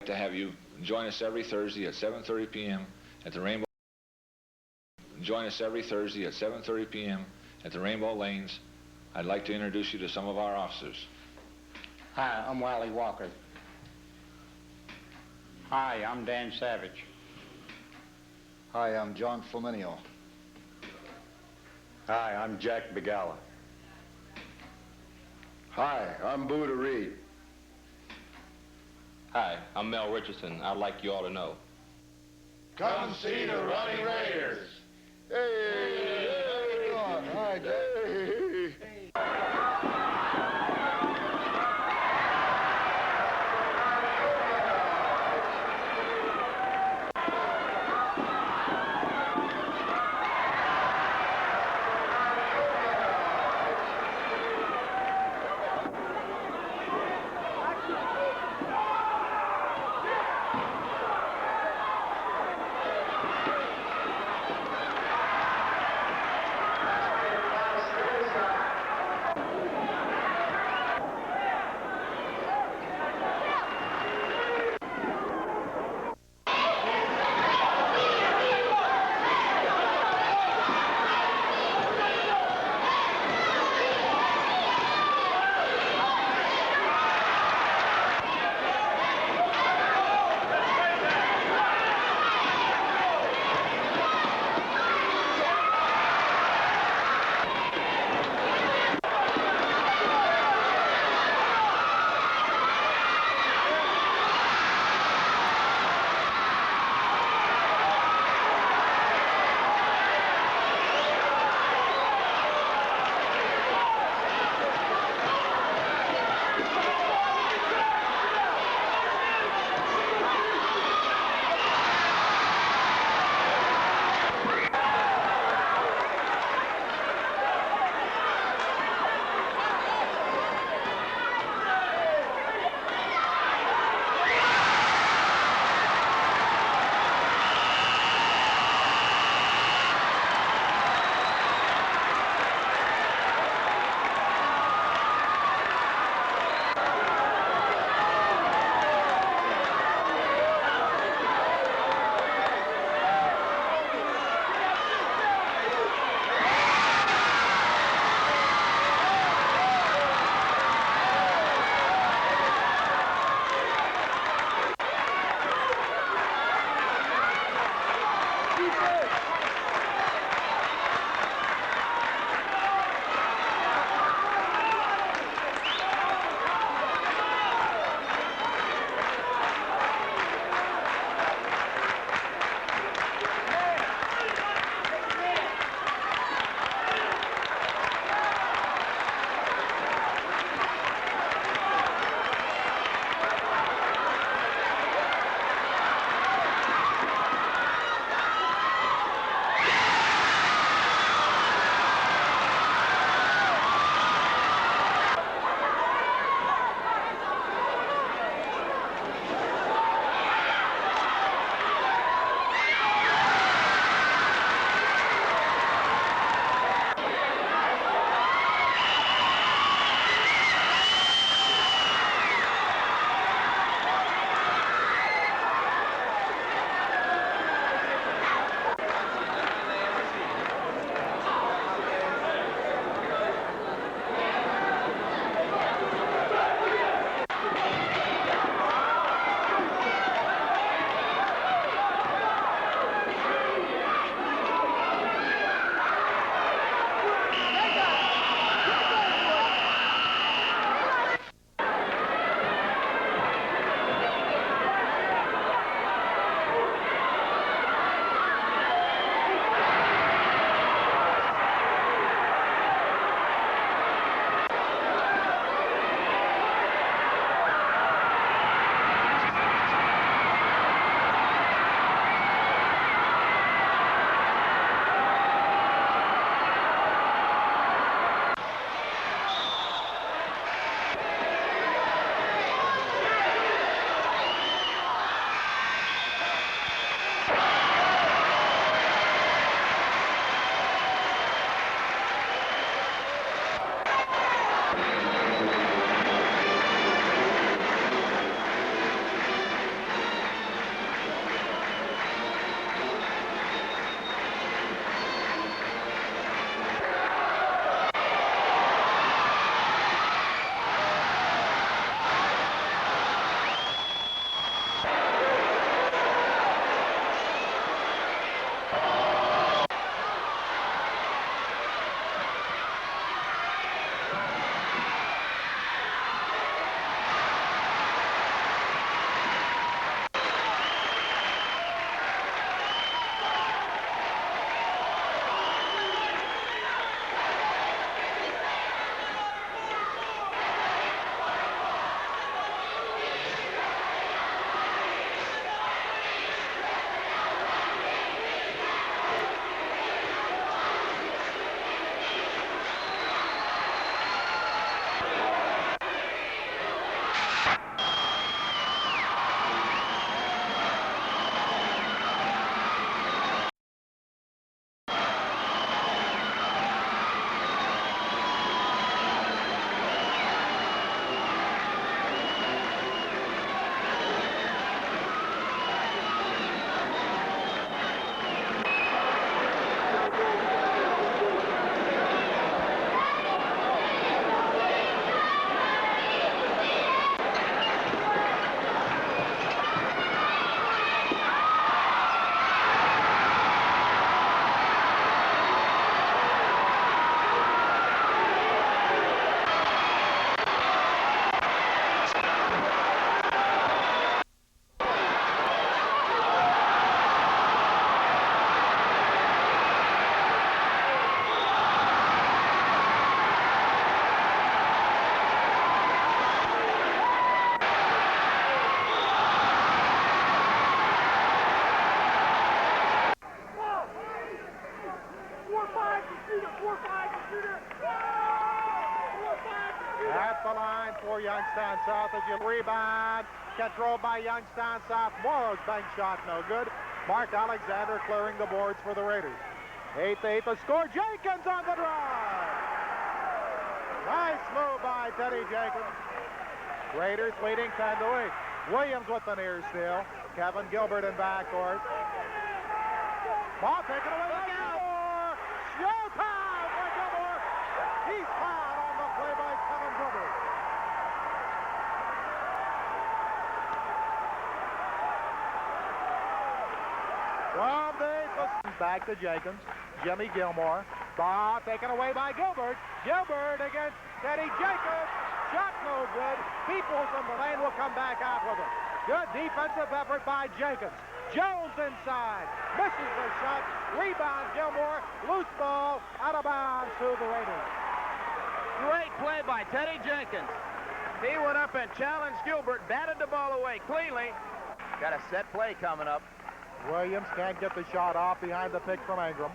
to have you join us every Thursday at 7:30 p.m. at the Rainbow. Join us every Thursday at 7:30 p.m. at the Rainbow Lanes. I'd like to introduce you to some of our officers. Hi, I'm Wiley Walker. Hi, I'm Dan Savage. Hi, I'm John Flaminio. Hi, I'm Jack Begala. Hi, I'm Buddha Reed. Hi, I'm Mel Richardson. I'd like you all to know. Come see the Running Raiders. Hey, all right, hey. for Youngstown South as you rebound. Controlled by Youngstown South. Morrow's bank shot no good. Mark Alexander clearing the boards for the Raiders. 8-8 the score. Jenkins on the drive. Nice move by Teddy Jenkins. Raiders leading 10-8. Williams with the near steal. Kevin Gilbert in backcourt. Ball taken away by Gilmore. Showtime by Gilmore. He's fouled on the play by Kevin Gilbert. Back to Jenkins. Jimmy Gilmore. Ball taken away by Gilbert. Gilbert against Teddy Jenkins. Shot no good. Peoples in the lane will come back out with it. Good defensive effort by Jenkins. Jones inside. Misses the shot. Rebound Gilmore. Loose ball out of bounds to the Raiders. Great play by Teddy Jenkins. He went up and challenged Gilbert, batted the ball away cleanly. Got a set play coming up. Williams can't get the shot off behind the pick from Ingram.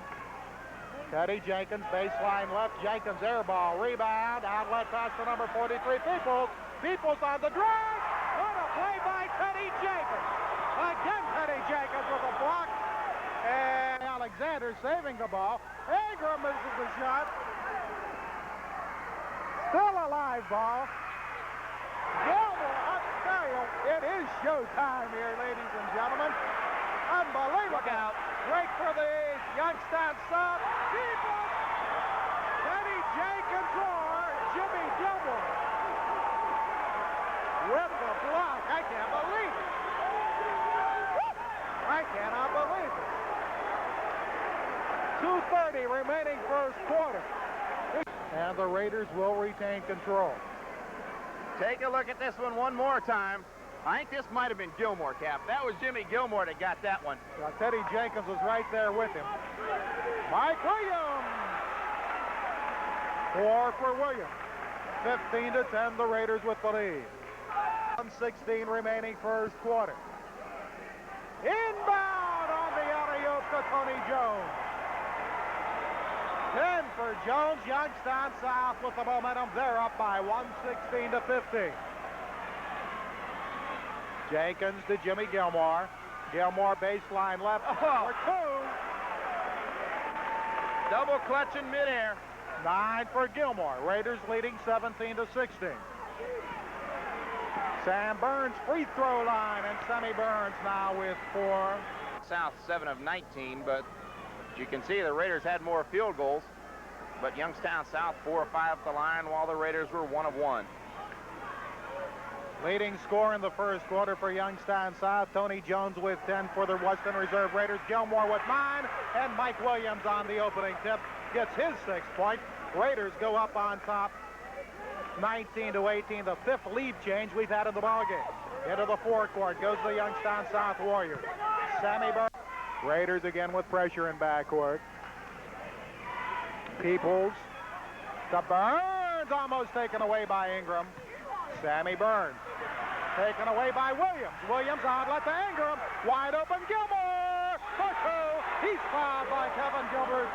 Teddy Jenkins, baseline left. Jenkins air ball. Rebound. Outlet pass to number 43, Peoples. Peoples on the drive. What a play by Teddy Jenkins. Again, Teddy Jenkins with a block. And Alexander saving the ball. Ingram misses the shot. Still a live ball. Gilmore up there. It is showtime here, ladies and gentlemen. Unbelievable. Look out. Break for the Youngstown South. Peoples. Teddy Jenkins or Jimmy Gilmore. With the block. I can't believe it. I cannot believe it. 2:30 remaining first quarter. And the Raiders will retain control. Take a look at this one more time. I think this might have been Gilmore, Cap. That was Jimmy Gilmore that got that one. Teddy Jenkins was right there with him. Mike Williams. 4 for Williams. 15-10, the Raiders with the lead. 1:16 remaining first quarter. Inbound on the alley-oop to Tony Jones. 10 for Jones. Youngstown South with the momentum. They're up by 116-15. Jenkins to Jimmy Gilmore. Gilmore baseline left for 2. Double clutch in midair. 9 for Gilmore. Raiders leading 17-16. Sam Burns free throw line, and Sammy Burns now with 4. South 7 of 19, but you can see the Raiders had more field goals. But Youngstown South 4 or 5 at the line, while the Raiders were 1 of 1. Leading scorer in the first quarter for Youngstown South. Tony Jones with 10 for the Western Reserve Raiders. Gilmore with 9. And Mike Williams on the opening tip gets his 6th point. Raiders go up on top 19-18. The 5th lead change we've had in the ballgame. Into the forecourt goes the Youngstown South Warriors. Sammy Burns. Raiders again with pressure in backcourt. Peoples to Burns. Almost taken away by Ingram. Sammy Burns. Taken away by Williams. Williams outlet to Ingram. Wide open Gilmore for 2. He's fouled by Kevin Gilbert.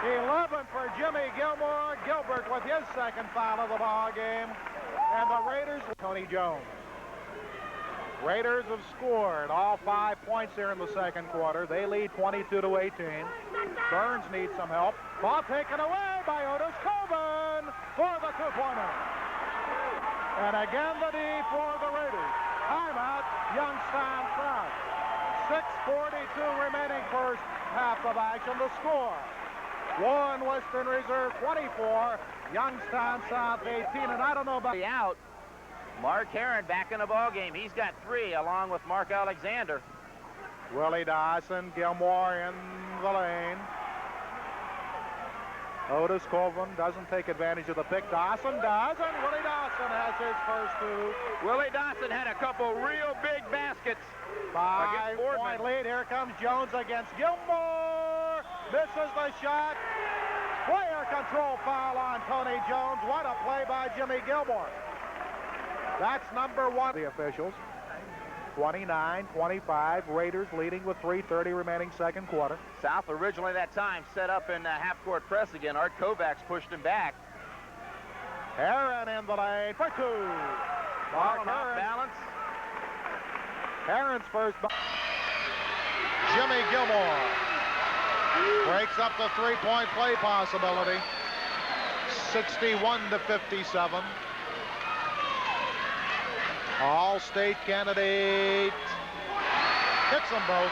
11 for Jimmy Gilmore. Gilbert with his 2nd foul of the ball game. And the Raiders, Tony Jones. Raiders have scored all 5 points here in the 2nd quarter. They lead 22-18. Burns needs some help. Ball taken away by Otis Colvin for the 2-pointer. And again the D for the Raiders. Timeout, Youngstown South. 6:42 remaining first half of action. The score. 1 Western Reserve 24. Youngstown South 18. And I don't know about The out. Mark Herron back in the ball game. He's got 3 along with Mark Alexander. Willie Dawson, Gilmore in the lane. Otis Colvin doesn't take advantage of the pick. Dawson does, and Willie Dawson has his first 2. Willie Dawson had a couple real big baskets. 5-point lead. Here comes Jones against Gilmore. Misses the shot. Player control foul on Tony Jones. What a play by Jimmy Gilmore. That's number 1. The officials. 29-25. Raiders leading with 3:30 remaining 2nd quarter. South originally that time set up in half-court press again. Art Kovacs pushed him back. Heron in the lane for two. Mark off Heron. balance. Heron's first. Jimmy Gilmore breaks up the three-point play possibility. 61-57. All-state candidate hits them both.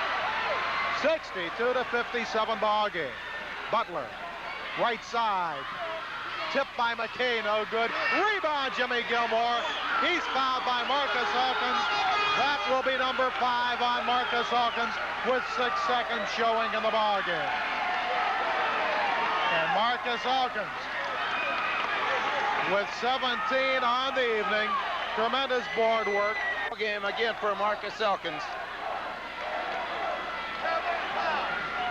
62-57 ball game. Butler, right side. Tipped by McKay, no good. Rebound, Jimmy Gilmore. He's fouled by Marcus Hawkins. That will be number 5 on Marcus Hawkins with 6 seconds showing in the ball game. And Marcus Hawkins with 17 on the evening. Tremendous board work. Game again for Marcus Elkins.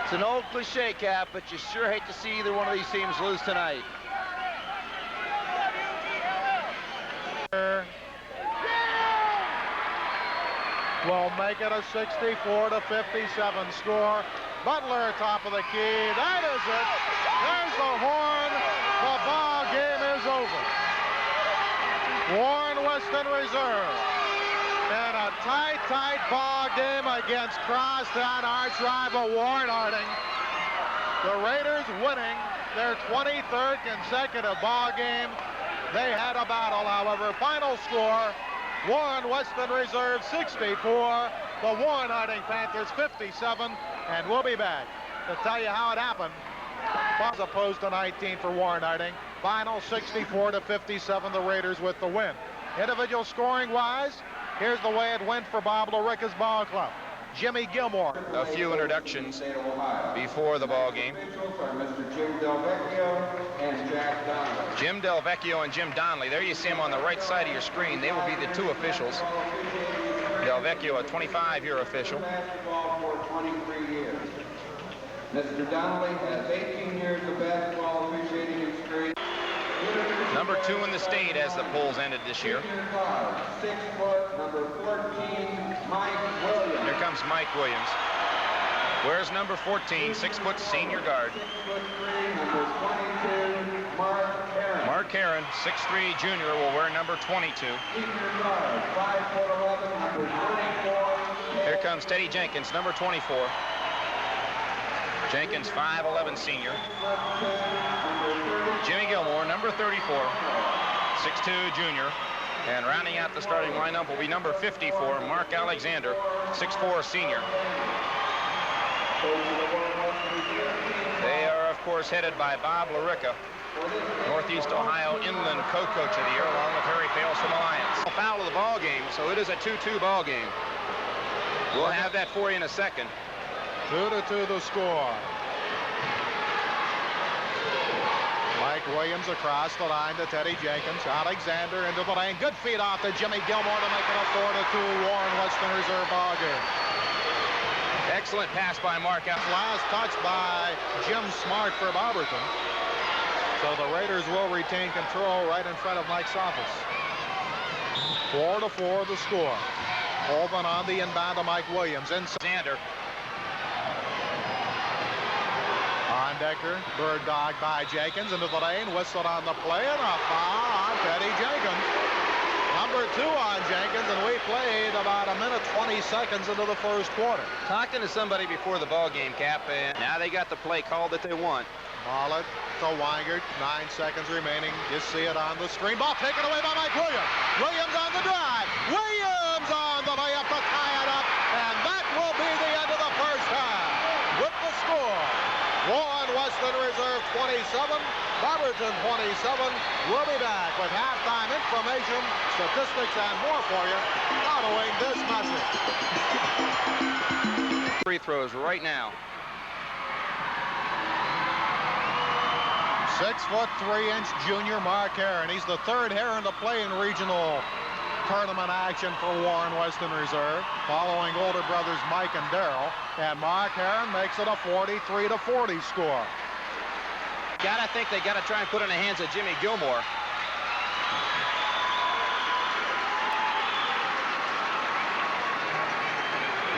It's an old cliche, Cap, but you sure hate to see either one of these teams lose tonight. Will make it a 64-57 score. Butler top of the key. That is it. There's the horn. The ball game is over. Warren Weston Reserve in a tight ball game against crosstown arch rival Warren Harding. The Raiders winning their 23rd consecutive ball game. They had a battle, however. Final score, Warren Weston Reserve 64, the Warren Harding Panthers 57, and we'll be back to tell you how it happened. As opposed to 19 for Warren Harding. Final 64-57, the Raiders with the win. Individual scoring wise, here's the way it went for Bob LaRicca's ball club. Jimmy Gilmore. A few introductions before the ball game. Jim Delvecchio and Jim Donnelly. There you see them on the right side of your screen. They will be the 2 officials. Delvecchio, a 25-year official. Mr. Donnelly has 18 years of basketball officiating experience. Number 2 in the state as the polls ended this year. 6 foot, number 14, Mike Williams. Here comes Mike Williams. Where's number 14, 6 foot senior guard? 6'3", number 22, Mark Heron. Mark Heron, 6'3" junior, will wear number 22. Senior guard, 5'11", number 34. Here comes Teddy Jenkins, number 24. Jenkins, 5'11" senior. Jimmy Gilmore, number 34, 6'2" junior. And rounding out the starting lineup will be number 54, Mark Alexander, 6'4" senior. They are, of course, headed by Bob LaRicca, Northeast Ohio Inland Co-Coach of the Year, along with Harry Fales from Alliance. Foul of the ball game, so it is a 2-2 ball game. We'll have that for you in a second. 2-2 the score. Mike Williams across the line to Teddy Jenkins. Alexander into the lane. Good feed off to Jimmy Gilmore to make it a 4-2 Warren Western Reserve ball game. Excellent pass by Mark. Last touch by Jim Smart for Boberton. So the Raiders will retain control right in front of Mike's office. 4-4 the score. Holman on the inbound to Mike Williams. Alexander. Decker, bird dog by Jenkins into the lane, whistled on the play, and a foul on Teddy Jenkins. Number 2 on Jenkins, and we played about a minute 20 seconds into the first quarter. Talking to somebody before the ball game, Cap, and now they got the play call that they want. Ball it to Weingart, 9 seconds remaining. You see it on the screen. Ball taken away by Mike Williams. Williams on the drive. Williams on the layup to tie it up, and that will be the end of the first half. With the score, Warren Weston Reserve 27, Boberton 27. We'll be back with halftime information, statistics, and more for you following this message. Free throws right now. 6'3" junior Mark Heron. He's the 3rd Heron to play in regional tournament action for Warren Weston Reserve, following older brothers Mike and Darrell. And Mark Heron makes it a 43-40 score. I think they got to try and put it in the hands of Jimmy Gilmore.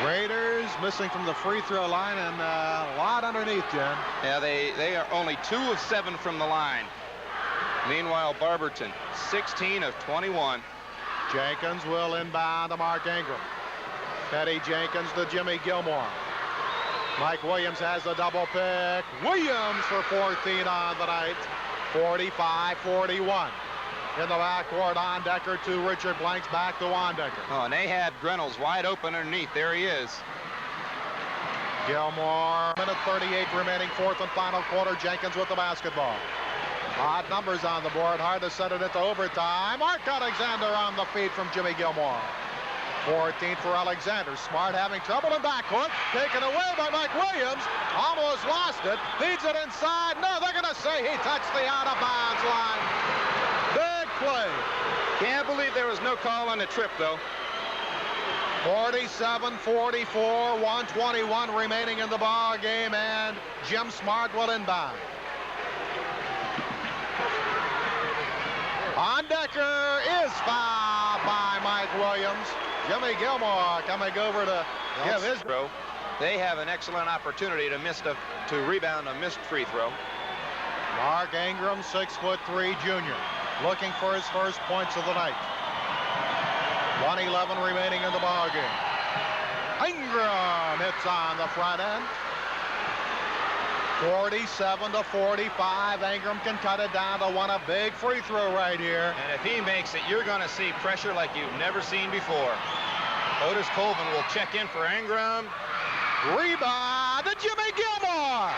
Raiders missing from the free throw line and a lot underneath, Jen. Yeah, they are only 2 of 7 from the line. Meanwhile, Barberton, 16 of 21. Jenkins will inbound to Mark Ingram. Teddy Jenkins to Jimmy Gilmore. Mike Williams has the double pick. Williams for 14 on the night. 45-41. In the backcourt, Ondecker to Richard Blanks, back to Ondecker. Oh, and they had Grenell's wide open underneath. There he is. Gilmore, minute 38 remaining, fourth and final quarter. Jenkins with the basketball. Odd numbers on the board, hard to set it into overtime. Mark Alexander on the feed from Jimmy Gilmore. 14 for Alexander. Smart having trouble in backcourt. Taken away by Mike Williams. Almost lost it. Feeds it inside. No, they're going to say he touched the out-of-bounds line. Big play. Can't believe there was no call on the trip, though. 47-44, 121 remaining in the ball game, and Jim Smart will inbound. Ondecker is fouled by Mike Williams. Jimmy Gilmore coming over to give his throw. They have an excellent opportunity to rebound a missed free throw. Mark Ingram, 6'3" junior, looking for his first points of the night. 1:11 remaining in the ball game. Ingram hits on the front end. 47-45. Ingram can cut it down to one. A big free throw right here. And if he makes it, you're going to see pressure like you've never seen before. Otis Colvin will check in for Ingram. Rebound to Jimmy Gilmore.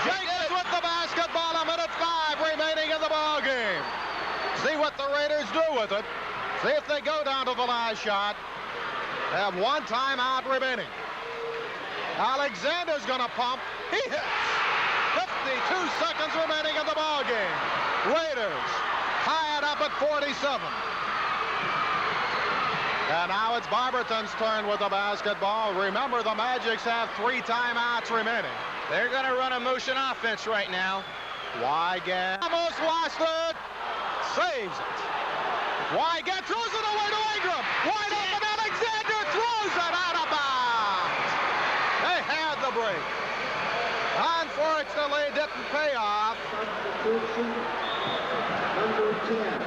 Jenkins with the basketball. A minute 5 remaining in the ball game. See what the Raiders do with it. See if they go down to the last shot. They have one timeout remaining. Alexander's going to pump. He hits. 52 seconds remaining in the ball game. Raiders tie it up at 47. And now it's Barberton's turn with the basketball. Remember, the Magics have 3 timeouts remaining. They're going to run a motion offense right now. Wygant almost lost it. Saves it. Wygant throws it away to Ingram. Wide open. Alexander throws it out of bounds. They had the break. Unfortunately, it didn't pay off. Number 10,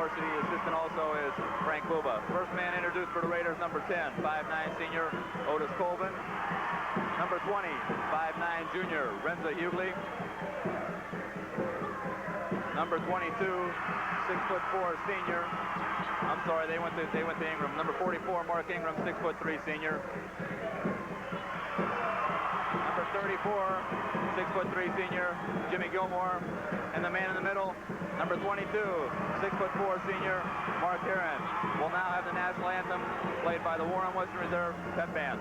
varsity assistant also is Frank Buba. First man introduced for the Raiders, number 10, 5'9" senior Otis Colvin. Number 20, 5'9" junior Renza Hughley. Number 22, 6'4" senior. I'm sorry, they went to Ingram. Number 44, Mark Ingram, 6'3" senior. Number 34, 6'3" senior Jimmy Gilmore. And the man in the middle, number 22, 6'4" senior Mark Heron. Will now have the national anthem played by the Warren Western Reserve Pep Band.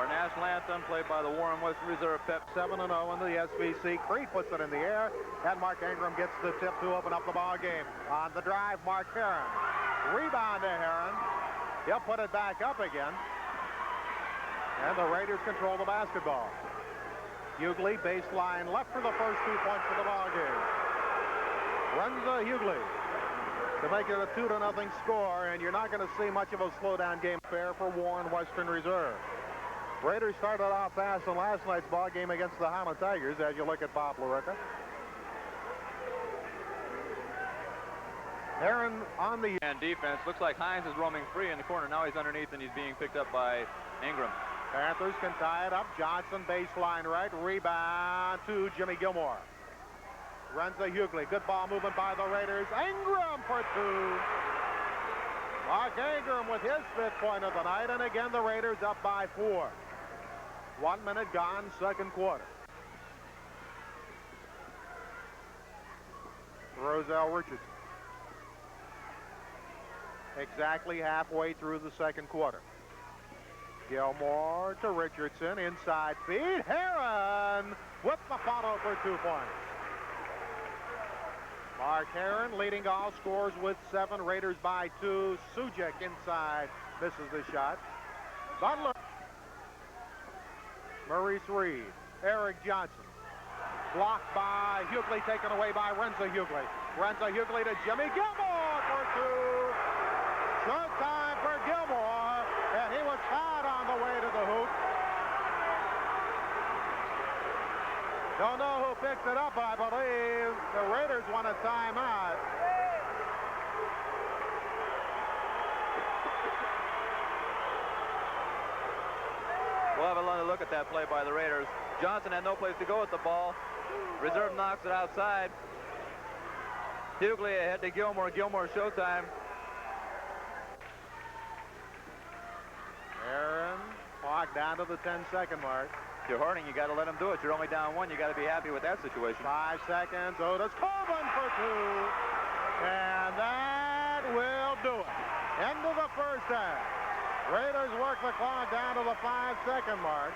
National anthem played by the Warren Western Reserve Pep. 7-0 in the SVC. Crete puts it in the air, and Mark Ingram gets the tip to open up the ball game. On the drive, Mark Heron. Rebound to Heron. He'll put it back up again. And the Raiders control the basketball. Hughley baseline left for the first 2 points of the ball game. Renza Hughley to make it a 2-0 score, and you're not going to see much of a slowdown game fair for Warren Western Reserve. Raiders started off fast in last night's ball game against the Highland Tigers, as you look at Bob LaRicca. Heron on the and defense. Looks like Hines is roaming free in the corner. Now he's underneath and he's being picked up by Ingram. Panthers can tie it up. Johnson baseline right. Rebound to Jimmy Gilmore. Renza Hughley. Good ball movement by the Raiders. Ingram for two. Mark Ingram with his 5th point of the night. And again, the Raiders up by 4. 1 minute gone, second quarter. Roselle Richardson. Exactly halfway through the second quarter. Gilmore to Richardson, inside feed. Heron with the follow for 2 points. Mark Heron leading all scores with 7. Raiders by 2. Sujek inside misses the shot. Butler. Maurice Reed. Eric Johnson. Blocked by Hughley, taken away by Renza Hughley. Renza Hughley to Jimmy Gilmore for 2. Short time for Gilmore, and he was fouled on the way to the hoop. Don't know who picked it up, but I believe the Raiders want a timeout. We'll have another look at that play by the Raiders. Johnson had no place to go with the ball. Reserve knocks it outside. Hughley ahead to Gilmore. Gilmore showtime. Aaron clock down to the 10-second mark. If you're Harding, you got to let him do it. You're only down 1. You got to be happy with that situation. 5 seconds. Otis Colvin for 2. And that will do it. End of the first half. Raiders work the clock down to the 5-second mark.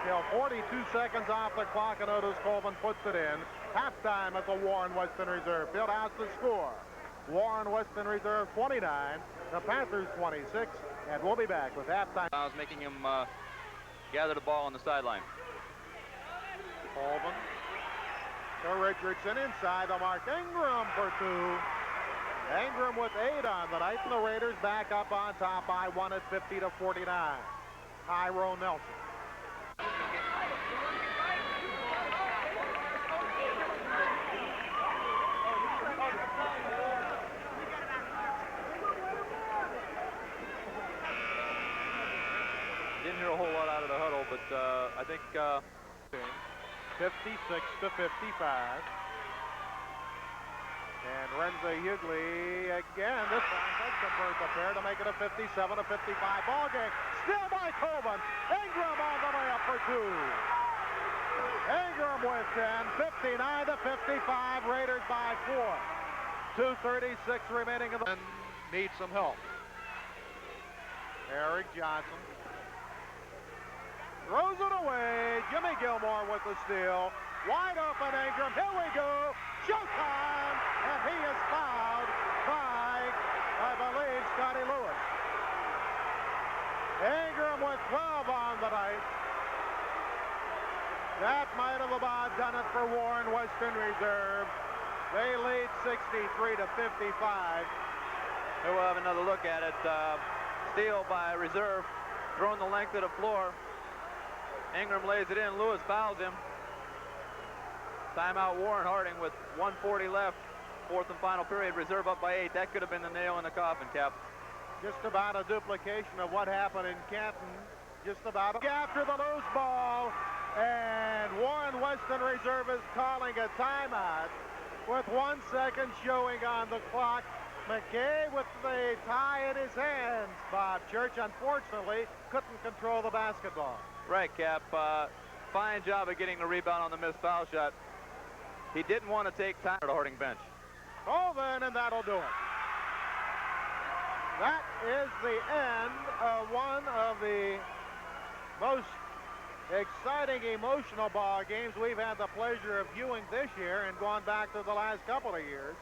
Still 42 seconds off the clock, and Otis Colvin puts it in. Halftime at the Warren Western Reserve Fieldhouse to score. Warren Western Reserve 29, the Panthers 26, and we'll be back with halftime. I was making him gather the ball on the sideline. Colvin to Richardson inside the mark. Ingram for 2. Ingram with 8 on the night, and the Raiders back up on top by 1 at 50-49. Tyrone Nelson. Didn't hear a whole lot out of the huddle, but I think 56-55. And Renza Hughley again, this time does convert the pair to make it a 57-55 ball game. Still by Colvin. Ingram on the layup for 2. Ingram with 10, 59-55, Raiders by 4. 2:36 remaining in the need some help. Eric Johnson throws it away. Jimmy Gilmore with the steal. Wide open Ingram. Here we go. Showtime. And he is fouled by, I believe, Scotty Lewis. Ingram with 12 on the night. That might have about done it for Warren Western Reserve. They lead 63 to 55. Here we'll have another look at it. Steal by Reserve, thrown the length of the floor. Ingram lays it in. Lewis fouls him. Timeout Warren Harding with 1:40 left. Fourth and final period. Reserve up by 8. That could have been the nail in the coffin, Cap. Just about a duplication of what happened in Canton. Just about after the loose ball. And Warren Western Reserve is calling a timeout with 1 second showing on the clock. McKay with the tie in his hands. Bob Church, unfortunately, couldn't control the basketball. Right, Cap. Fine job of getting the rebound on the missed foul shot. He didn't want to take time at the Harding bench. Over, and that'll do it. That is the end of one of the most exciting, emotional ball games we've had the pleasure of viewing this year and gone back to the last couple of years.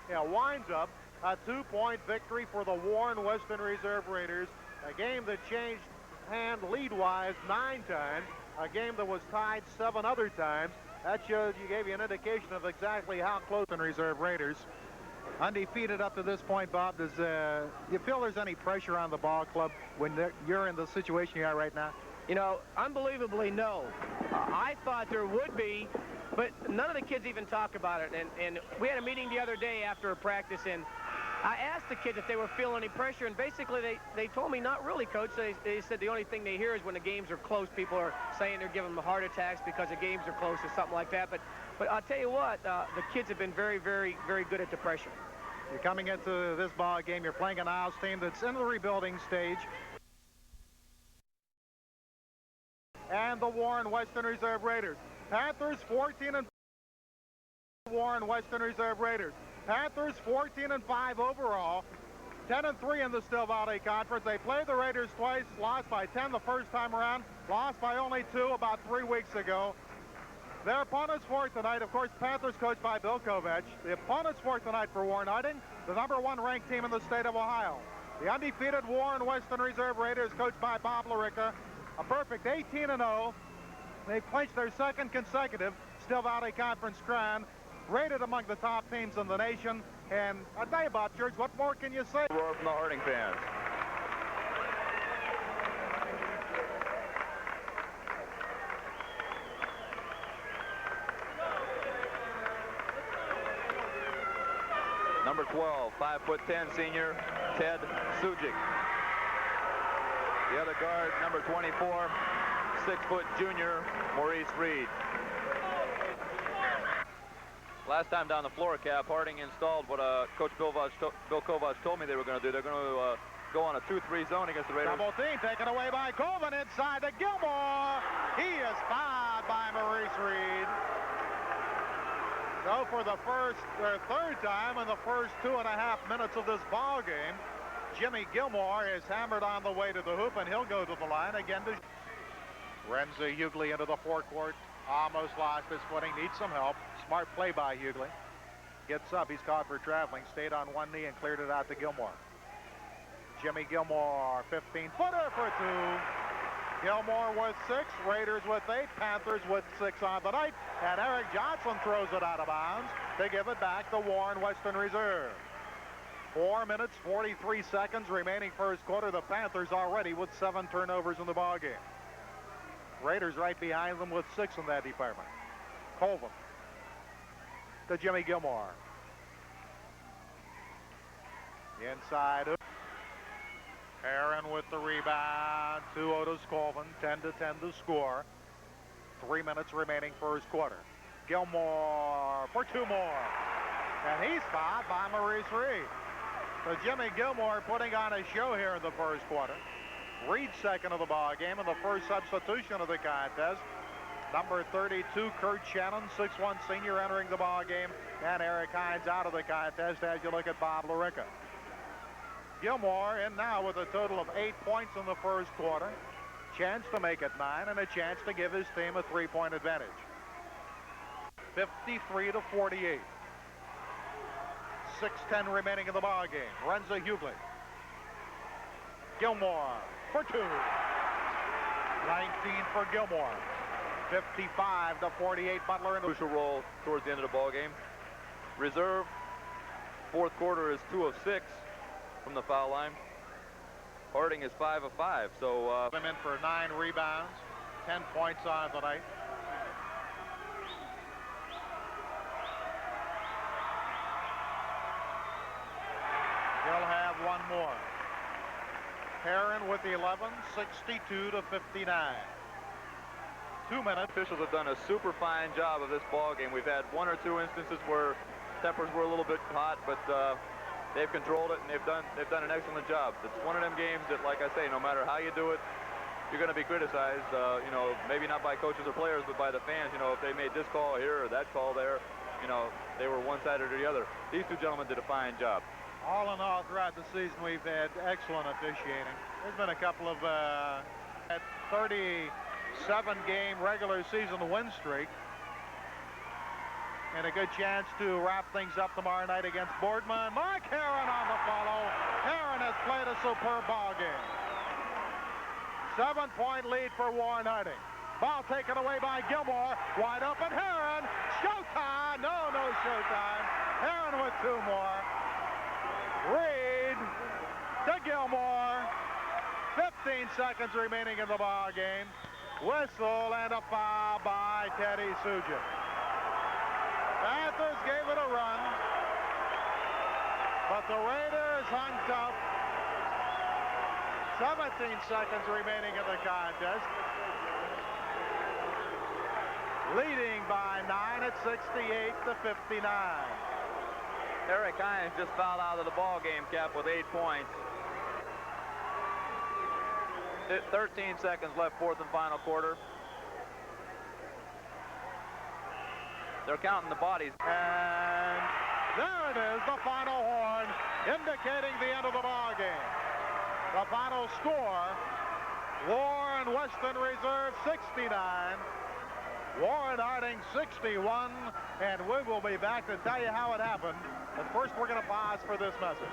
It winds up a 2-point victory for the Warren Western Reserve Raiders, a game that changed hand lead-wise 9 times, a game that was tied 7 other times. That gave you an indication of exactly how close the Reserve Raiders. Undefeated up to this point, Bob. Does you feel there's any pressure on the ball club when you're in the situation you are right now? You know, unbelievably, no. I thought there would be, but none of the kids even talk about it. And we had a meeting the other day after a practice, and I asked the kids if they were feeling any pressure, and basically they told me not really, Coach. They said the only thing they hear is when the games are close, people are saying they're giving them heart attacks because the games are close or something like that. But I'll tell you what, the kids have been very, very, very good at the pressure. You're coming into this ball game. You're playing an Isles team that's in the rebuilding stage. And the Warren Western Reserve Raiders. Panthers 14 and Warren Western Reserve Raiders. Panthers 14 and 5 overall, 10 and 3 in the Still Valley Conference. They played the Raiders twice, lost by 10 the first time around, lost by only 2 about 3 weeks ago. Their opponents for tonight, of course, Panthers coached by Bill Kovach. The opponents for tonight for Warren Harding, the #1 ranked team in the state of Ohio. The undefeated Warren Western Reserve Raiders coached by Bob Larica, a perfect 18-0. They clinched their second consecutive Still Valley Conference crown, rated among the top teams in the nation. And I tell you, Bob Church, what more can you say? Roar from the Harding fans. Number 12, 5'10" senior, Ted Sujic. The other guard, number 24, 6' junior, Maurice Reed. Last time down the floor, Cap, Harding installed what Coach Bill Kovach told me they were going to do. They're going to go on a 2-3 zone against the Raiders. Double team taken away by Colvin inside to Gilmore. He is fouled by Maurice Reed. So for the third time in the first 2.5 minutes of this ball game, Jimmy Gilmore is hammered on the way to the hoop, and he'll go to the line again. To Renzo Hughley into the forecourt. Almost lost his footing, needs some help. Smart play by Hughley. Gets up, he's caught for traveling, stayed on one knee and cleared it out to Gilmore. Jimmy Gilmore, 15-footer for 2. Gilmore with 6, Raiders with 8, Panthers with 6 on the night. And Eric Johnson throws it out of bounds to give it back to Warren Western Reserve. 4 minutes, 43 seconds remaining first quarter. The Panthers already with 7 turnovers in the ballgame. Raiders right behind them with 6 in that department. Colvin to Jimmy Gilmore. Inside. Aaron with the rebound to Otis Colvin. 10-10 to score. 3 minutes remaining first quarter. Gilmore for 2 more. And he's fouled by Maurice Reed. So Jimmy Gilmore putting on a show here in the first quarter. Reed second of the ball game and the first substitution of the contest. Number 32, Kurt Shannon, 6'1" senior entering the ball game, and Eric Hines out of the contest as you look at Bob Larica. Gilmore in now with a total of 8 points in the first quarter. Chance to make it 9 and a chance to give his team a 3-point advantage. 53-48. 6:10 remaining in the ball game. Renzo Hughley. Gilmore for 2. 19 for Gilmore. 55-48, Butler. Crucial role towards the end of the ball game. Reserve, fourth quarter is 2 of 6 from the foul line. Harding is 5 of 5. So Them in for 9 rebounds, 10 points on the night. He'll have one more. Heron with 11, 62-59. 2 minutes. Officials have done a super fine job of this ball game. We've had 1 or 2 instances where tempers were a little bit hot, but they've controlled it and they've done an excellent job. It's one of them games that, like I say, no matter how you do it, you're going to be criticized. You know, maybe not by coaches or players, but by the fans. You know, if they made this call here or that call there, you know, they were one side or the other. These two gentlemen did a fine job. All in all, throughout the season, we've had excellent officiating. There's been a couple of 37-game regular season win streak, and a good chance to wrap things up tomorrow night against Boardman. Mark Heron on the follow. Heron has played a superb ball game. 7-point lead for Warren Harding. Ball taken away by Gilmore. Wide open Heron. Showtime. No showtime. Heron with 2 more. Reed to Gilmore. 15 seconds remaining in the ball game. Whistle and a foul by Teddy Sujic. Panthers gave it a run, but the Raiders hung tough. 17 seconds remaining in the contest. Leading by 9 at 68-59. Eric Hines just fouled out of the ball game, Cap, with 8 points. 13 seconds left, fourth and final quarter. They're counting the bodies. And there it is, the final horn, indicating the end of the ball game. The final score, Warren Weston Reserve 69, Warren Harding 61, and we will be back to tell you how it happened. But first, we're going to pause for this message.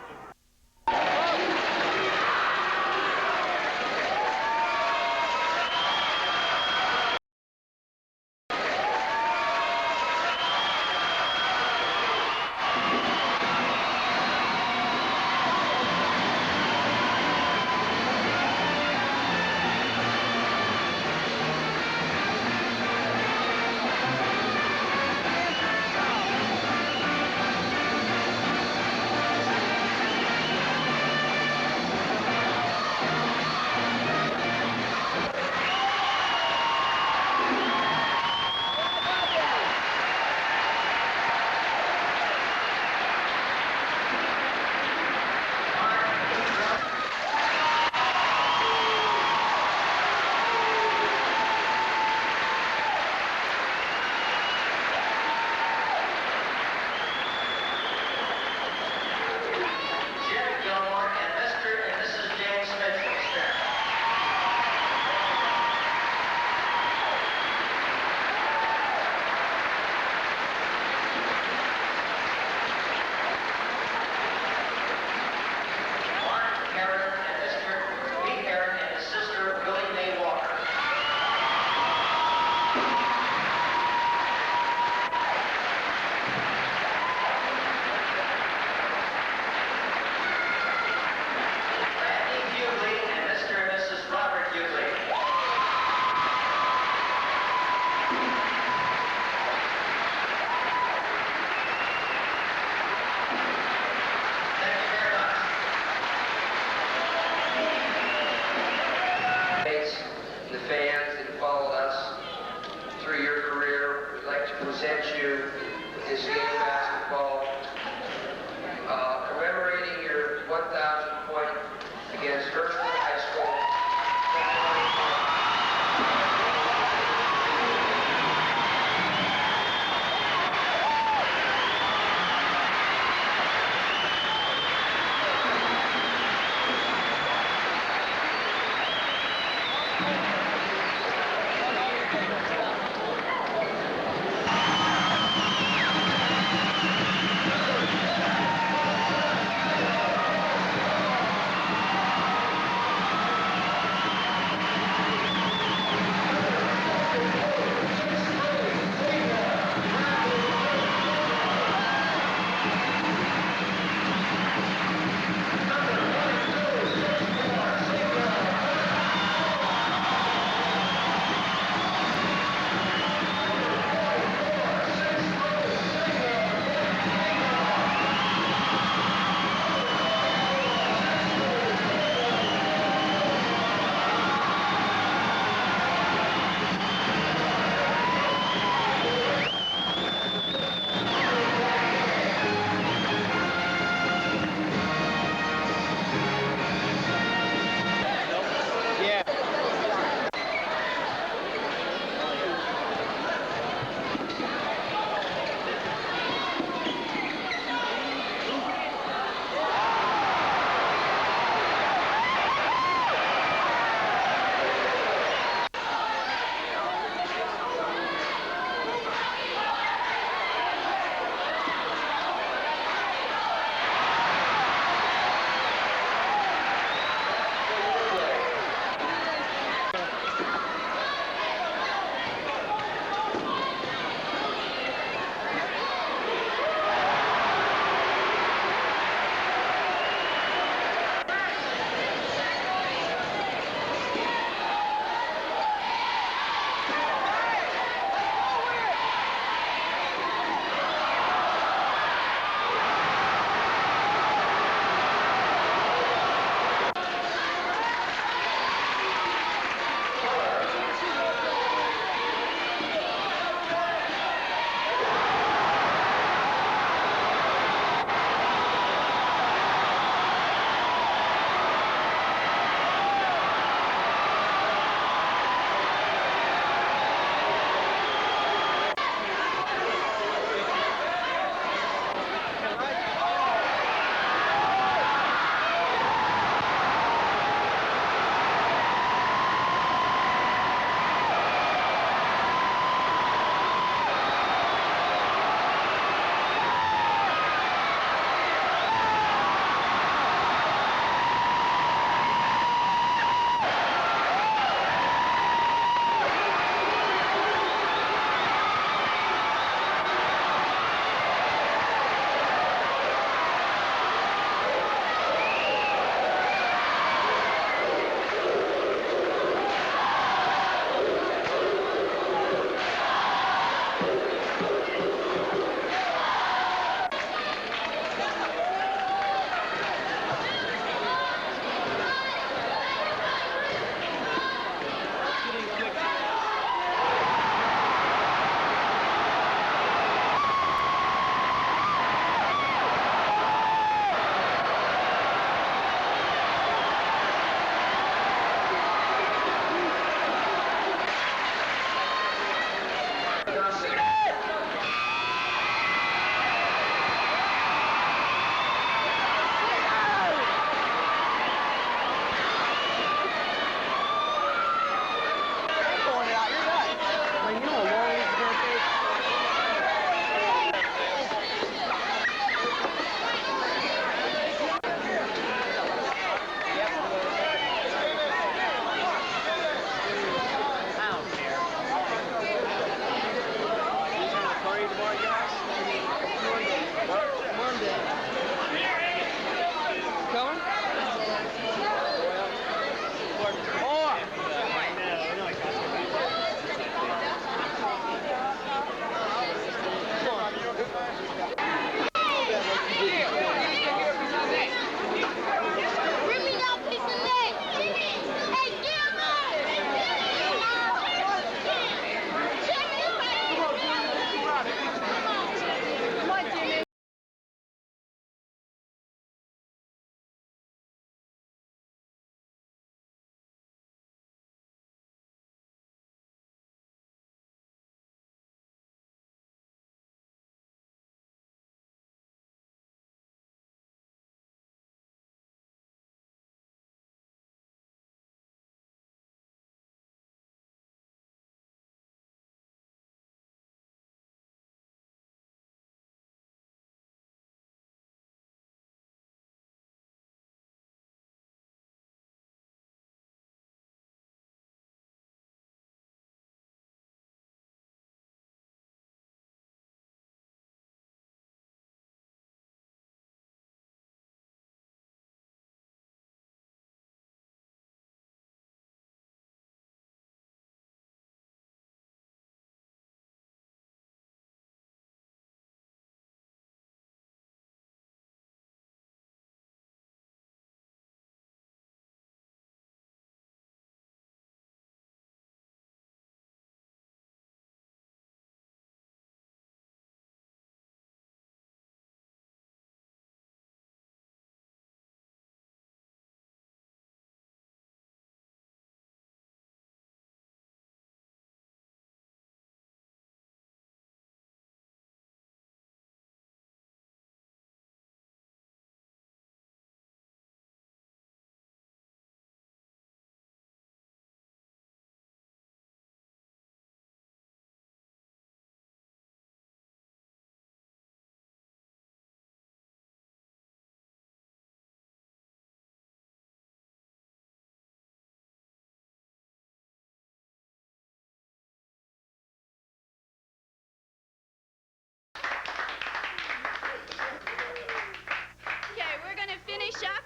finish up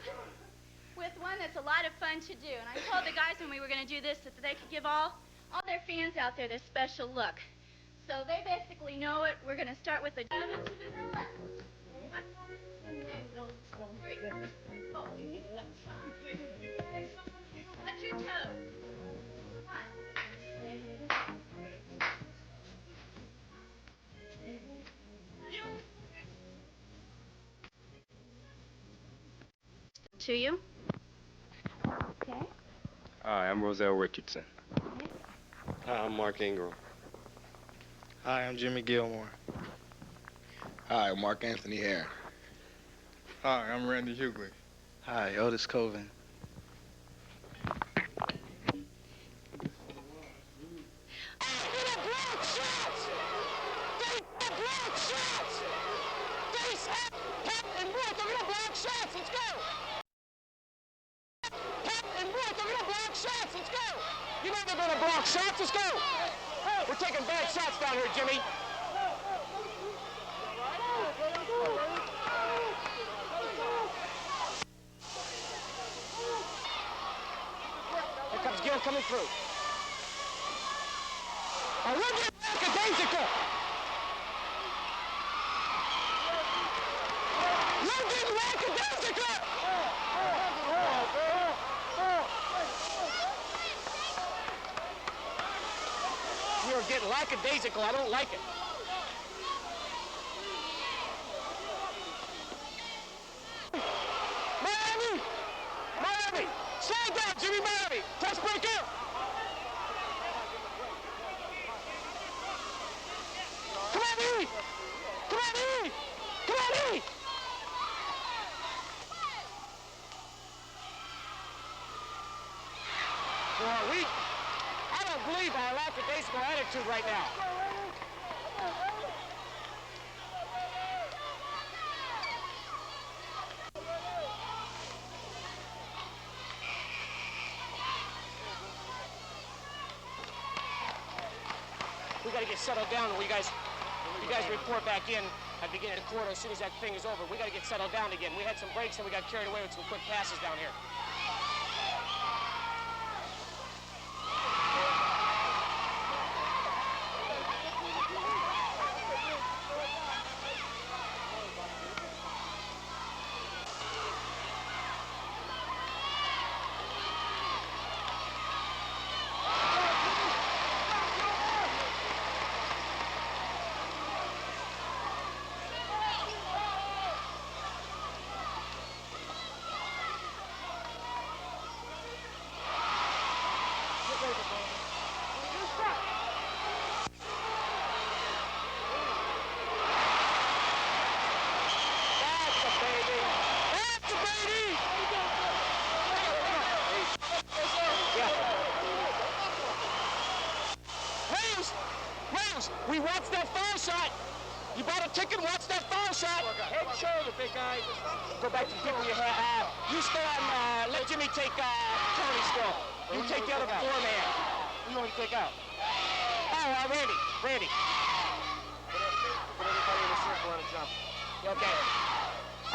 with one that's a lot of fun to do. And I told the guys when we were going to do this that they could give all their fans out there this special look. So they basically know it. We're going to start with the... Touch your toes. To you. Okay. Hi, I'm Roselle Richardson. Hi, I'm Mark Ingram. Hi, I'm Jimmy Gilmore. Hi, I'm Mark Anthony Hare. Hi, I'm Randy Hughley. Hi, Otis Coven. You know they're going to block shots. Let's go. We're taking bad shots down here, Jimmy. Here comes Gil coming through. Oh, we're getting lackadaisical. We're getting lackadaisical. You're getting lackadaisical. I don't like it. Miami! Miami! Slide down, Jimmy Miami! Test breaker! Come on, E! Come on, E! Come on, E! Boy, I don't believe our lackadaisical attitude right now. We got to get settled down. You guys report back in at the beginning of the quarter as soon as that thing is over. We got to get settled down again. We had some breaks and we got carried away with some quick passes down here. We watched that foul shot. You bought a ticket, watch that foul shot. Head and shoulder, big guy. Go back to the people you have. You stay on, let Jimmy take Tony still. You take the other four man. You want to take out? Oh, Randy. Put everybody in the circle on a jump. Okay.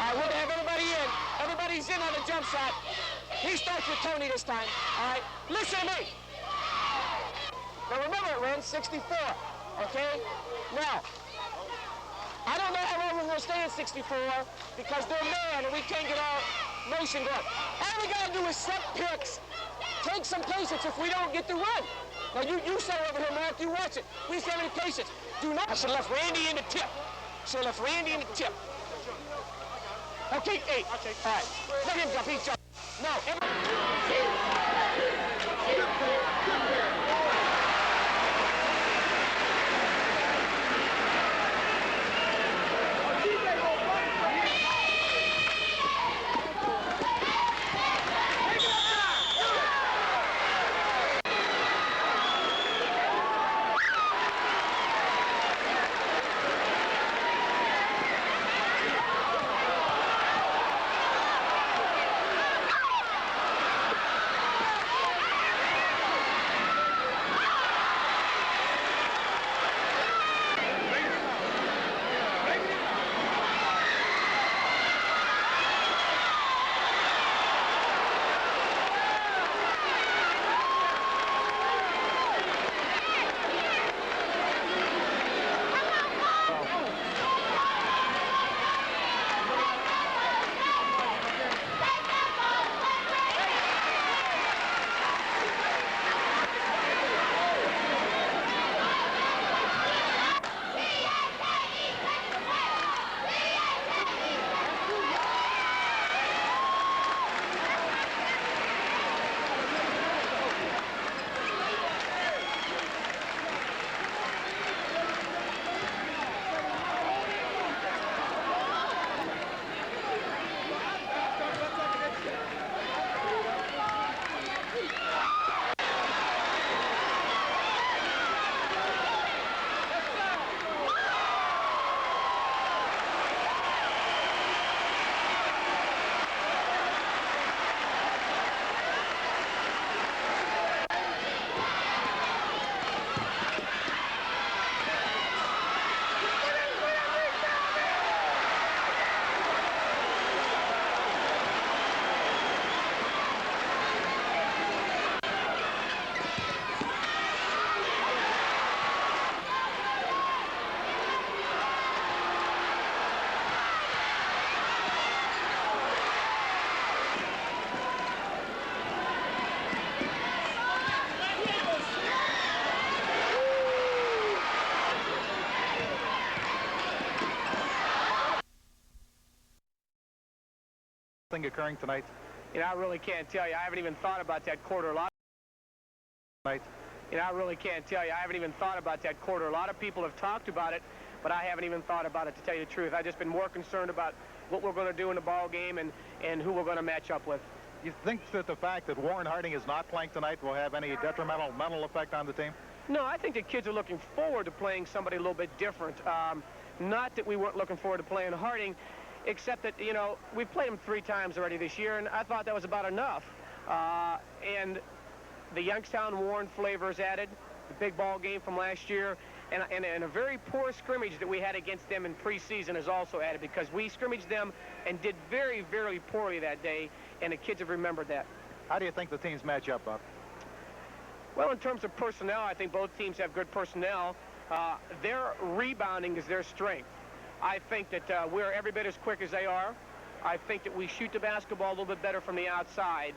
All right, we're going to have everybody in. Everybody's in on the jump shot. He starts with Tony this time. All right, listen to me. Now remember it, Ren, 64. Okay? Now, I don't know how long we're going to stay at 64 because they're man and we can't get our motion going. All we got to do is set picks. Take some patience if we don't get the run. Now, you sit over here, Mark. You watch it. We just have any patience. Do not. I should have left Randy in the tip. Okay, 8. All right. Let him jump. He's jumping. No. Occurring tonight? You know, I really can't tell you. I haven't even thought about that quarter. A lot. Tonight? You know, I really can't tell you. I haven't even thought about that quarter. A lot of people have talked about it, but I haven't even thought about it, to tell you the truth. I've just been more concerned about what we're going to do in the ball game and who we're going to match up with. You think that the fact that Warren Harding is not playing tonight will have any detrimental mental effect on the team? No, I think the kids are looking forward to playing somebody a little bit different. Not that we weren't looking forward to playing Harding, except that, you know, we've played him 3 times already this year, and I thought that was about enough. And the Youngstown Warren flavor is added, the big ball game from last year, and a very poor scrimmage that we had against them in preseason is also added, because we scrimmaged them and did very, very poorly that day, and the kids have remembered that. How do you think the teams match up, Bob? Well, in terms of personnel, I think both teams have good personnel. Their rebounding is their strength. I think that we're every bit as quick as they are. I think that we shoot the basketball a little bit better from the outside,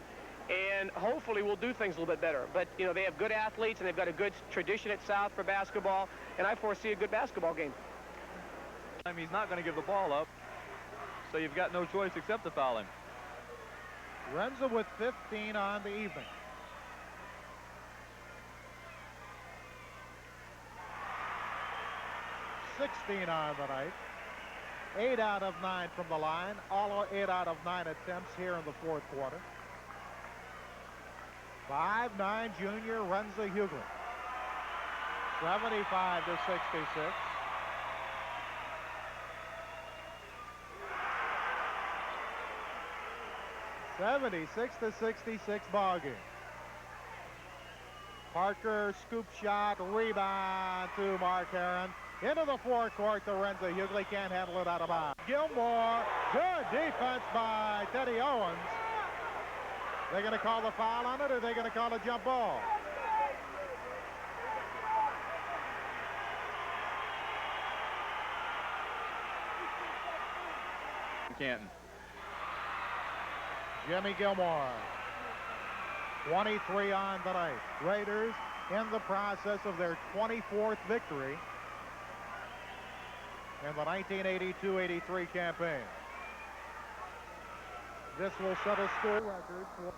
and hopefully we'll do things a little bit better. But, you know, they have good athletes, and they've got a good tradition at South for basketball, and I foresee a good basketball game. He's not going to give the ball up, so you've got no choice except to foul him. Renza with 15 on the evening. .16 on the night. 8 out of 9 from the line. All 8 out of 9 attempts here in the fourth quarter. 5'9" junior Renza Hughley. 75 to 66. .66 ball game. Parker scoop shot, rebound to Mark Heron. Into the forecourt to Renza Hughley, can't handle it out of bounds. Gilmore, good defense by Teddy Owens. They're going to call the foul on it, or they're going to call a jump ball? Canton. Jimmy Gilmore, 23 on the night. Raiders in the process of their 24th victory in the 1982-83 campaign. This will set a school record for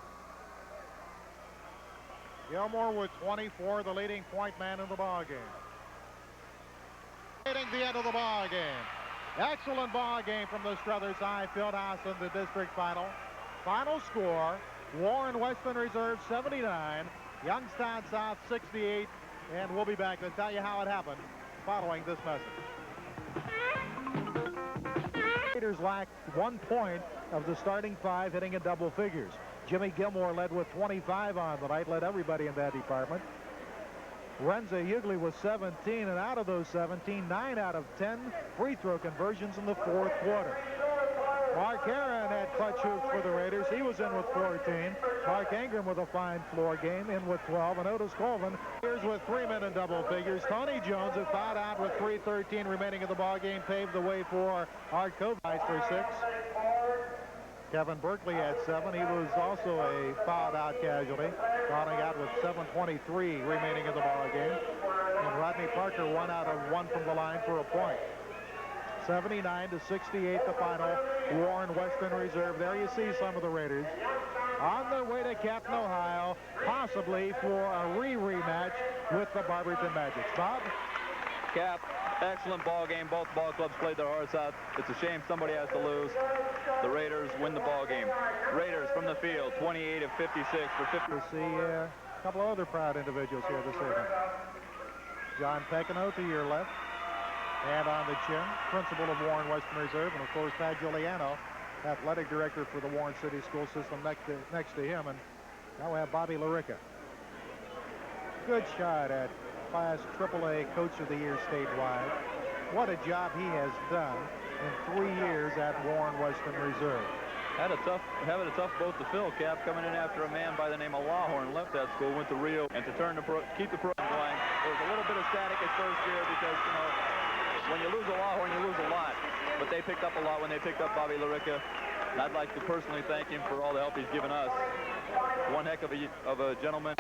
Gilmore with 24, the leading point man in the ball game. Hitting the end of the ball game. Excellent ball game from the Struthers High Fieldhouse in the district final. Final score: Warren Western Reserve 79, Youngstown South 68, and we'll be back to tell you how it happened following this message. Raiders lacked 1 point of the starting 5 hitting in double figures. Jimmy Gilmore led with 25 on the night, led everybody in that department. Renza Hughley was 17, and out of those 17, 9 out of 10 free throw conversions in the fourth quarter. Mark Heron had clutch hoops for the Raiders. He was in with 14. Mark Ingram with a fine floor game, in with 12. And Otis Colvin here's with 3 men in double figures. Tony Jones, who fouled out with 3:13 remaining in the ball game, paved the way for Art Kovic for 6. Kevin Berkeley had 7. He was also a fouled out casualty, fouling out with 7:23 remaining in the ball game. And Rodney Parker 1 out of 1 from the line for a point. 79 to 68 the final. Warren Western Reserve. There you see some of the Raiders on their way to Canton, Ohio, possibly for a rematch with the Barberton Magic. Bob? Cap, excellent ball game. Both ball clubs played their hearts out. It's a shame somebody has to lose. The Raiders win the ball game. Raiders from the field, 28 of 56 for 50. We'll see a couple of other proud individuals here this evening. John Pecano to your left. And on the chin, principal of Warren Western Reserve, and of course Pat Giuliano, athletic director for the Warren City School System next to him. And now we have Bobby Larica. Good shot at Class AAA Coach of the Year statewide. What a job he has done in 3 years at Warren Western Reserve. Having a tough boat to fill, Cap, coming in after a man by the name of Lawhorn left that school, went to Rio, and to keep the program going. There was a little bit of static at first year because, you know, when you lose a Lawhorn, you lose a lot. But they picked up a lot when they picked up Bobby Larica. And I'd like to personally thank him for all the help he's given us. One heck of a gentleman.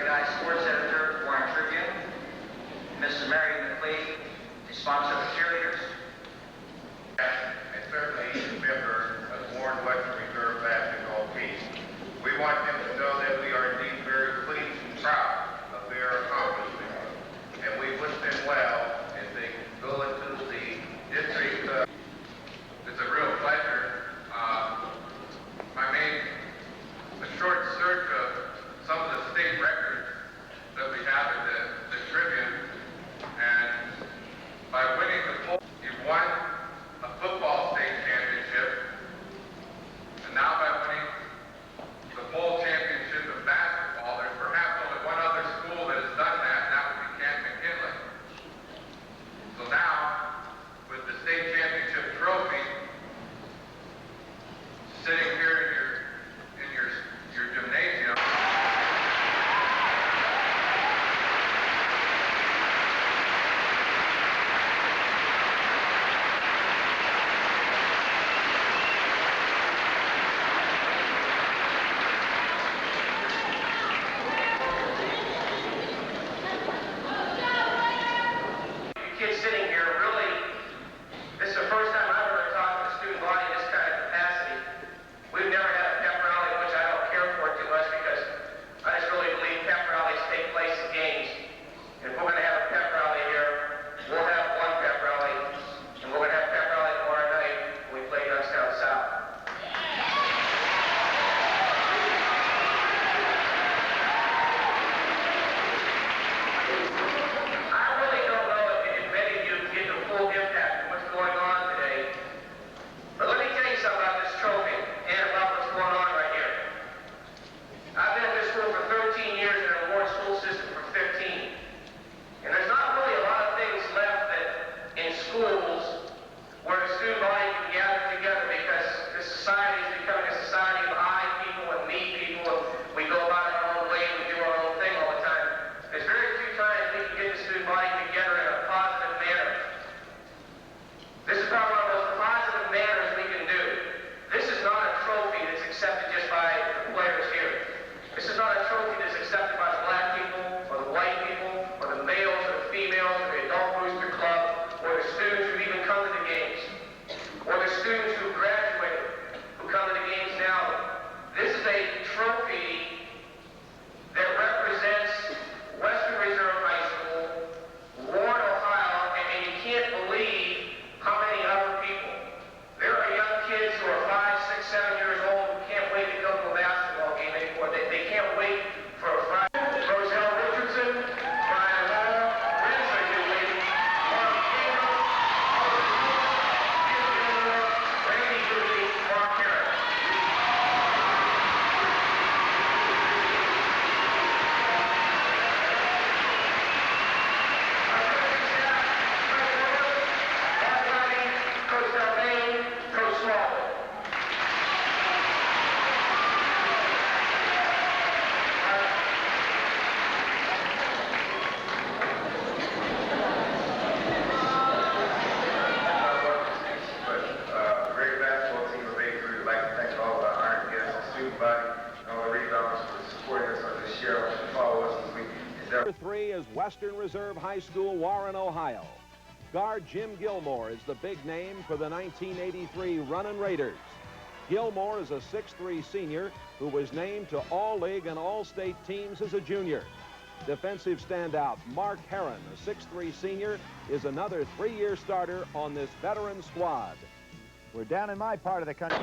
the Guy sports editor for Warren Tribune. Mrs. Mary McLeod, the sponsor of the cheerleaders. And certainly each member of the Warren Western Reserve basketball team. We want them to know that we are indeed very pleased and proud of their accomplishments. And we wish them well as they go into the district. It's a real pleasure. I made a short search of some of the state records that we have in the Tribune. And by winning the poll, you've won a football state championship. And now by winning the bowl championship of basketball, there's perhaps only one other school that has done that, and that would be Kent McKinley. So now, with the state championship trophy sitting here in your gymnasium. Kids sitting here, really, this is the first time I've ever talked to the student body in this kind of capacity. We've never had a pep rally, which I don't care for too much because I just really believe pep rallies take place in games. And if we're going to have a pep rally here, we'll have one pep rally, and we're going to have pep rally tomorrow night when we play Youngstown South. I really don't know if many of you get the full impact of what's going on today. But let me tell you something about this trophy and about what's going on right here. I've been at this school for 13 years and an award school system for 15. And there's not really a lot of things left that in schools where the student body can gather together because this society is becoming a society of I people and me people, and we go about it our own way and we do our own thing all the time. There's very few times we can get the student body together in a positive manner. This is probably one of the most positive manners we can do. This is not a trophy that's accepted just by the players here. This is not a trophy that's accepted by the black people, or the white people, or the males, or the females, or the adult booster club, or the students who even come to the games, or the students who graduated, who come to the games now. This is a trophy that represents Western Reserve High School, Warren, Ohio, and you can't believe how many other people. There are young kids who are 5, 6, 7 years old who can't wait to go to a basketball game anymore. They can't wait for a Friday. Roselle Richardson, Brian Hall, Renzo Dooley, Mark Campbell, Randy Dooley, Mark Herron. Coach Delmain, Coach Smallwood. The great basketball team of A3 would like to thank all of our honored guests, the student body, and all the rebounders for supporting us on this year. Follow us as we endeavor. Number 3 is Western Reserve High School, Warren, Ohio. Guard Jim Gilmore is the big name for the 1983 Runnin' Raiders. Gilmore is a 6'3" senior who was named to All-League and All-State teams as a junior. Defensive standout Mark Herron, a 6'3" senior, is another 3-year starter on this veteran squad. We're down in my part of the country.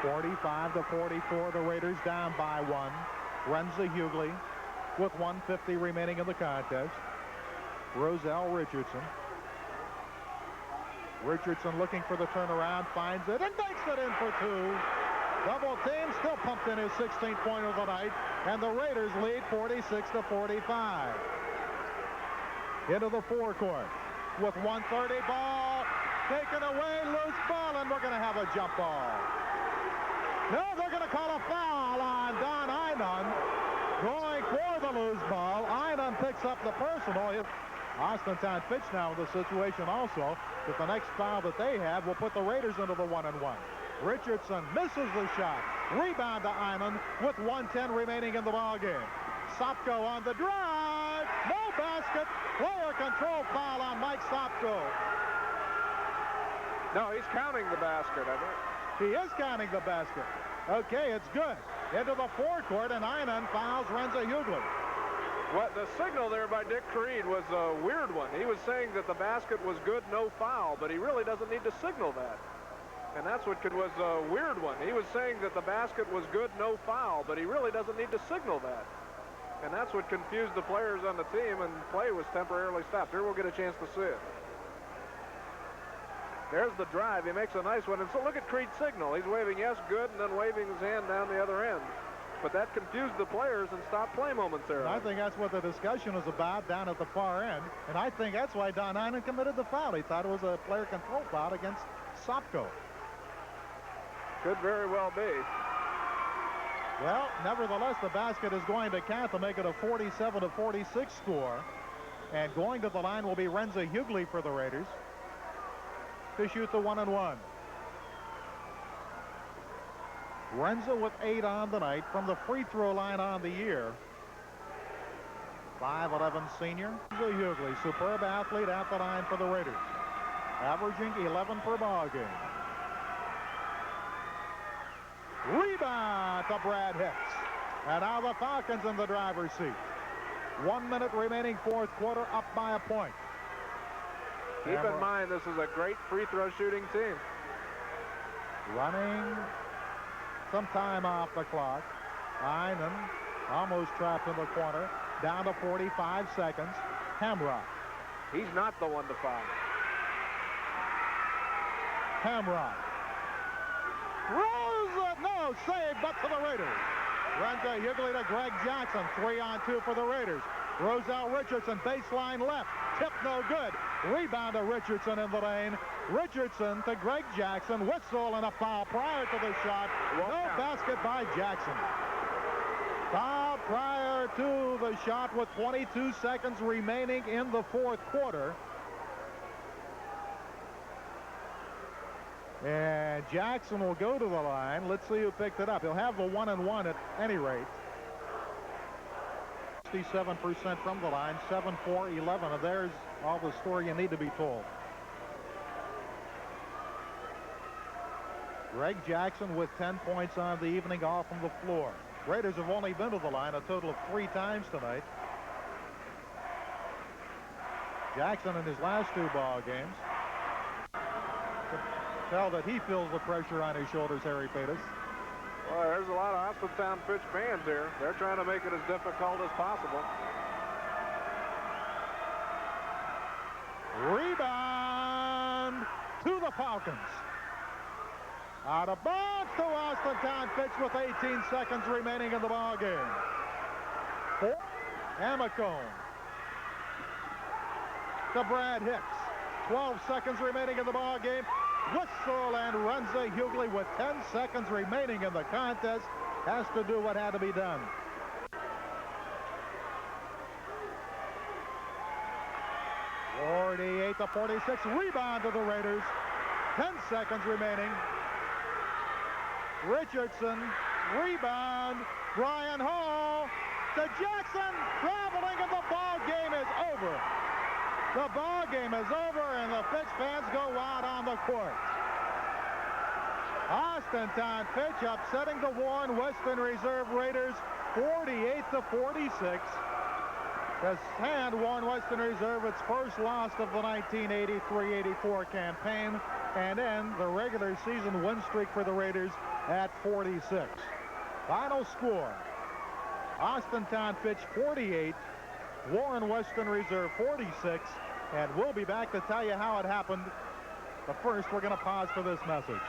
45-44, the Raiders down by one. Renza Hughley with 1:50 remaining in the contest. Roselle Richardson. Richardson looking for the turnaround, finds it, and banks it in for two. Double team, still pumped in his 16th point of the night, and the Raiders lead 46-45. Into the forecourt with 1:30 ball, taken away, loose ball, and we're going to have a jump ball. No, they're going to call a foul on Don Einon. Going for the loose ball. Einon picks up the personal. Austintown Fitch now in the situation also that the next foul that they have will put the Raiders into the 1-1. Richardson misses the shot. Rebound to Einon with 1:10 remaining in the ballgame. Sopko on the drive. No basket. Player control foul on Mike Sopko. No, he's counting the basket, I think. He is counting the basket. Okay, it's good. Into the forecourt, and Einon fouls Renza Hughley. What the signal there by Dick Creed was a weird one. He was saying that the basket was good, no foul, but he really doesn't need to signal that. And that's what was a weird one. He was saying that the basket was good, no foul, but he really doesn't need to signal that. And that's what confused the players on the team, and play was temporarily stopped. Here we'll get a chance to see it. There's the drive. He makes a nice one. And so look at Creed's signal. He's waving yes, good, and then waving his hand down the other end. But that confused the players and stopped play momentarily. And I think that's what the discussion is about down at the far end. And I think that's why Don Einon committed the foul. He thought it was a player control foul against Sopko. Could very well be. Well, nevertheless, the basket is going to count to make it a 47-46 score. And going to the line will be Renza Hughley for the Raiders to shoot the 1-1. Renza with 8 on the night from the free throw line on the year. 5'11" senior. Renza Hughley, superb athlete at the line for the Raiders, averaging 11 per ball game. Rebound to Brad Hicks. And now the Falcons in the driver's seat. 1 minute remaining, fourth quarter, up by a point. Keep in mind, this is a great free throw shooting team. Running some time off the clock. Einon almost trapped in the corner. Down to 45 seconds. Hamrock. He's not the one to foul. Hamrock. Rose, no, save, but to the Raiders. Renza Hughley to Greg Jackson. 3-on-2 for the Raiders. Roselle Richardson, baseline left. Tip no good. Rebound to Richardson in the lane. Richardson to Greg Jackson. Whistle and a foul prior to the shot. No basket by Jackson. Foul prior to the shot with 22 seconds remaining in the fourth quarter. And Jackson will go to the line. Let's see who picked it up. He'll have the 1-1 at any rate. 67% from the line, 7-4-11. And there's all the story you need to be told. Greg Jackson with 10 points on the evening, all from the floor. Raiders have only been to the line a total of 3 times tonight. Jackson in his last 2 ball games. Tell that he feels the pressure on his shoulders, Harry Patis. Well, there's a lot of Austintown Fitch fans here. They're trying to make it as difficult as possible. Rebound to the Falcons. Out of bounds to Austintown Fitch with 18 seconds remaining in the ball game. Amicone to Brad Hicks. 12 seconds remaining in the ball game. Whistle, and Renza Hughley with 10 seconds remaining in the contest has to do what had to be done. (48-46). Rebound to the Raiders. 10 seconds remaining. Richardson. Rebound. Brian Hall to Jackson. Traveling, and the ball game is over. The ball game is over, and the Fitch fans go wild on the court. Austintown Fitch upsetting the Warren Western Reserve Raiders 48-46. To hand Warren Western Reserve its first loss of the 1983-84 campaign. and end the regular season win streak for the Raiders at 46. Final score, Austintown Fitch 48, Warren Western Reserve 46, and we'll be back to tell you how it happened. But first, we're going to pause for this message.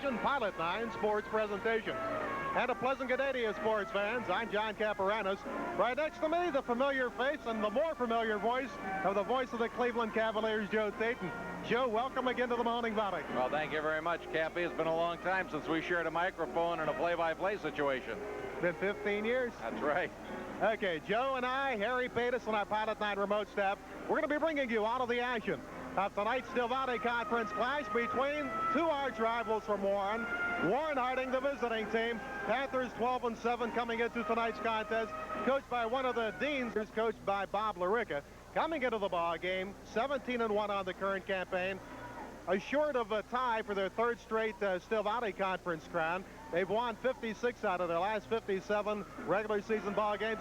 Television Pilot 9 sports presentation. And a pleasant good day to you, sports fans. I'm John Caparanis. Right next to me, the familiar face and the more familiar voice of the voice of the Cleveland Cavaliers, Joe Thetan. Joe, welcome again to the Mahoning Valley. Well, thank you very much, Cappy. It's been a long time since we shared a microphone in a play-by-play situation. Been 15 years. That's right. Okay, Joe and I, Harry Patis, and our Pilot 9 remote staff, we're going to be bringing you all of the action of tonight's Steel Valley Conference clash between two arch rivals from Warren. Warren Harding, the visiting team. Panthers 12-7 coming into tonight's contest, coached by one of the deans, coached by Bob Larica. Coming into the ball game, 17-1 on the current campaign, assured of a tie for their third straight Steel Valley Conference crown. They've won 56 out of their last 57 regular season ball games.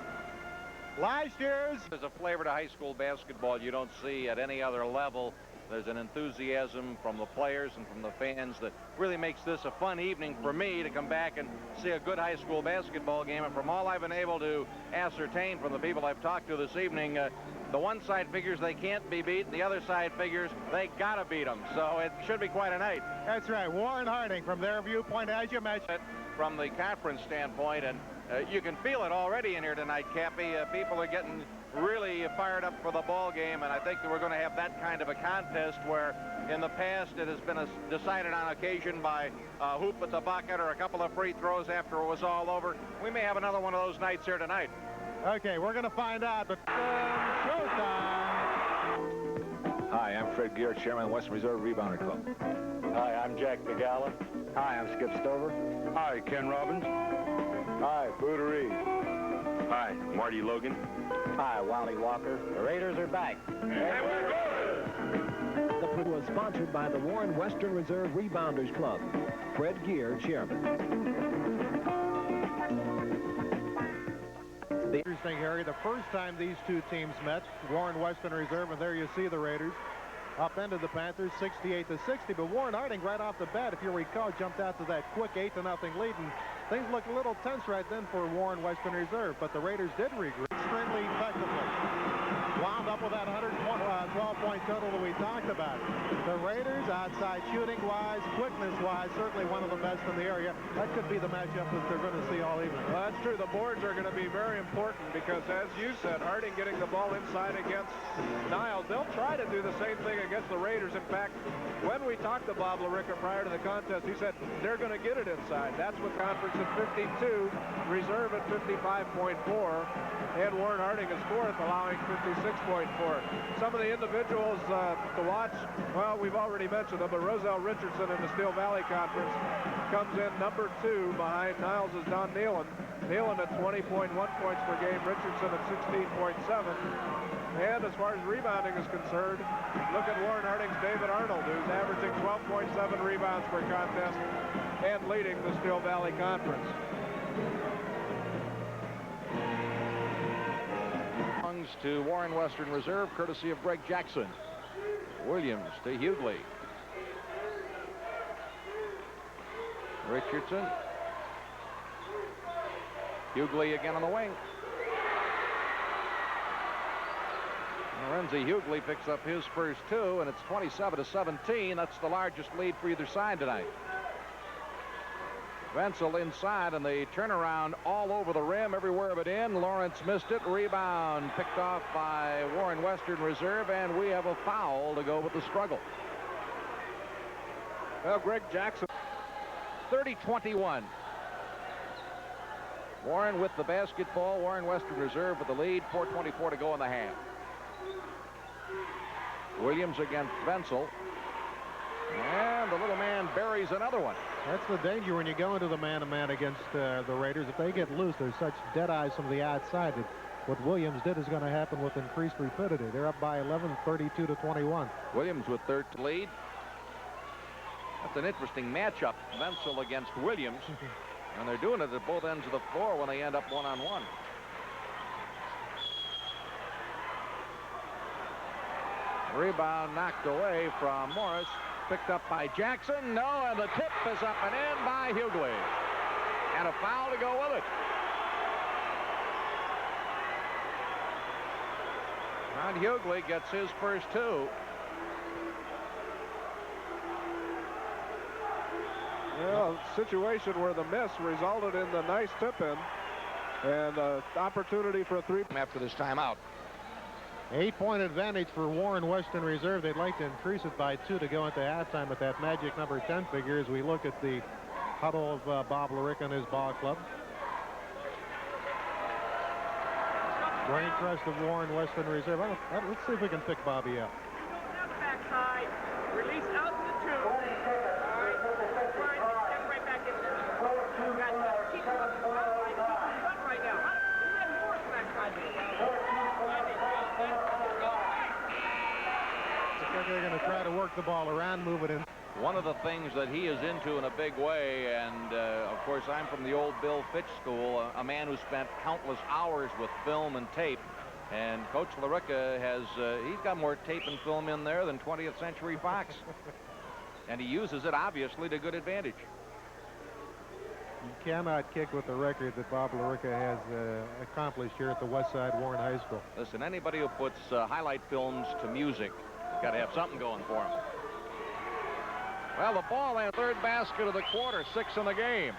Last year's... There's a flavor to high school basketball you don't see at any other level. There's an enthusiasm from the players and from the fans that really makes this a fun evening for me to come back and see a good high school basketball game. And from all I've been able to ascertain from the people I've talked to this evening, the one side figures they can't be beat, and the other side figures they gotta beat them. So it should be quite a night. That's right. Warren Harding, from their viewpoint, as you mentioned. From the conference standpoint, and you can feel it already in here tonight, Cappy. People are getting really fired up for the ball game, and I think that we're going to have that kind of a contest where in the past it has been decided on occasion by a hoop at the bucket or a couple of free throws after it was all over. We may have another one of those nights here tonight. Okay, we're going to find out, but showtime. Hi, I'm Fred Gear, Chairman of the Western Reserve Rebounder Club. Hi, I'm Jack DeGala. Hi, I'm Skip Stover. Hi, Ken Robbins. Hi, Buda Reed. Hi, Marty Logan. Hi, Wally Walker. The Raiders are back. And we're good! The program was sponsored by the Warren Western Reserve Rebounders Club. Fred Gear, Chairman. Interesting, Harry, the first time these two teams met, Warren Western Reserve, and there you see the Raiders upended the Panthers 68-60, but Warren Harding right off the bat, if you recall, jumped out to that quick 8-0 lead, and things looked a little tense right then for Warren Western Reserve, but the Raiders did regroup extremely effectively. Wound up with that 112-point total that we talked about. The Raiders, outside shooting-wise, quickness-wise, certainly one of the best in the area. That could be the matchup that they're going to see all evening. Well, that's true. The boards are going to be very important because, as you said, Harding getting the ball inside against Niles. They'll try to do the same thing against the Raiders. In fact, when we talked to Bob Larica prior to the contest, he said they're going to get it inside. That's what conference at 52, reserve at 55.4, and Warren Harding is fourth, allowing 56.4. Some of the individuals to watch, well, we've already mentioned them, but Roselle Richardson in the Steel Valley Conference comes in number 2 behind Niles' Don Nealon. Nealon at 20.1 points per game, Richardson at 16.7. And as far as rebounding is concerned, look at Warren Harding's David Arnold, who's averaging 12.7 rebounds per contest and leading the Steel Valley Conference. To Warren Western Reserve, courtesy of Greg Jackson. Williams to Hughley. Richardson. Hughley again on the wing. Lorenzi Hughley picks up his first 2, and it's 27-17. That's the largest lead for either side tonight. Wenzel inside, and the turnaround all over the rim, everywhere but in. Lawrence missed it. Rebound picked off by Warren Western Reserve, and we have a foul to go with the struggle. Well, Greg Jackson. 30-21. Warren with the basketball. Warren Western Reserve with the lead. 4:24 to go in the half. Williams against Wenzel. And the little man buries another one. That's the danger when you go into the man-to-man against the Raiders. If they get loose, there's such dead eyes from the outside that what Williams did is going to happen with increased rapidity. They're up by 11, 32-21. Williams with third lead. That's an interesting matchup. Wenzel against Williams. And they're doing it at both ends of the floor when they end up one-on-one. Rebound knocked away from Morris. Picked up by Jackson. No, and the tip is up and in by Hughley. And a foul to go with it. Ron Hughley gets his first 2. Well, a situation where the miss resulted in the nice tip-in and opportunity for a three after this timeout. 8-point advantage for Warren Western Reserve. They'd like to increase it by 2 to go into halftime at that magic number 10 figure as we look at the huddle of Bob LaRicca and his ball club. Brain trust of Warren Western Reserve. Let's see if we can pick Bobby up. Backside, release out to the 2. All right, get right back in there. You got keep right now. You have more backside there. Looks like they're going to try to work the ball around, move it in. One of the things that he is into in a big way, and of course I'm from the old Bill Fitch school, a man who spent countless hours with film and tape, and Coach LaRicca has, he's got more tape and film in there than 20th Century Fox. And he uses it obviously to good advantage. You cannot kick with the record that Bob LaRicca has accomplished here at the Westside Warren High School. Listen, anybody who puts highlight films to music, got to have something going for him. Well, the ball and third basket of the quarter, 6 in the game.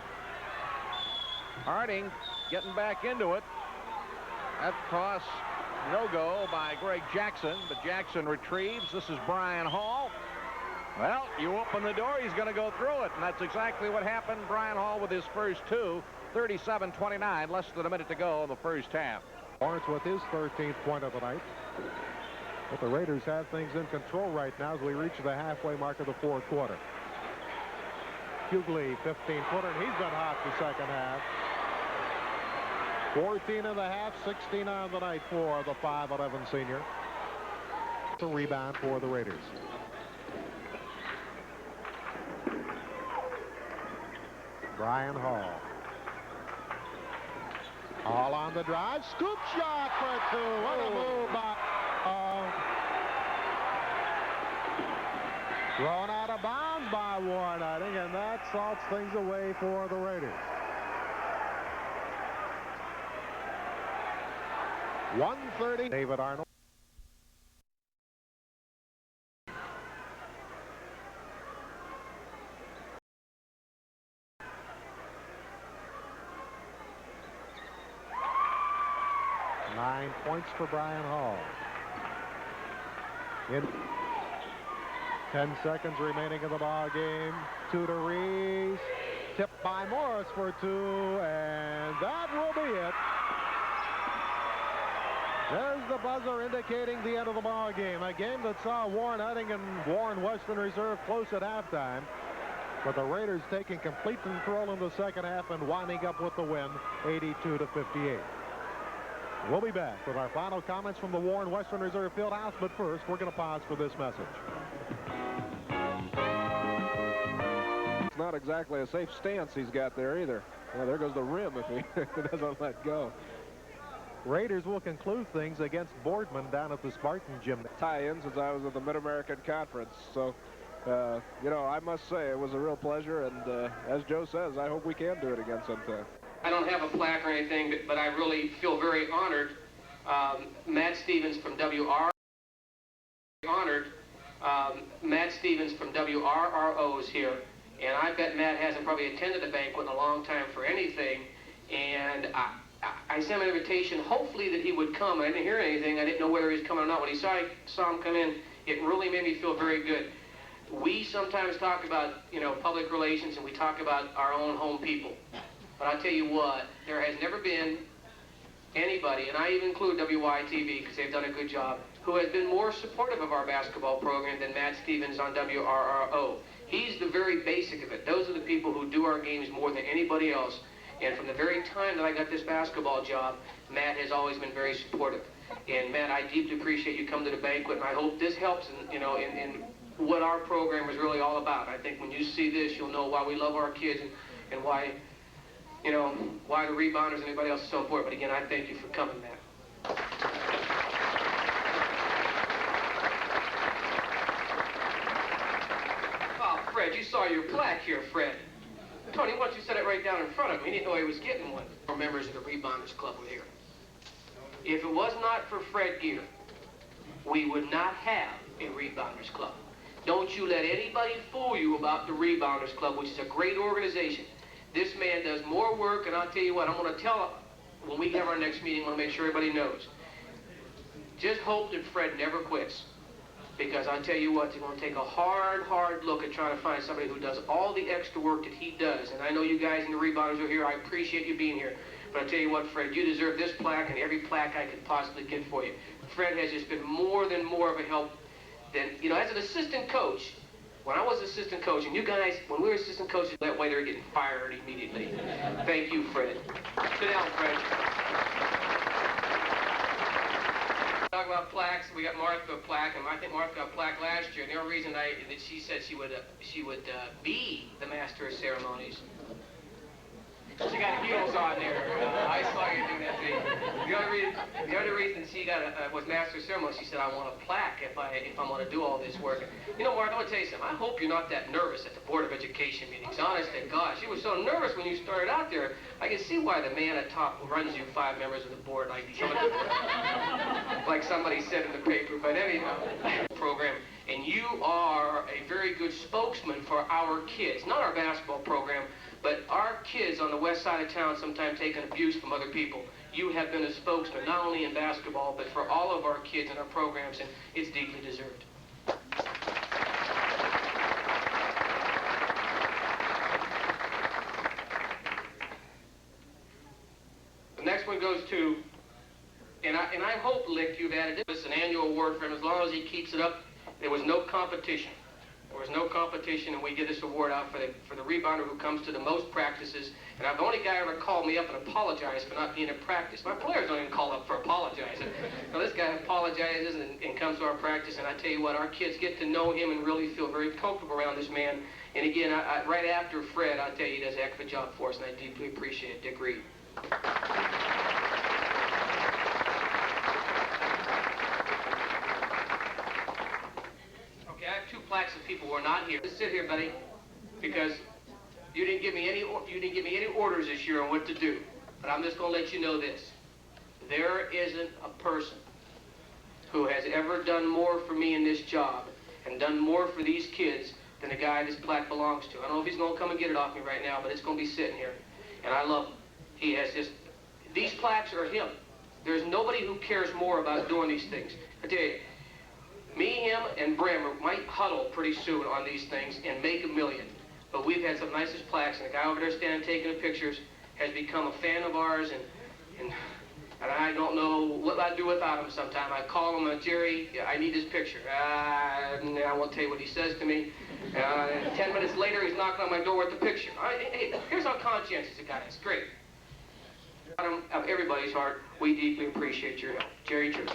Harding getting back into it. That cross, no go by Greg Jackson, but Jackson retrieves. This is Brian Hall. Well, you open the door, he's going to go through it, and that's exactly what happened. Brian Hall with his first 2, 37-29, less than a minute to go in the first half. Lawrence with his 13th point of the night. But the Raiders have things in control right now as we reach the halfway mark of the fourth quarter. Hughley, 15-footer, and he's been hot the second half. 14 in the half, 16 on the night for the 5'11 senior. The rebound for the Raiders. Brian Hall. Hall on the drive. Scoop shot for 2. What a move by thrown out of bounds by Warren, I think, and that salts things away for the Raiders. 1:30. David Arnold. Nine points for Brian Hall. In 10 seconds remaining in the ball game. 2 to Reese. Tipped by Morris for 2, and that will be it. There's the buzzer indicating the end of the ball game. A game that saw Warren Harding and Warren Western Reserve close at halftime, but the Raiders taking complete control in the second half and winding up with the win, 82-58. We'll be back with our final comments from the Warren Western Reserve Fieldhouse, but first we're going to pause for this message. It's not exactly a safe stance he's got there either. Well, there goes the rim if he doesn't let go. Raiders will conclude things against Boardman down at the Spartan Gym. Tie-in since I was at the Mid-American Conference. So, you know, I must say it was a real pleasure, and as Joe says, I hope we can do it again sometime. I don't have a plaque or anything, but I really feel very honored. Matt Stevens from WRRO is here, and I bet Matt hasn't probably attended a banquet in a long time for anything, and I sent him an invitation, hopefully that he would come. I didn't hear anything. I didn't know whether he was coming or not. When I saw him come in, it really made me feel very good. We sometimes talk about, you know, public relations, and we talk about our own home people. But I'll tell you what, there has never been anybody, and I even include WYTV because they've done a good job, who has been more supportive of our basketball program than Matt Stevens on WRRO. He's the very basic of it. Those are the people who do our games more than anybody else. And from the very time that I got this basketball job, Matt has always been very supportive. And Matt, I deeply appreciate you coming to the banquet, and I hope this helps in what our program is really all about. I think when you see this, you'll know why we love our kids and why, you know, why the rebounders and anybody else is so important. But again, I thank you for coming, Matt. Oh, Fred, you saw your plaque here, Fred. Tony, why don't you set it right down in front of him? He didn't know he was getting one. Our members of the Rebounders Club were here. If it was not for Fred Gear, we would not have a Rebounders Club. Don't you let anybody fool you about the Rebounders Club, which is a great organization. This man does more work, and I'll tell you what, I'm going to tell when we have our next meeting, I want to make sure everybody knows. Just hope that Fred never quits. Because I'll tell you what, they're going to take a hard look at trying to find somebody who does all the extra work that he does. And I know you guys in the Rebounders are here. I appreciate you being here. But I'll tell you what, Fred, you deserve this plaque and every plaque I could possibly get for you. Fred has just been more of a help than, you know, as an assistant coach, when I was assistant coach, and you guys, when we were assistant coaches, that way they were getting fired immediately. Thank you, Fred. Sit down, Fred. Talk about plaques. We got Martha a plaque, and I think Martha got a plaque last year. And the only reason that she said she would be the master of ceremonies. She got heels on there. I saw you do that thing. The only reason she was master of ceremonies, she said, I want a plaque if I'm going to do all this work. You know, Mark, I want to tell you something. I hope you're not that nervous at the Board of Education meetings. Honest to God, she was so nervous when you started out there. I can see why the man at top runs you 5 members of the board like somebody said in the paper. But anyhow, program. And you are a very good spokesman for our kids. Not our basketball program, but our kids on the west side of town sometimes taking abuse from other people. You have been a spokesman, not only in basketball, but for all of our kids and our programs, and it's deeply deserved. The next one goes to, and I hope, Lick, you've added this, an annual award for him. As long as he keeps it up, there was no competition. There was no competition, and we give this award out for the rebounder who comes to the most practices. And I'm the only guy ever called me up and apologized for not being in practice. My players don't even call up for apologizing. Now this guy apologizes and comes to our practice, and I tell you what, our kids get to know him and really feel very comfortable around this man. And again, right after Fred, I'll tell you, he does a heck of a job for us, and I deeply appreciate it. Dick Reed. Plaques of people who are not here. Just sit here, buddy, because you didn't give me any orders this year on what to do. But I'm just going to let you know this: there isn't a person who has ever done more for me in this job and done more for these kids than the guy this plaque belongs to. I don't know if he's going to come and get it off me right now, but it's going to be sitting here, and I love him. He has just these plaques are him. There's nobody who cares more about doing these things. I tell you. Me, him, and Brim might huddle pretty soon on these things and make $1 million. But we've had some nicest plaques, and the guy over there standing taking the pictures has become a fan of ours, and I don't know what I'd do without him sometime. I call him, Jerry, I need this picture. I won't tell you what he says to me. 10 minutes later, he's knocking on my door with the picture. Hey, here's how conscientious the guy is. Great. Out of everybody's heart, we deeply appreciate your help. Jerry True.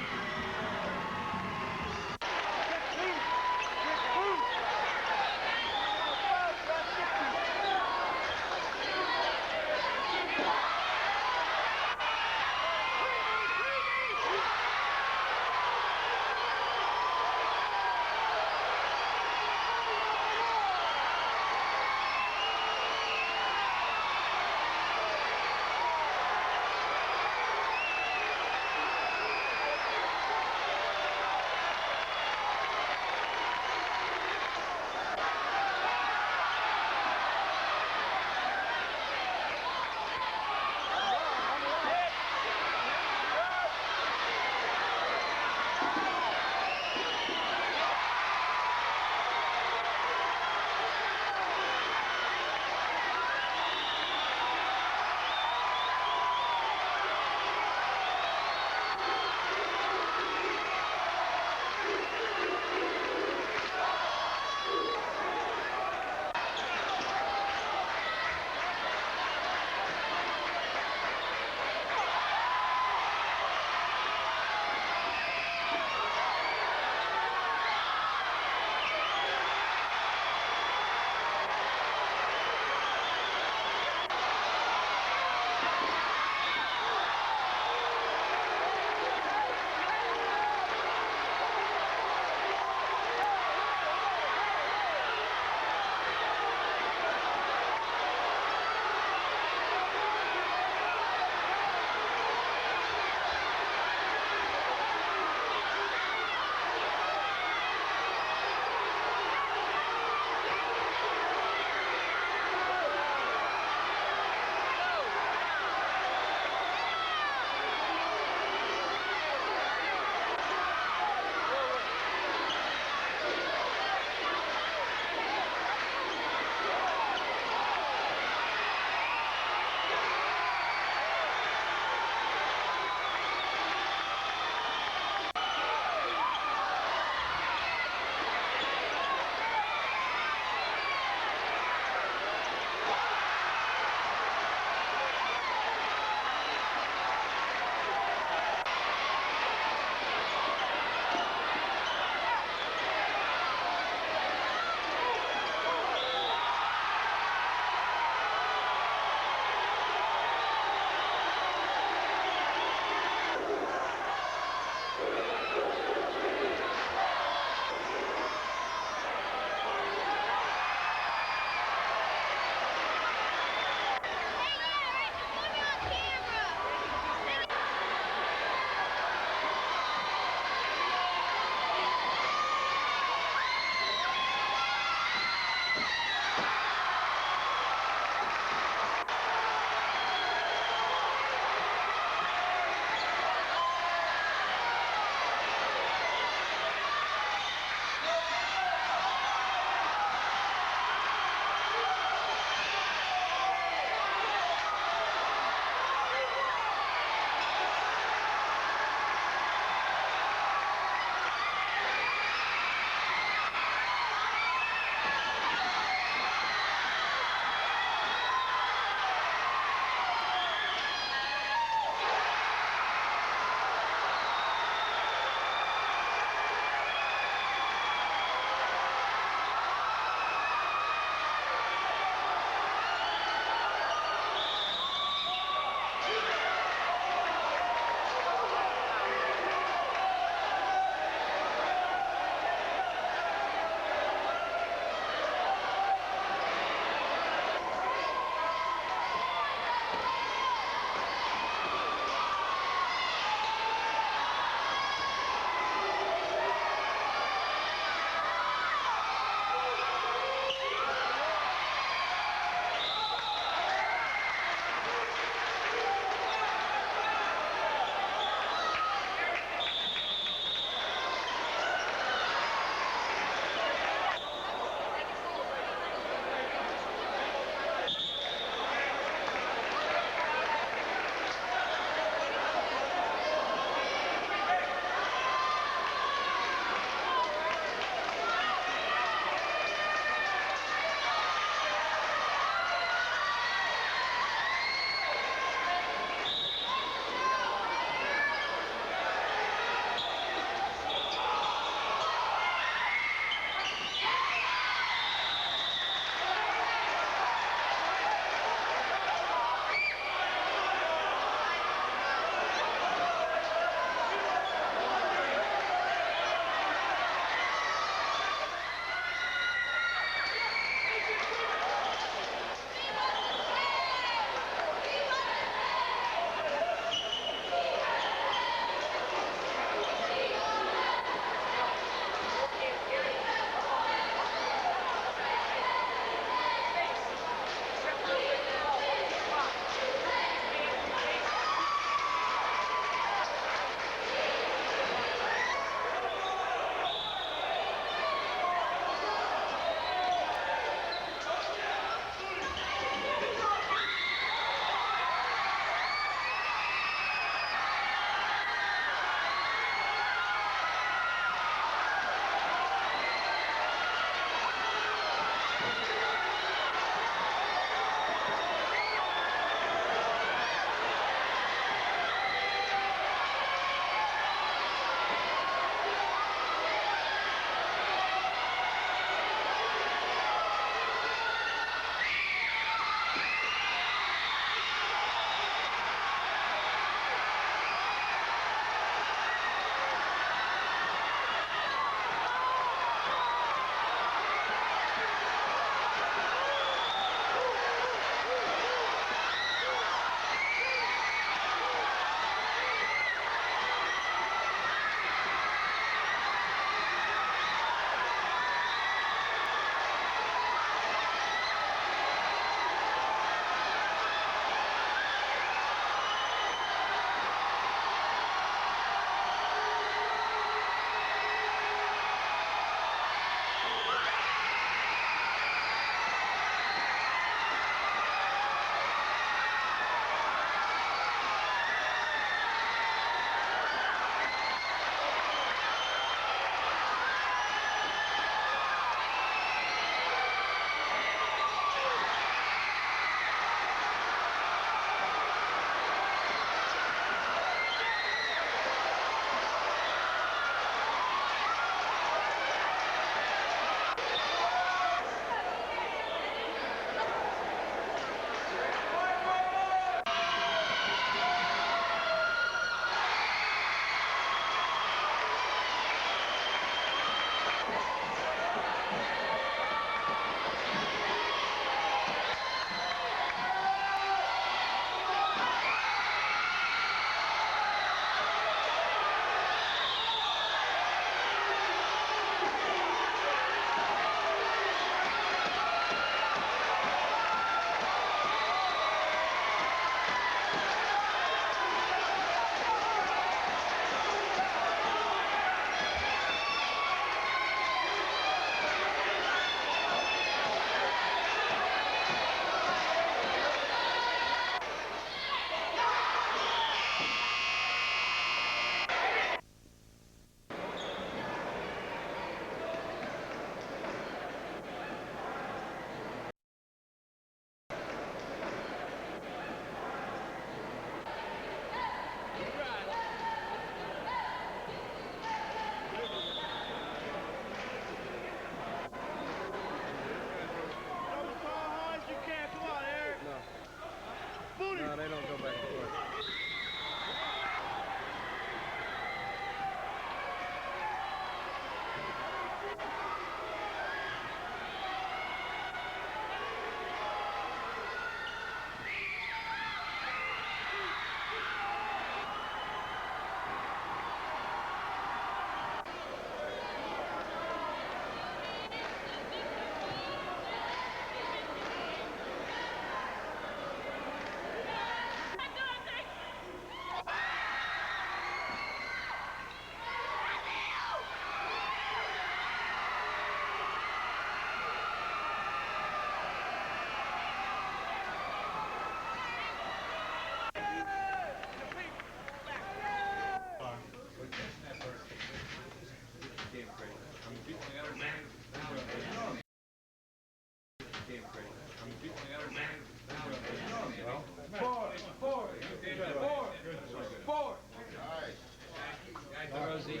Rosie.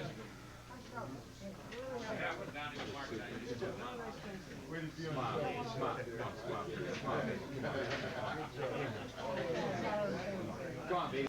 Go on, baby.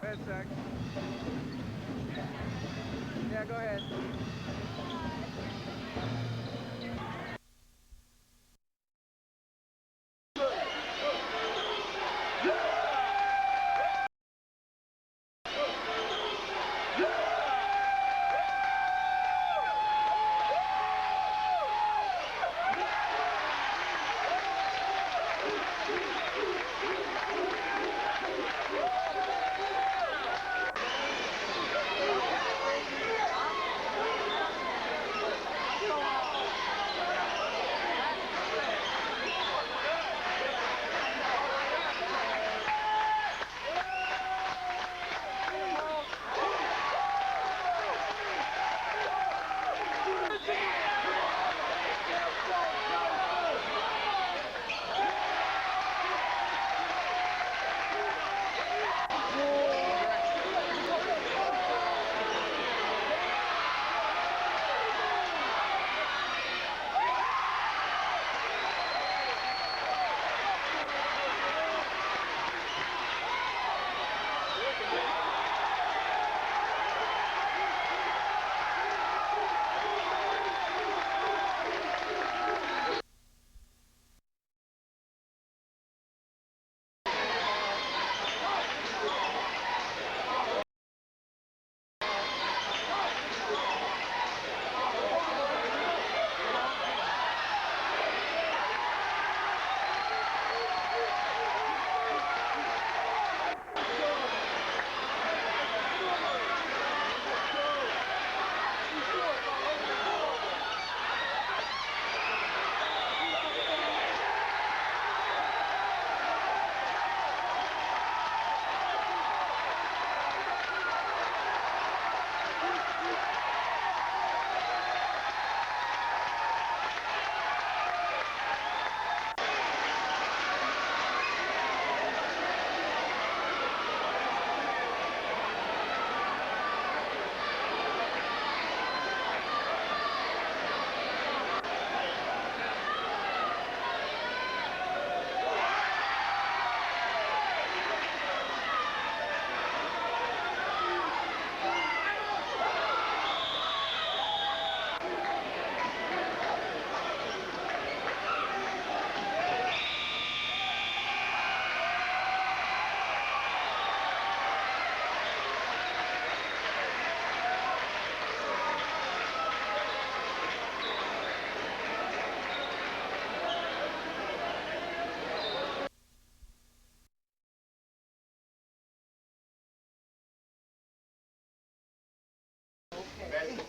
ahead, Zach. Yeah, go ahead.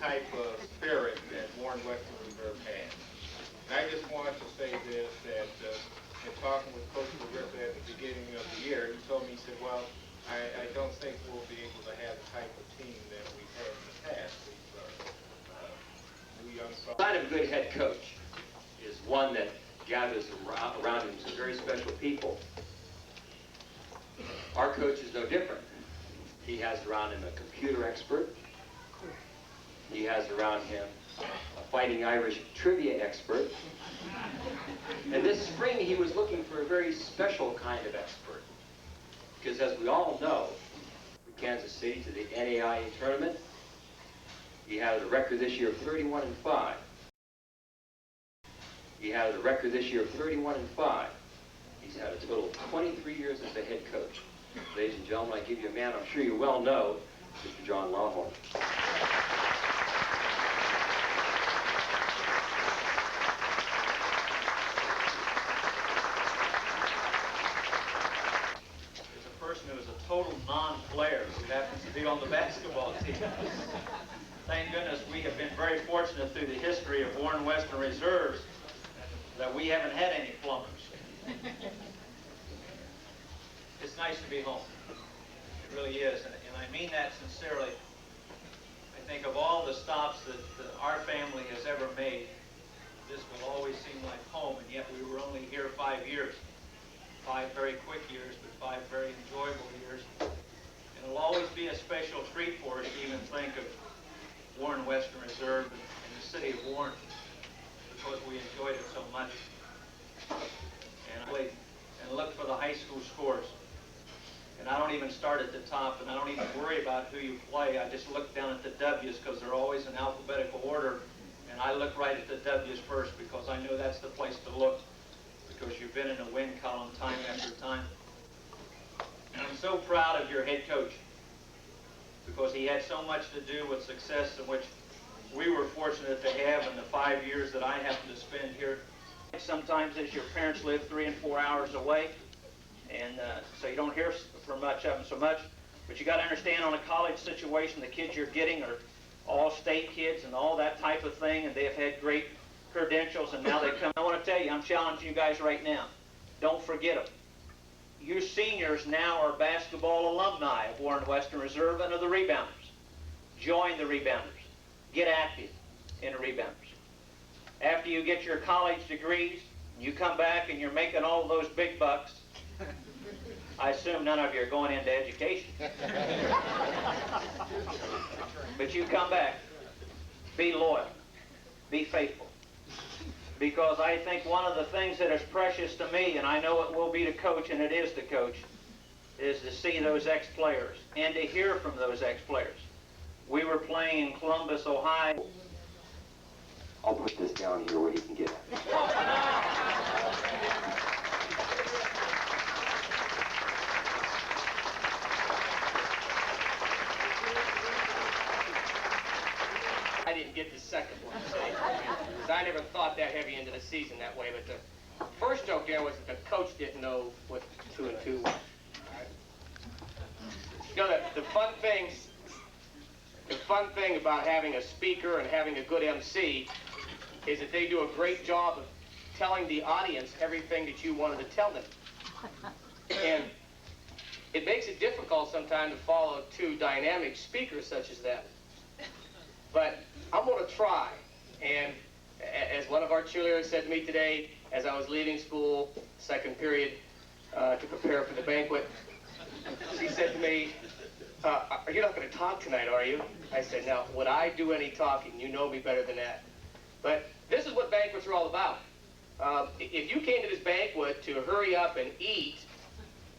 type of spirit that Warren Western Reserve has. And I just wanted to say this, that in talking with Coach LaRicca at the beginning of the year, he told me, he said, well, I don't think we'll be able to have the type of team that we've had in the past. These new young fellows. The sign of a good head coach is one that gathers around him some very special people. Our coach is no different. He has around him a computer expert. He has around him a Fighting Irish trivia expert. And this spring he was looking for a very special kind of expert. Because as we all know, Kansas City to the NAIA tournament, he had a record this year of 31-5. He had a record this year of 31-5. He's had a total of 23 years as a head coach. Ladies and gentlemen, I give you a man I'm sure you well know, Mr. John Lawhorn. There's a person who is a total non-player who happens to be on the basketball team. Thank goodness we have been very fortunate through the history of Warren Western Reserves that we haven't had any plumbers. It's nice to be home. It really is, and I mean that sincerely. I think of all the stops that our family has ever made, this will always seem like home, and yet we were only here 5 years. 5 very quick years, but 5 very enjoyable years. And it'll always be a special treat for us to even think of Warren Western Reserve and the city of Warren, because we enjoyed it so much. And look for the high school scores. And I don't even start at the top, and I don't even worry about who you play. I just look down at the W's because they're always in alphabetical order. And I look right at the W's first because I know that's the place to look, because you've been in a win column time after time. And I'm so proud of your head coach, because he had so much to do with success, in which we were fortunate to have in the 5 years that I happened to spend here. Sometimes as your parents live 3 and 4 hours away, and so you don't hear from much of them so much. But you got to understand, on a college situation, the kids you're getting are all state kids and all that type of thing, and they've had great credentials, and now they come. I want to tell you, I'm challenging you guys right now. Don't forget them. You seniors now are basketball alumni of Warren Western Reserve and of the Rebounders. Join the Rebounders. Get active in the Rebounders. After you get your college degrees, you come back and you're making all those big bucks. I assume none of you are going into education. But you come back. Be loyal. Be faithful. Because I think one of the things that is precious to me, and I know it will be to Coach, and it is to Coach, is to see those ex-players and to hear from those ex-players. We were playing in Columbus, Ohio. I'll put this down here where he can get it. I didn't get the second one, see? Because I never thought that heavy into the season that way. But the first joke there was that the coach didn't know what 2 and 2 was. You know, the fun thing about having a speaker and having a good MC is that they do a great job of telling the audience everything that you wanted to tell them. And it makes it difficult sometimes to follow 2 dynamic speakers such as that. But I'm going to try. And as one of our cheerleaders said to me today, as I was leaving school, second period, to prepare for the banquet, she said to me, you're not going to talk tonight, are you? I said, now, would I do any talking? You know me better than that. But this is what banquets are all about. If you came to this banquet to hurry up and eat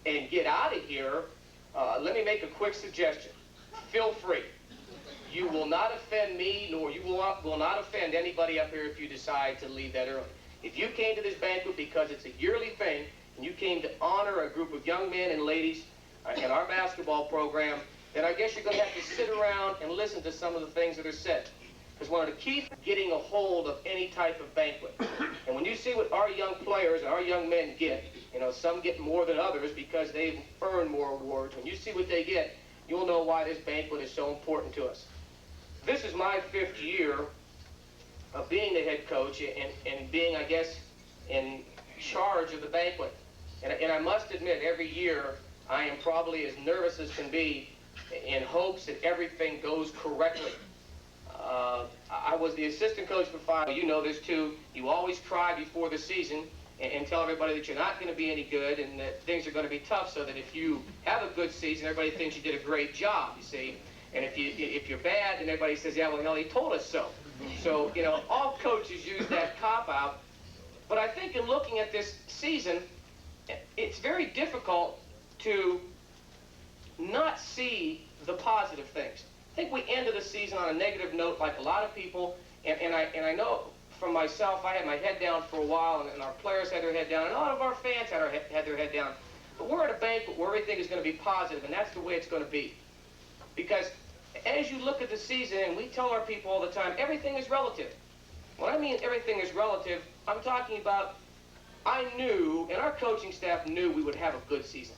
and get out of here, let me make a quick suggestion. Feel free. You will not offend me, nor you will not offend anybody up here if you decide to leave that early. If you came to this banquet because it's a yearly thing, and you came to honor a group of young men and ladies in our basketball program, then I guess you're going to have to sit around and listen to some of the things that are said. Because one of the keys to getting a hold of any type of banquet, and when you see what our young players and our young men get, you know, some get more than others because they've earned more awards. When you see what they get, you'll know why this banquet is so important to us. this is my 5th year of being the head coach and being, I guess, in charge of the banquet. And I must admit, every year I am probably as nervous as can be in hopes that everything goes correctly. I was the assistant coach for 5 years. You know this too. You always try before the season and tell everybody that you're not going to be any good and that things are going to be tough, so that if you have a good season, everybody thinks you did a great job, you see. And if you're bad, then everybody says, yeah, well, hell, he told us so. So, you know, all coaches use that cop-out. But I think in looking at this season, it's very difficult to not see the positive things. I think we ended the season on a negative note like a lot of people, and I know from myself, I had my head down for a while, and our players had their head down, and a lot of our fans had their head down. But we're at a banquet where everything is going to be positive, and that's the way it's going to be. Because as you look at the season, and we tell our people all the time, everything is relative. When I mean everything is relative, I'm talking about I knew, and our coaching staff knew, we would have a good season.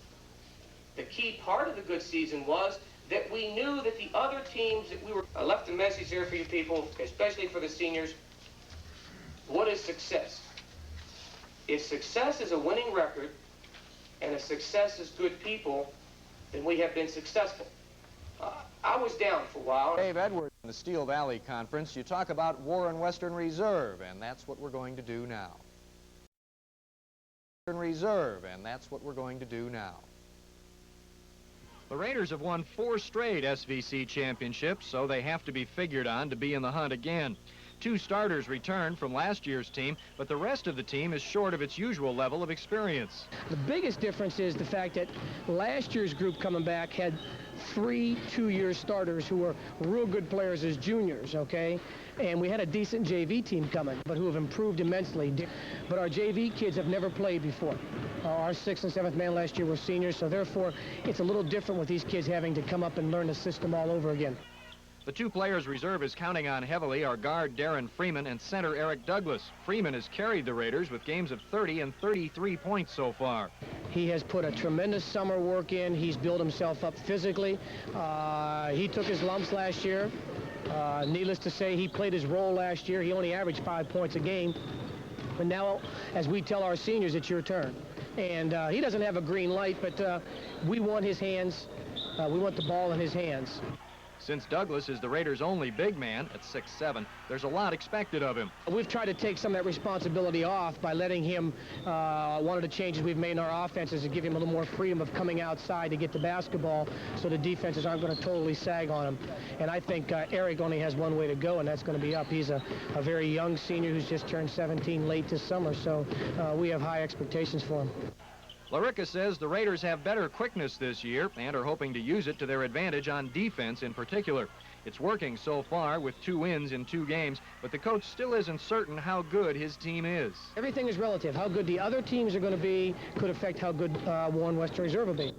The key part of the good season was that we knew that the other teams that we were... I left a message here for you people, especially for the seniors. What is success? If success is a winning record, and if success is good people, then we have been successful. I was down for a while. Dave Edwards in the Steel Valley Conference, you talk about Warren Western Reserve, and that's what we're going to do now. Reserve, and that's what we're going to do now. The Raiders have won 4 straight SVC championships, so they have to be figured on to be in the hunt again. 2 starters returned from last year's team, but the rest of the team is short of its usual level of experience. The biggest difference is the fact that last year's group coming back had 3 two-year starters who were real good players as juniors, okay? And we had a decent JV team coming, but who have improved immensely. But our JV kids have never played before. Our 6th and 7th man last year were seniors, so therefore it's a little different with these kids having to come up and learn the system all over again. The 2 players reserve is counting on heavily are guard Darren Freeman and center Eric Douglas. Freeman has carried the Raiders with games of 30 and 33 points so far. He has put a tremendous summer work in. He's built himself up physically. He took his lumps last year. Needless to say, he played his role last year. He only averaged 5 points a game. But now, as we tell our seniors, it's your turn. And he doesn't have a green light, but we want his hands. We want the ball in his hands. Since Douglas is the Raiders' only big man at 6'7", there's a lot expected of him. We've tried to take some of that responsibility off by letting him, one of the changes we've made in our offense is to give him a little more freedom of coming outside to get the basketball so the defenses aren't going to totally sag on him. And I think Eric only has one way to go, and that's going to be up. He's a very young senior who's just turned 17 late this summer, so we have high expectations for him. Larica says the Raiders have better quickness this year and are hoping to use it to their advantage on defense in particular. It's working so far with 2 wins in 2 games, but the coach still isn't certain how good his team is. Everything is relative. How good the other teams are going to be could affect how good Warren Western Reserve will be.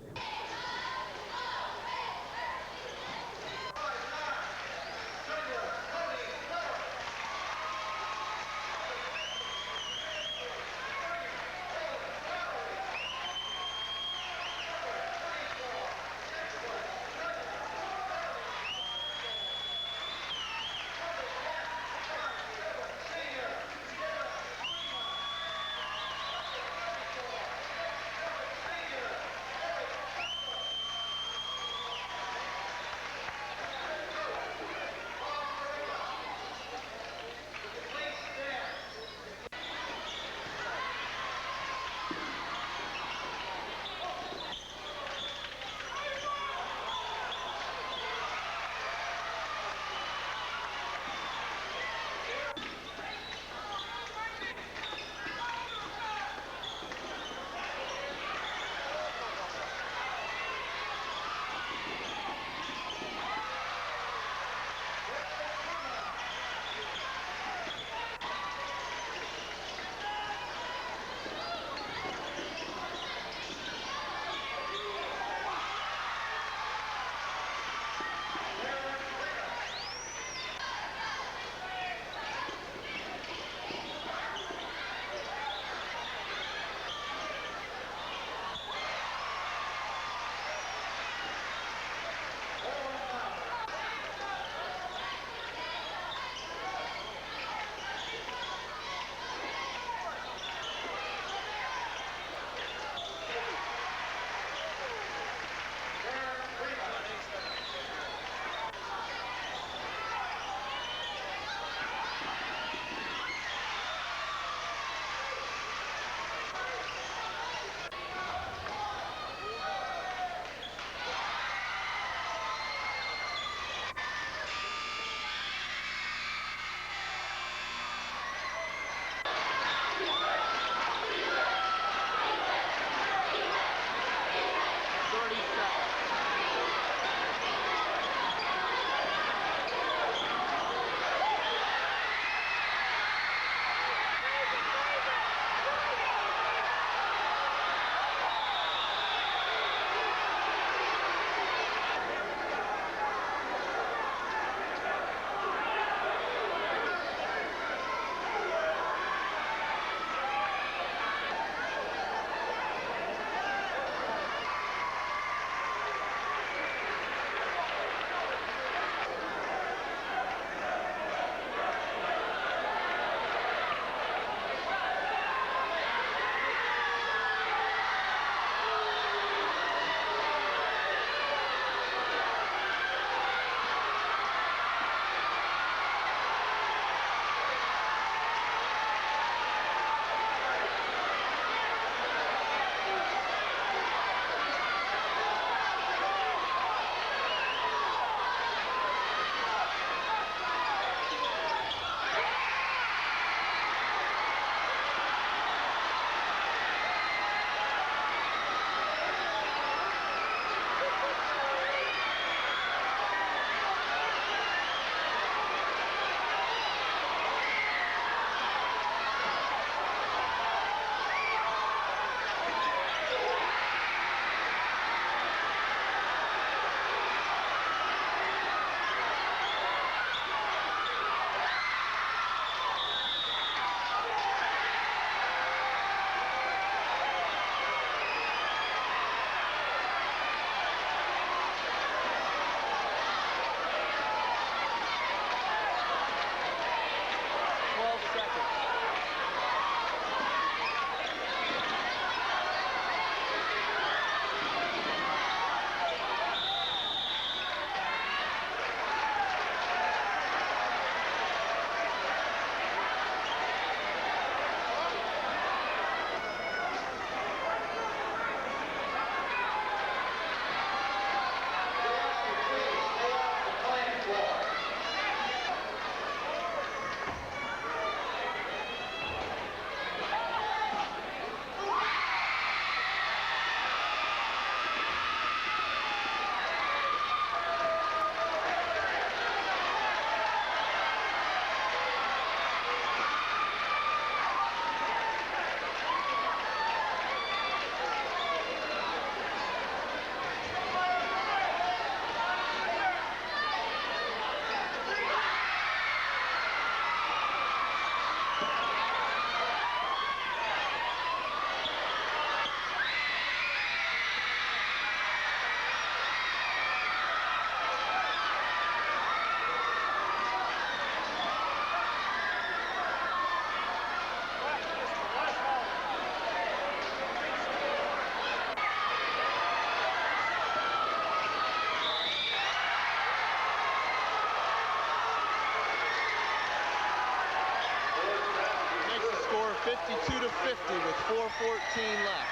52 to 50 with 4:14 left.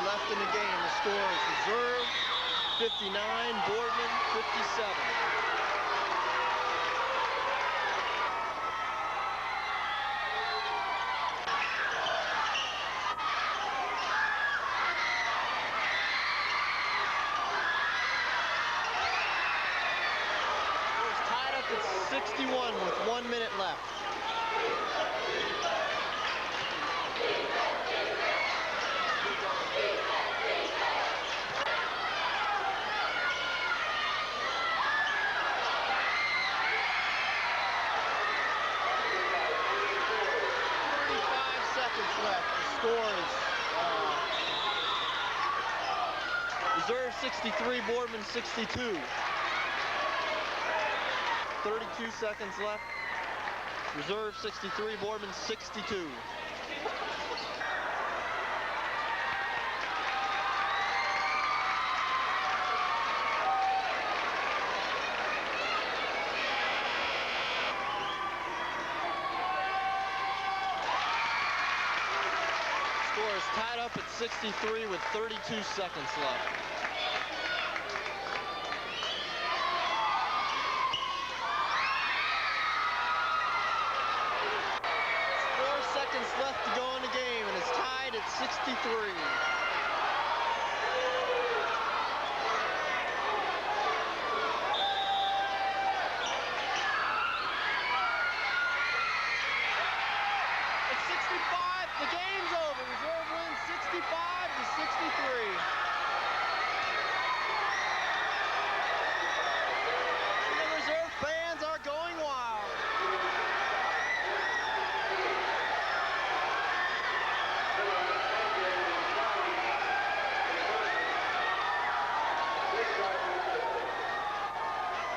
Left in the game. The score is Reserve 59, Boardman 57. It was tied up at 61 with 1 minute left. Reserve 63, Boardman 62. 32 seconds left. Reserve 63, Boardman 62. Score is tied up at 63 with 32 seconds left. 4 seconds left to go in the game, and it's tied at 63. It's 65. The game's over. Reserve wins 65 to 63. And the Reserve fans are going wild.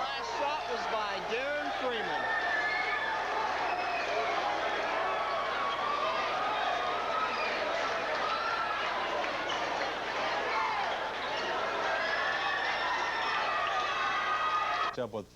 Last shot was by Darren Freeman. Up with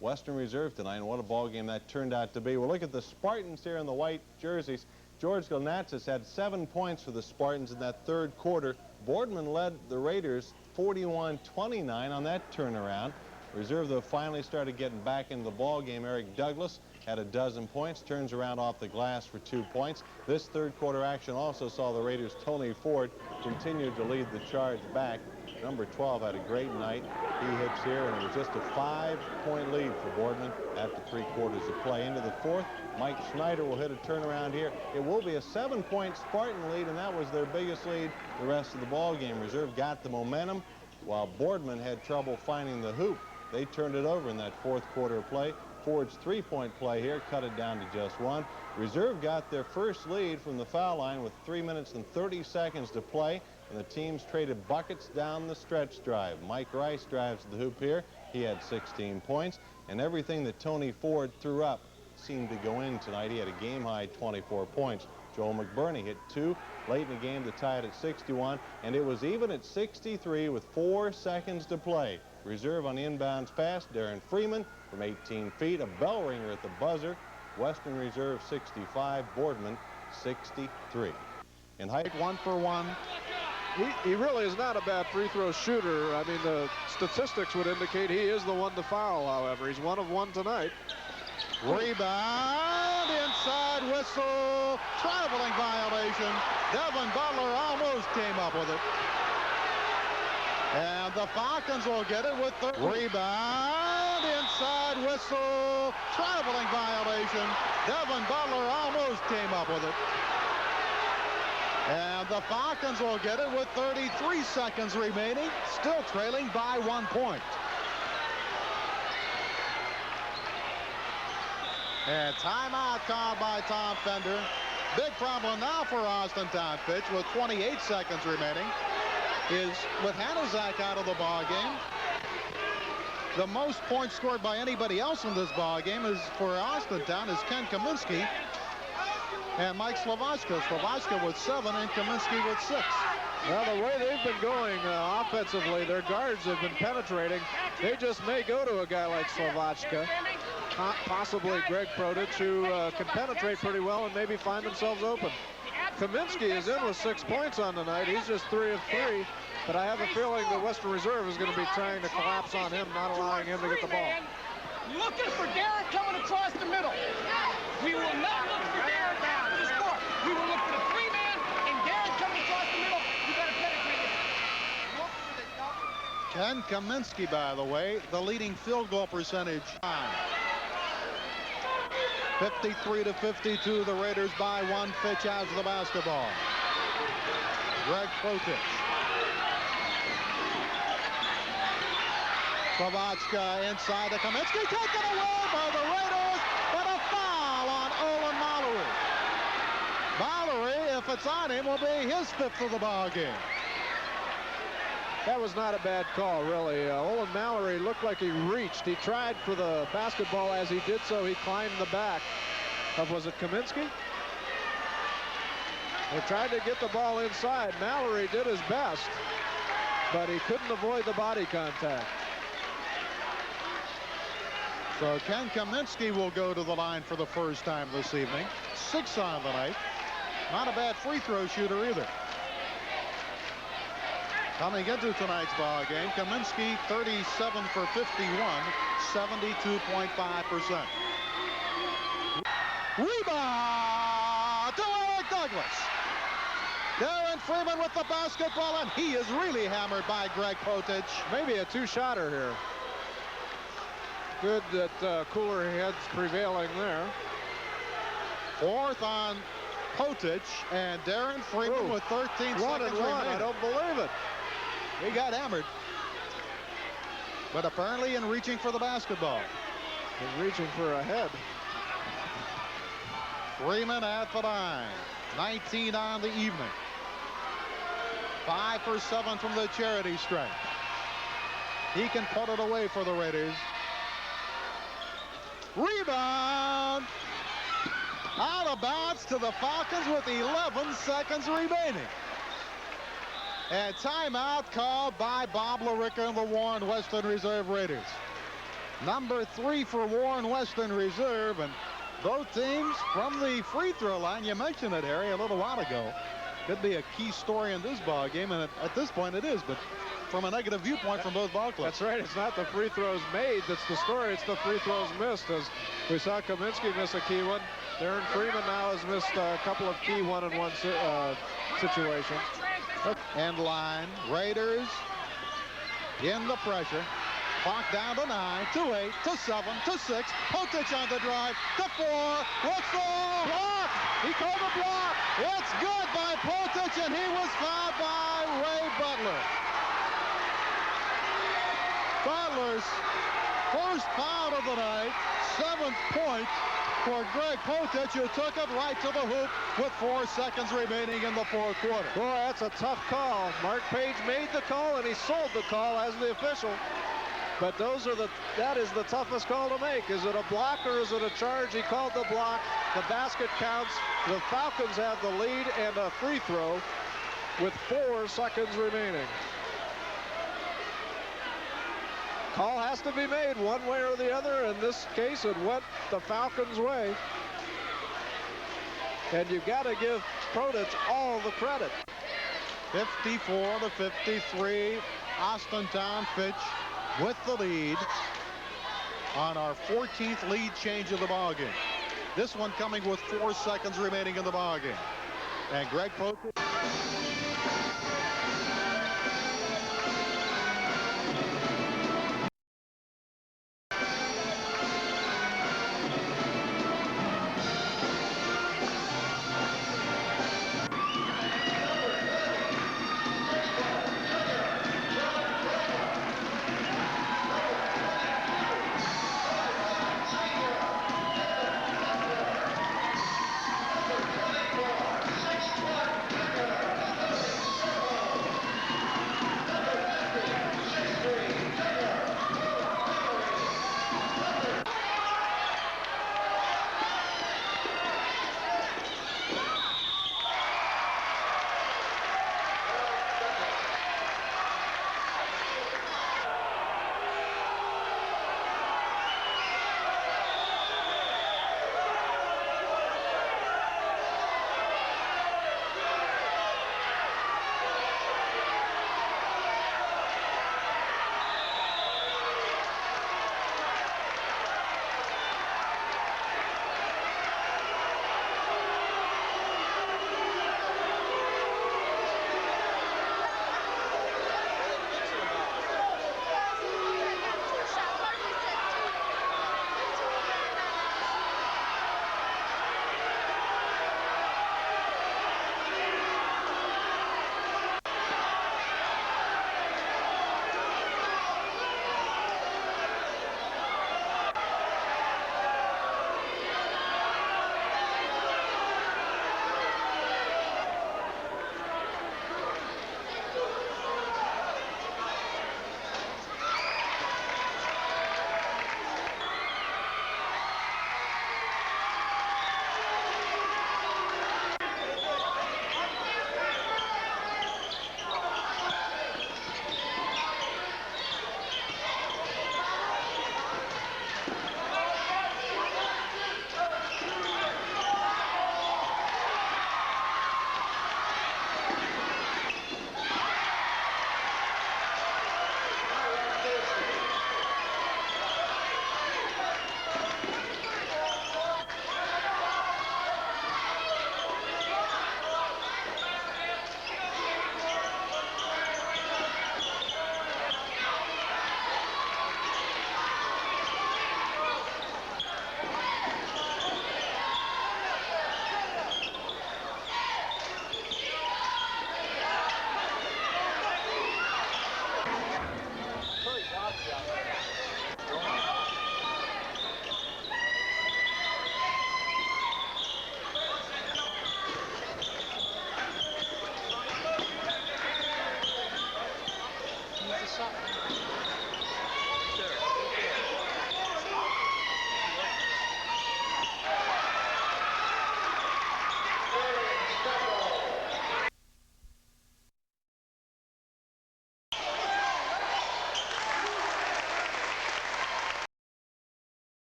Western Reserve tonight, and what a ball game that turned out to be. We'll look at the Spartans here in the white jerseys. George Galnatzis had 7 points for the Spartans in that third quarter. Boardman led the Raiders 41-29 on that turnaround. Reserve, though, finally started getting back into the ball game. Eric Douglas had a dozen points, turns around off the glass for 2 points. This third quarter action also saw the Raiders' Tony Ford continue to lead the charge back. Number 12 had a great night. He hits here, and it was just a 5-point lead for Boardman after 3 quarters of play. Into the fourth, Mike Schneider will hit a turnaround here. It will be a 7-point Spartan lead, and that was their biggest lead the rest of the ball game. Reserve got the momentum, while Boardman had trouble finding the hoop. They turned it over in that fourth quarter of play. Ford's 3-point play here cut it down to just 1. Reserve got their first lead from the foul line with 3 minutes and 30 seconds to play, and the teams traded buckets down the stretch drive. Mike Rice drives the hoop here. He had 16 points, and everything that Tony Ford threw up seemed to go in tonight. He had a game-high 24 points. Joel McBurney hit 2 late in the game to tie it at 61, and it was even at 63 with 4 seconds to play. Reserve on the inbounds pass, Darren Freeman from 18 feet, a bell ringer at the buzzer. Western Reserve 65, Boardman 63. In height, 1 for 1. He really is not a bad free throw shooter. I mean, the statistics would indicate he is the one to foul, however. He's 1 of 1 tonight. Rebound, inside whistle, traveling violation. Devin Butler almost came up with it. And the Falcons will get it with the rebound, inside whistle, traveling violation. Devin Butler almost came up with it. And the Falcons will get it with 33 seconds remaining, still trailing by 1 point. And timeout called by Tom Fender. Big problem now for Austin Town Fitch with 28 seconds remaining is with Hanazak out of the ball game. The most points scored by anybody else in this ball game is for Austin Town is Ken Kaminsky and Mike Slavochka. Slavochka with 7 and Kaminsky with 6. Well, the way they've been going offensively, their guards have been penetrating. They just may go to a guy like Slavochka, possibly Greg Prodich, who can penetrate pretty well and maybe find themselves open. Kaminsky is in with 6 points on the night. He's just 3 of 3, but I have a feeling the Western Reserve is going to be trying to collapse on him, not allowing him to get the ball. Looking for Derek coming across the middle. We will not look for Derek after the score. We will look for the 3-man and Derek coming across the middle. We got to penetrate it. Ken Kaminsky, by the way, the leading field goal percentage. 53 to 52, the Raiders by 1. Fitch has the basketball. Greg Protich. Slavochka inside to Kaminsky, taken away by the Raiders, but a foul on Olin Mallory. Mallory, if it's on him, will be his 5th of the ball game. That was not a bad call, really. Olin Mallory looked like he reached. He tried for the basketball. As he did so, he climbed the back of, was it Kaminsky? They tried to get the ball inside. Mallory did his best, but he couldn't avoid the body contact. So Ken Kaminsky will go to the line for the first time this evening. 6 on the night. Not a bad free throw shooter either. Coming into tonight's ball game, Kaminsky 37 for 51, 72.5%. Rebound to Eric Douglas. Darren Freeman with the basketball, and he is really hammered by Greg Protich. Maybe a 2-shotter here. Good that cooler heads prevailing there. 4th on Protich, and Darren Freeman with 13 seconds remaining. I don't believe it. He got hammered. But apparently in reaching for the basketball. He's reaching for a head. Freeman at the line. 19 on the evening. 5 for 7 from the charity stripe. He can put it away for the Raiders. Rebound. Out of bounds to the Falcons with 11 seconds remaining. And timeout called by Bob LaRicca and the Warren Western Reserve Raiders. Number 3 for Warren Western Reserve, and both teams from the free throw line. You mentioned it, Harry, a little while ago. Could be a key story in this ball game, and at this point it is, but from a negative viewpoint from both ball clubs. That's right. It's not the free throws made that's the story. It's the free throws missed, as we saw Kaminsky miss a key one. Darren Freeman now has missed a couple of key one-on-one situations. End line. Raiders in the pressure. Clock down to 9, to 8, to 7, to 6. Protich on the drive, to 4. Whistle! Block! He called a block. It's good by Protich, and he was fouled by Ray Butler. Butler's first foul of the night, 7th point for Greg Protich, who took it right to the hoop with 4 seconds remaining in the 4th quarter. Boy, that's a tough call. Mark Page made the call, and he sold the call as the official. But that is the toughest call to make. Is it a block or is it a charge? He called the block. The basket counts. The Falcons have the lead and a free throw with 4 seconds remaining. Call has to be made one way or the other. In this case, it went the Falcons' way. And you've got to give Prodich all the credit. 54-53. Austintown Fitch with the lead on our 14th lead change of the ballgame. This one coming with 4 seconds remaining in the ballgame. And Greg Prodich.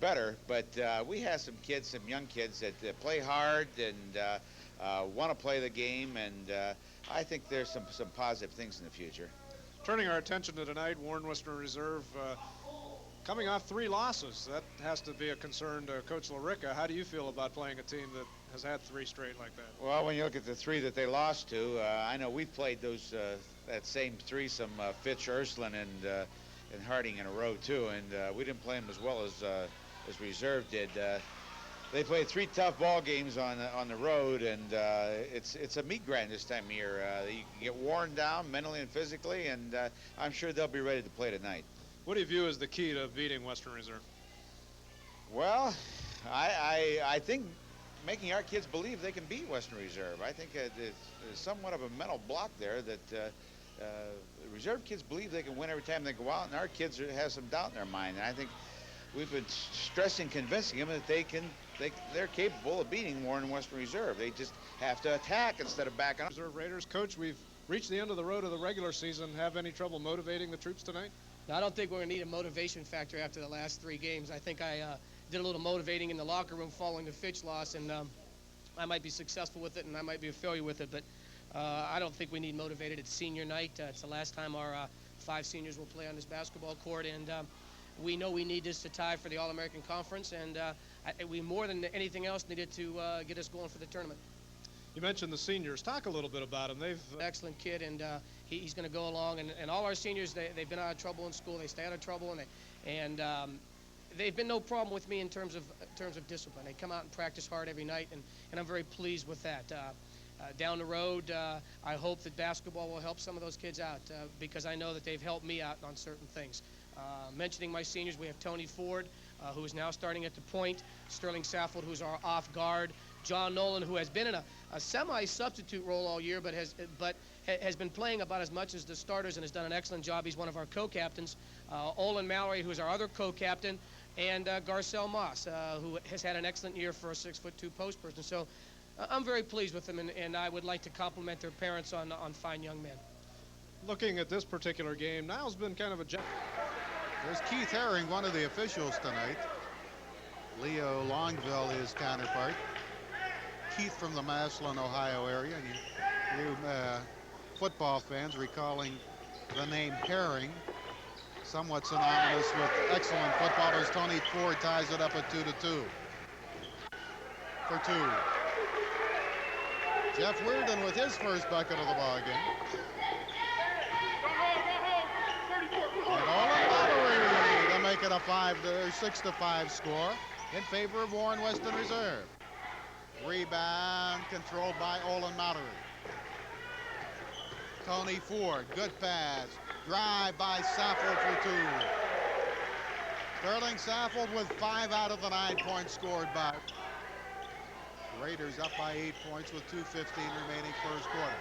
better, but we have some kids, some young kids that play hard and want to play the game, and I think there's some positive things in the future. Turning our attention to tonight, Warren Western Reserve coming off 3 losses. That has to be a concern to Coach LaRicca. How do you feel about playing a team that has had 3 straight like that? Well, when you look at the 3 that they lost to, I know we've played those that same threesome, Fitch, Ursuline, and Harding in a row too, and we didn't play them as well as Reserve did. They played 3 tough ball games on the road, and it's a meat grind this time of year. You can get worn down mentally and physically, and I'm sure they'll be ready to play tonight. What do you view as the key to beating Western Reserve? Well, I think making our kids believe they can beat Western Reserve. I think there's somewhat of a mental block there that Reserve kids believe they can win every time they go out, and our kids have some doubt in their mind. And I think we've been stressing, convincing them that they're capable of beating Warren and Western Reserve. They just have to attack instead of backing up. Reserve Raiders, Coach, we've reached the end of the road of the regular season. Have any trouble motivating the troops tonight? No, I don't think we're going to need a motivation factor after the last 3 games. I think I did a little motivating in the locker room following the Fitch loss, and I might be successful with it and I might be a failure with it, but I don't think we need motivated. It's senior night. It's the last time our 5 seniors will play on this basketball court, and we know we need this to tie for the All-American Conference, and we more than anything else needed to get us going for the tournament. You mentioned the seniors. Talk a little bit about them. They've excellent kid, and he's going to go along. And all our seniors, they've been out of trouble in school. They stay out of trouble, and they've been no problem with me in terms of discipline. They come out and practice hard every night, and I'm very pleased with that. Down the road, I hope that basketball will help some of those kids out because I know that they've helped me out on certain things. Mentioning my seniors, we have Tony Ford, who is now starting at the point, Sterling Saffold, who's our off guard, John Nolan, who has been in a semi-substitute role all year, but has been playing about as much as the starters and has done an excellent job. He's one of our co-captains. Olin Mallory, who is our other co-captain, and Garcelle Moss, who has had an excellent year for a 6'2" post person. So I'm very pleased with them, and I would like to compliment their parents on fine young men. Looking at this particular game, Niles been kind of a... There's Keith Herring, one of the officials tonight. Leo Longville, his counterpart. Keith from the Massillon, Ohio area. And you football fans recalling the name Herring, somewhat synonymous with excellent footballers. Tony Ford ties it up at 2-2. For 2. Jeff Weirden with his first bucket of the ball game. And Olin Mallory to make it a 6-5 score in favor of Warren Western Reserve. Rebound controlled by Olin Mallory. Tony Ford, good pass. Drive by Saffold for 2. Sterling Saffold with 5 out of the 9 points scored by Raiders, up by 8 points with 2:15 remaining first quarter.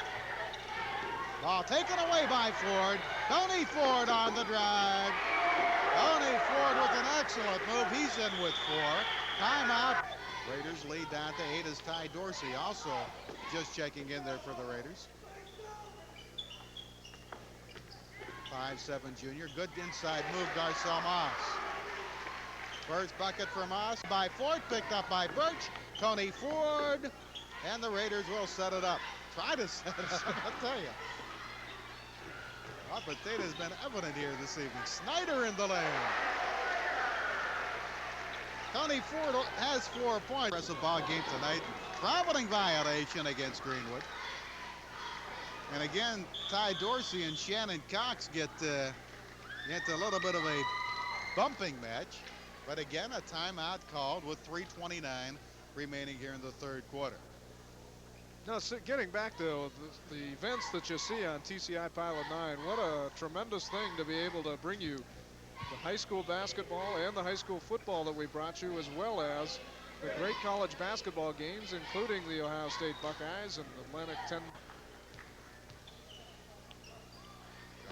Ball taken away by Ford. Tony Ford on the drive. Tony Ford with an excellent move. He's in with 4. Timeout. Raiders lead down to 8 as Ty Dorsey also just checking in there for the Raiders. 5'7" junior. Good inside move, Garcelle Moss. First bucket for Moss by Ford, picked up by Birch. Tony Ford, and the Raiders will set it up. Try to set it up, I'll tell you. Opportunity has been evident here this evening. Snyder in the lane. Tony Ford has 4 points. Impressive ball game tonight. Traveling violation against Greenwood. And again, Ty Dorsey and Shannon Cox get into a little bit of a bumping match. But again, a timeout called with 3:29 remaining here in the third quarter. Now, getting back to the events that you see on TCI Pilot 9, what a tremendous thing to be able to bring you the high school basketball and the high school football that we brought you, as well as the great college basketball games, including the Ohio State Buckeyes and Atlantic 10.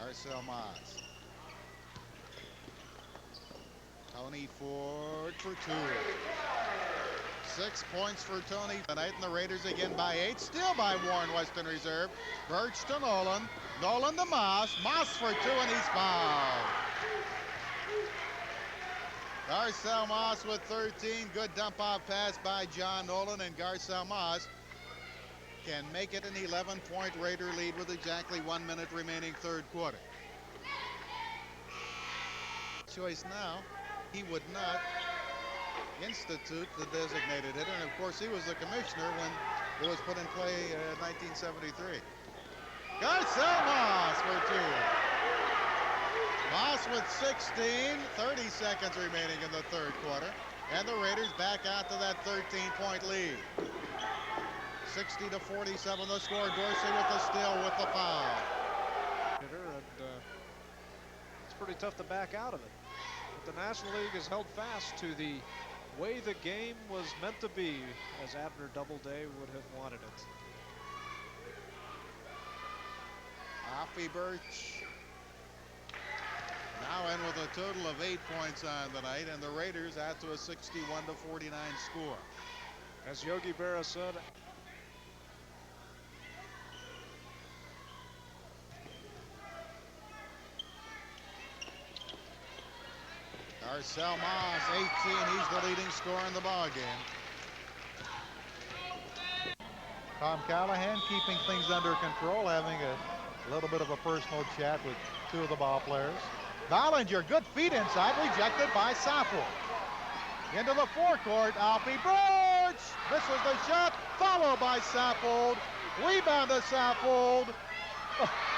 Garcelle Moss. Tony Ford for 2. 6 points for Tony tonight, and the Raiders again by 8. Still by Warren Western Reserve. Birch to Nolan. Nolan to Moss. Moss for 2, and he's fouled. Garcelle Moss with 13. Good dump-off pass by John Nolan, and Garcelle Moss can make it an 11-point Raider lead with exactly 1 minute remaining third quarter. Choice now, he would not institute the designated hitter, and of course he was the commissioner when it was put in play in 1973. Garcelle Moss for two. Moss with 16, 30 seconds remaining in the third quarter, and the Raiders back out to that 13-point lead. 60-47 the score. Dorsey with the steal with the foul. It's pretty tough to back out of it. But the National League has held fast to the way the game was meant to be, as Abner Doubleday would have wanted it. Offie Birch now in with a total of 8 points on the night, and the Raiders out to a 61-49 score. As Yogi Berra said, Garcelle Moss, 18. He's the leading scorer in the ballgame. Tom Callahan keeping things under control, having a little bit of a personal chat with two of the ball players. Ballinger, good feet inside, rejected by Saffold. Into the forecourt, Offie Birch misses the shot, followed by Saffold. Rebound to Saffold.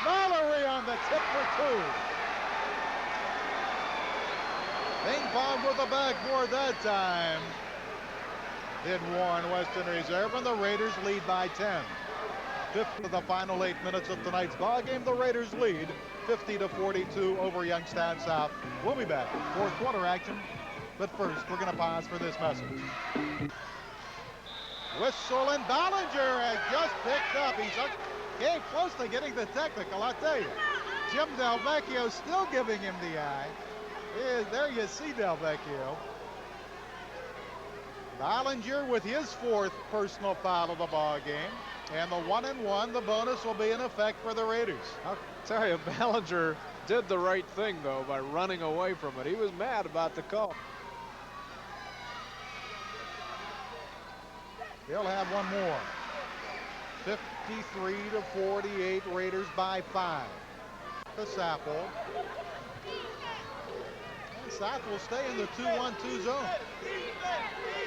Mallory on the tip for two. Ping pong with the backboard that time. Did Warren Western Reserve, and the Raiders lead by 10. 50 of the final 8 minutes of tonight's ball game. The Raiders lead 50-42 over Youngstown South. We'll be back. Fourth quarter action. But first, we're going to pause for this message. Whistle, and Ballinger has just picked up. He's came close to getting the technical, I'll tell you. Jim Delvecchio still giving him the eye. There you see Delvecchio. Ballinger with his fourth personal foul of the ball game. And the 1-and-1, the bonus will be in effect for the Raiders. I'll tell you, Ballinger did the right thing, though, by running away from it. He was mad about the call. They'll have one more. 53-48, Raiders by 5. To Saffold. And South will stay in the 2-1-2 zone.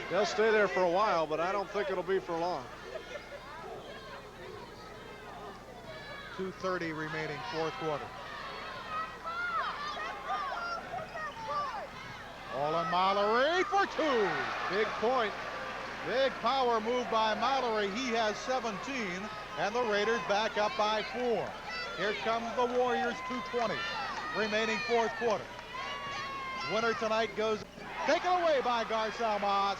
They'll stay there for a while, but I don't think it'll be for long. 2:30 remaining, fourth quarter. Olin Mallory for two. Big point. Big power move by Mallory. He has 17, and the Raiders back up by 4. Here comes the Warriors, 2:20 remaining, fourth quarter. Winner tonight goes taken away by Garcelle Moss.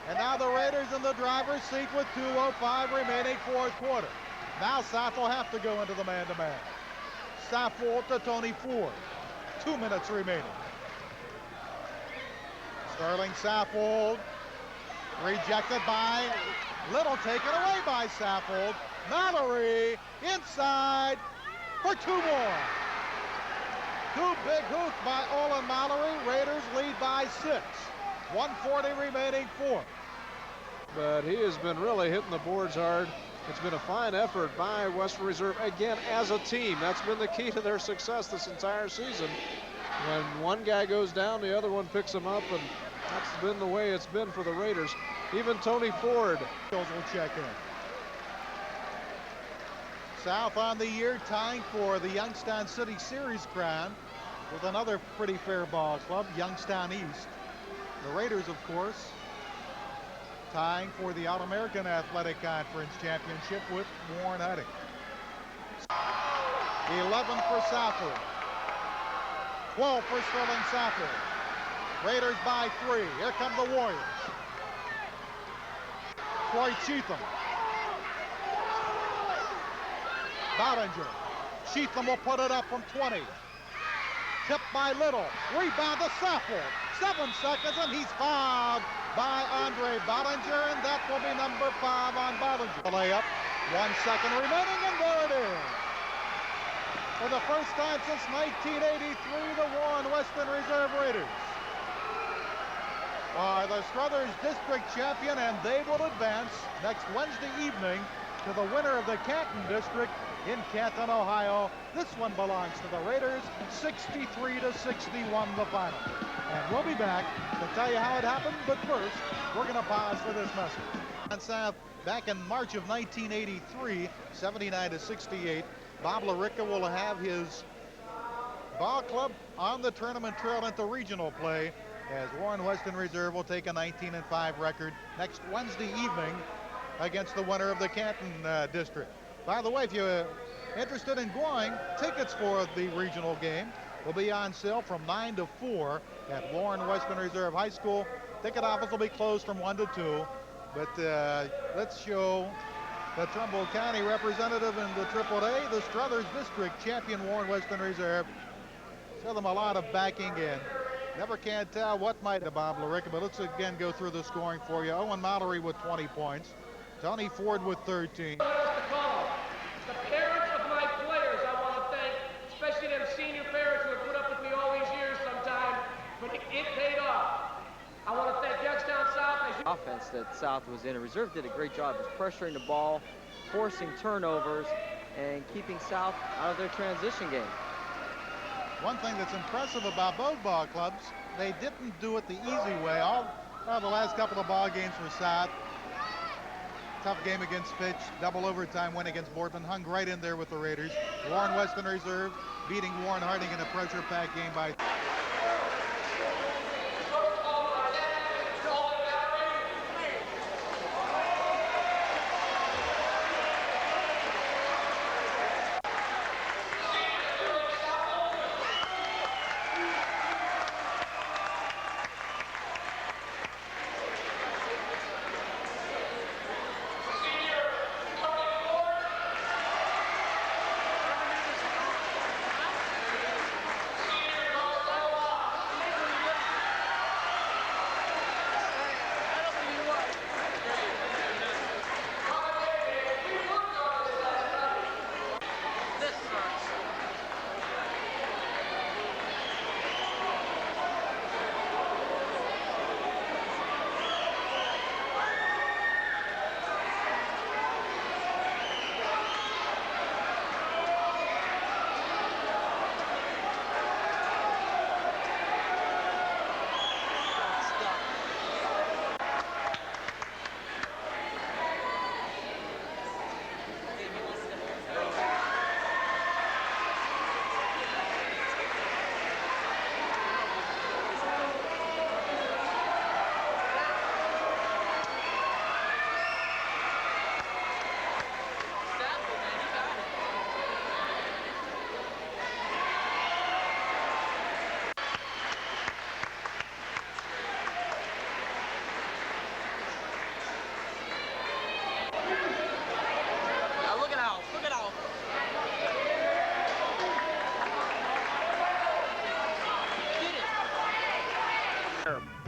And now the Raiders in the driver's seat with 2:05 remaining, fourth quarter. Now South will have to go into the man-to-man. Saffold to Tony Ford. 2 minutes remaining. Sterling Saffold. Rejected by Little, taken away by Saffold. Mallory inside for two more. Two big hoops by Olin Mallory. Raiders lead by 6. 1:40 remaining, fourth. But he has been really hitting the boards hard. It's been a fine effort by Western Reserve, again, as a team. That's been the key to their success this entire season. When one guy goes down, the other one picks him up, and that's been the way it's been for the Raiders. Even Tony Ford will check in. South on the year, tying for the Youngstown City Series crown with another pretty fair ball club, Youngstown East. The Raiders, of course, tying for the All-American Athletic Conference Championship with Warren Hutting. 11 for Saffold. 12 for Sterling Saffold. Raiders by 3. Here come the Warriors. Troy Cheatham. Ballinger. Cheatham will put it up from 20. Tipped by Little. Rebound to Saffold. 7 seconds, and he's fouled by Andre Ballinger, and that will be number 5 on Ballinger. The layup, 1 second remaining, and there it is. for the first time since 1983, the Warren Western Reserve Raiders are the Struthers District champion, and they will advance next Wednesday evening to the winner of the Canton District in Canton, Ohio. This one belongs to the Raiders, 63-61 the final. And we'll be back to tell you how it happened, but first, we're going to pause for this message. And South, back in March of 1983, 79-68, Bob LaRicca will have his ball club on the tournament trail into regional play, as Warren Western Reserve will take a 19-5 record next Wednesday evening against the winner of the Canton District. By the way, if you're interested in going, tickets for the regional game will be on sale from 9 to 4 at Warren Western Reserve High School. Ticket office will be closed from 1 to 2. But let's show the Trumbull County representative in the AAA, the Struthers District champion Warren Western Reserve. Show them a lot of backing in. Never can tell what might have Bob LaRicca, but let's again go through the scoring for you. Owen Mallory with 20 points. Tony Ford with 13. The parents of my players, I want to thank, especially them senior parents who have put up with me all these years sometimes, but it paid off. I want to thank Youngstown South. Offense that South was in. A reserve did a great job of pressuring the ball, forcing turnovers, and keeping South out of their transition game. One thing that's impressive about both ball clubs, they didn't do it the easy way. The last couple of ball games for South. Tough game against Fitch, double overtime win against Boardman, hung right in there with the Raiders. Warren Western Reserve beating Warren Harding in a pressure-packed game by...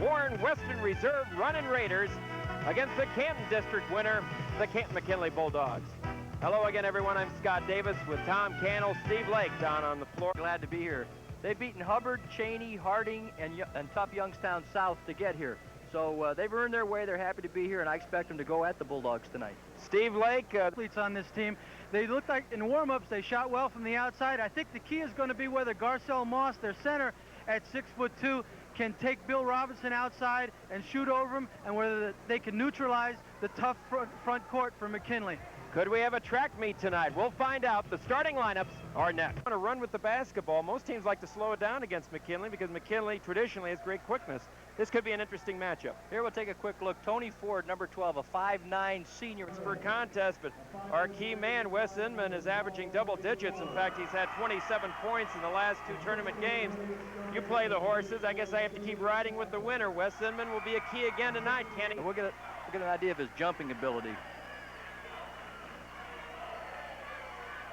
Warren Western Reserve running Raiders against the Canton District winner, the Canton McKinley Bulldogs. Hello again, everyone. I'm Scott Davis with Tom Cannell, Steve Lake down on the floor. Glad to be here. They've beaten Hubbard, Cheney, Harding, and tough Youngstown South to get here. So they've earned their way. They're happy to be here, and I expect them to go at the Bulldogs tonight. Steve Lake. Athletes on this team. They looked like in warm-ups they shot well from the outside. I think the key is going to be whether Garcelle Moss, their center at 6'2", can take Bill Robinson outside and shoot over him, and whether they can neutralize the tough front court for McKinley. Could we have a track meet tonight? We'll find out. The starting lineups are next. Want to run with the basketball. Most teams like to slow it down against McKinley because McKinley traditionally has great quickness. This could be an interesting matchup. Here we'll take a quick look. Tony Ford, number 12, a 5'9" senior. It's for contest, but our key man, Wes Inman, is averaging double digits. In fact, he's had 27 points in the last 2 tournament games. You play the horses. I guess I have to keep riding with the winner. Wes Inman will be a key again tonight, Kenny. We'll get an idea of his jumping ability.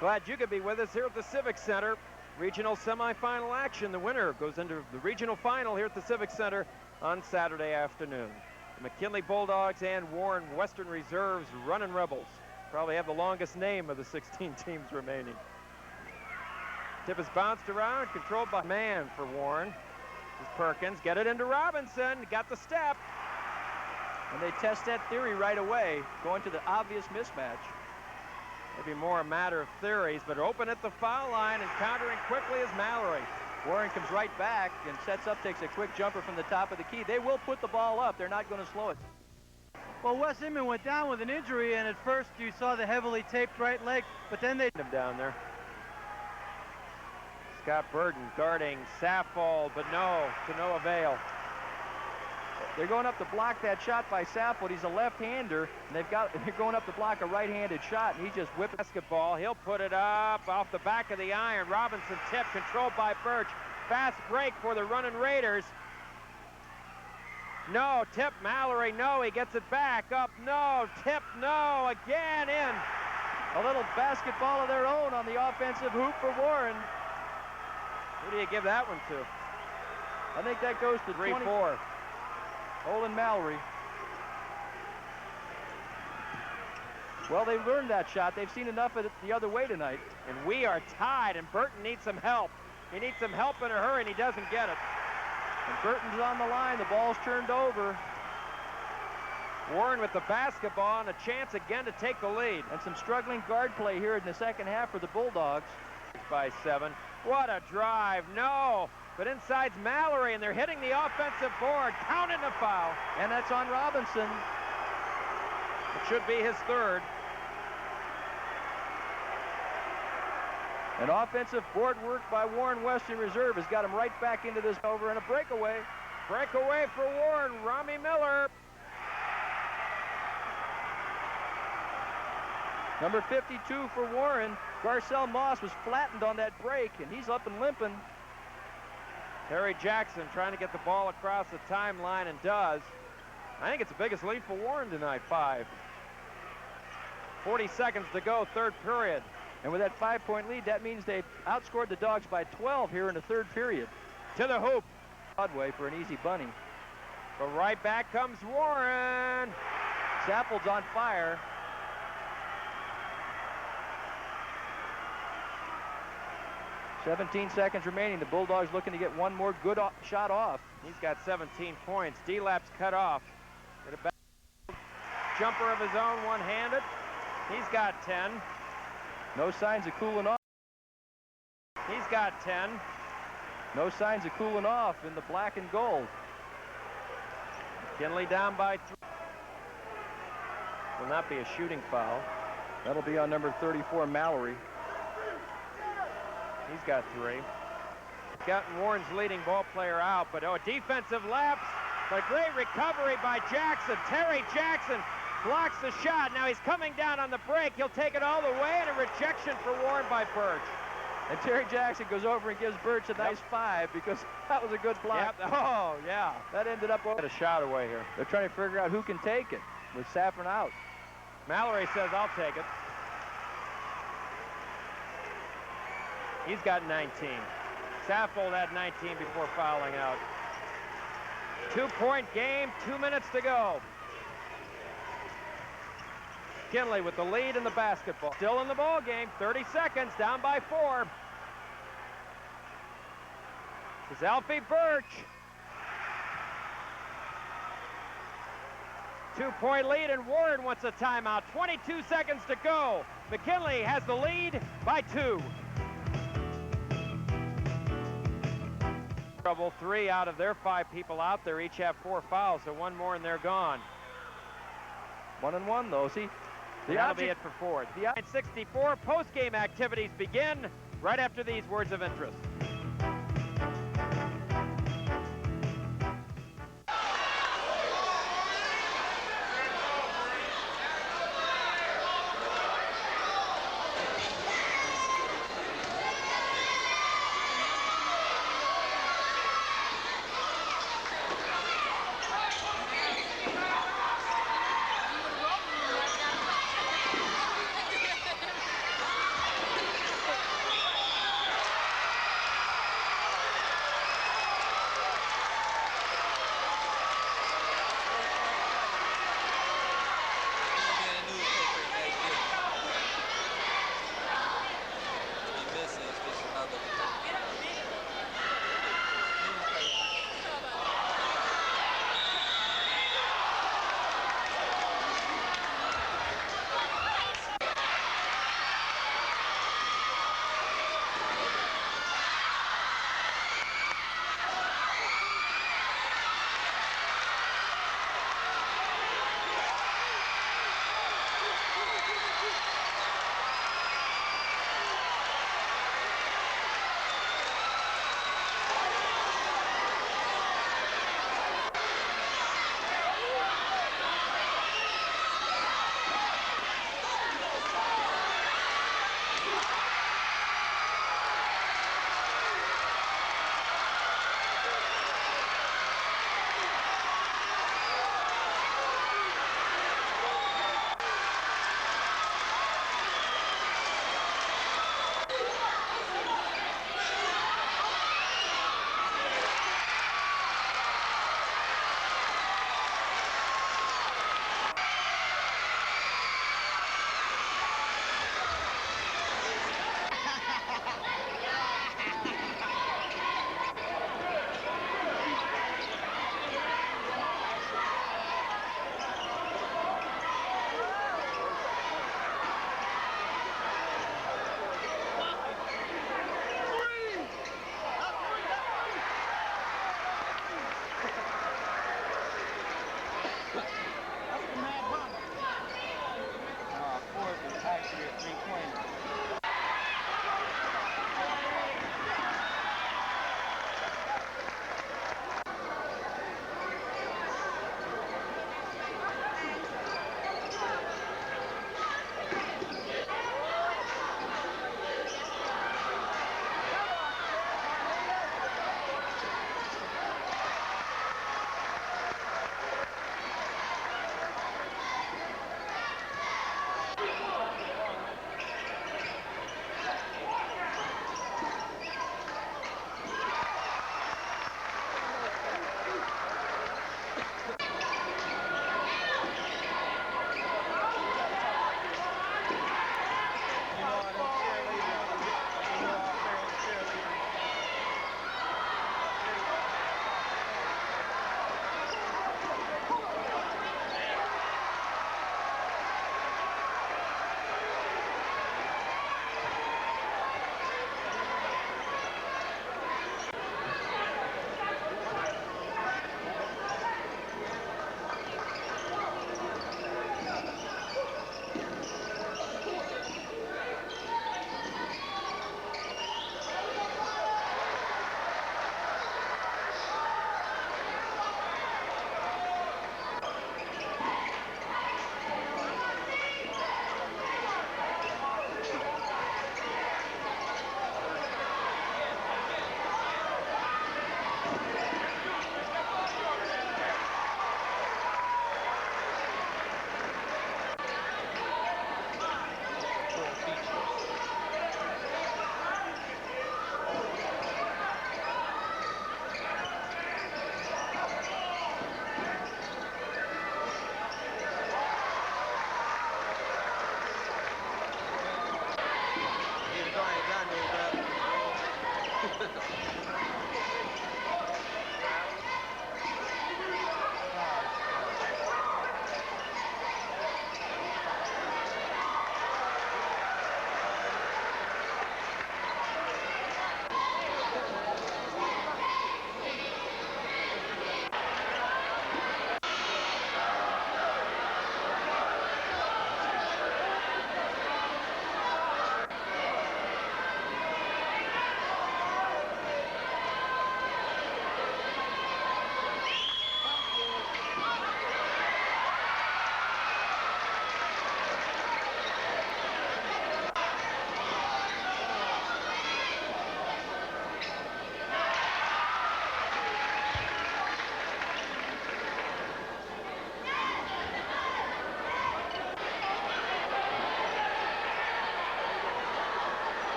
Glad you could be with us here at the Civic Center. Regional semifinal action. The winner goes into the regional final here at the Civic Center on Saturday afternoon. The McKinley Bulldogs and Warren Western Reserves running Rebels. Probably have the longest name of the 16 teams remaining. Tip is bounced around, controlled by man for Warren. This is Perkins, get it into Robinson, got the step. And they test that theory right away, going to the obvious mismatch. Maybe more a matter of theories, but open at the foul line and countering quickly is Mallory. Warren comes right back and sets up, takes a quick jumper from the top of the key. They will put the ball up. They're not going to slow it. Well, Wes Inman went down with an injury, and at first you saw the heavily taped right leg, but then they... him down there. Scott Burton guarding Saffold, but to no avail. They're going up to block that shot by Saffold. He's a left-hander, and they're going up to block a right-handed shot, and he just whipped basketball. He'll put it up off the back of the iron. Robinson tip controlled by Birch. Fast break for the running Raiders. No, tip Mallory, no, he gets it back up, no, tip, no, again in. A little basketball of their own on the offensive hoop for Warren. Who do you give that one to? I think that goes to 3-4. Olin Mallory. Well, they've learned that shot. They've seen enough of it the other way tonight. And we are tied, and Burton needs some help. He needs some help in a hurry, and he doesn't get it. And Burton's on the line. The ball's turned over. Warren with the basketball and a chance again to take the lead. And some struggling guard play here in the second half for the Bulldogs. By 7. What a drive. No. But inside's Mallory, and they're hitting the offensive board. Counting the foul. And that's on Robinson. It should be his third. An offensive board work by Warren Western Reserve has got him right back into this over, and a breakaway. Breakaway for Warren. Rami Miller. Number 52 for Warren. Garcelle Moss was flattened on that break, and he's up and limping. Terry Jackson trying to get the ball across the timeline, and does. I think it's the biggest lead for Warren tonight, 5. 40 seconds to go, third period. And with that 5-point lead, that means they've outscored the Dogs by 12 here in the third period. To the hoop. Broadway for an easy bunny. But right back comes Warren. Saffold's on fire. .17 seconds remaining. The Bulldogs looking to get one more good shot off. He's got 17 points. D-Lap's cut off. Get a back jumper of his own, one-handed. He's got 10. No signs of cooling off. He's got 10. No signs of cooling off in the black and gold. McKinley down by 3. Will not be a shooting foul. That'll be on number 34, Mallory. He's got 3. Gotten Warren's leading ball player out, but a defensive lapse. But great recovery by Jackson. Terry Jackson blocks the shot. Now he's coming down on the break. He'll take it all the way, and a rejection for Warren by Birch. And Terry Jackson goes over and gives Birch a nice 5 because that was a good block. Yep. Oh, yeah. That ended up a shot away here. They're trying to figure out who can take it with Saffron out. Mallory says, I'll take it. He's got 19. Saffold had 19 before fouling out. 2-point game, 2 minutes to go. Kinley with the lead in the basketball. Still in the ball game, 30 seconds, down by 4. This is Alfie Birch. 2-point lead, and Warren wants a timeout. 22 seconds to go. McKinley has the lead by 2. Trouble 3 out of their 5 people out there. Each have 4 fouls, so 1 more and they're gone. 1-1 though. See, that'll be it for Ford. The 64 post-game activities begin right after these words of interest.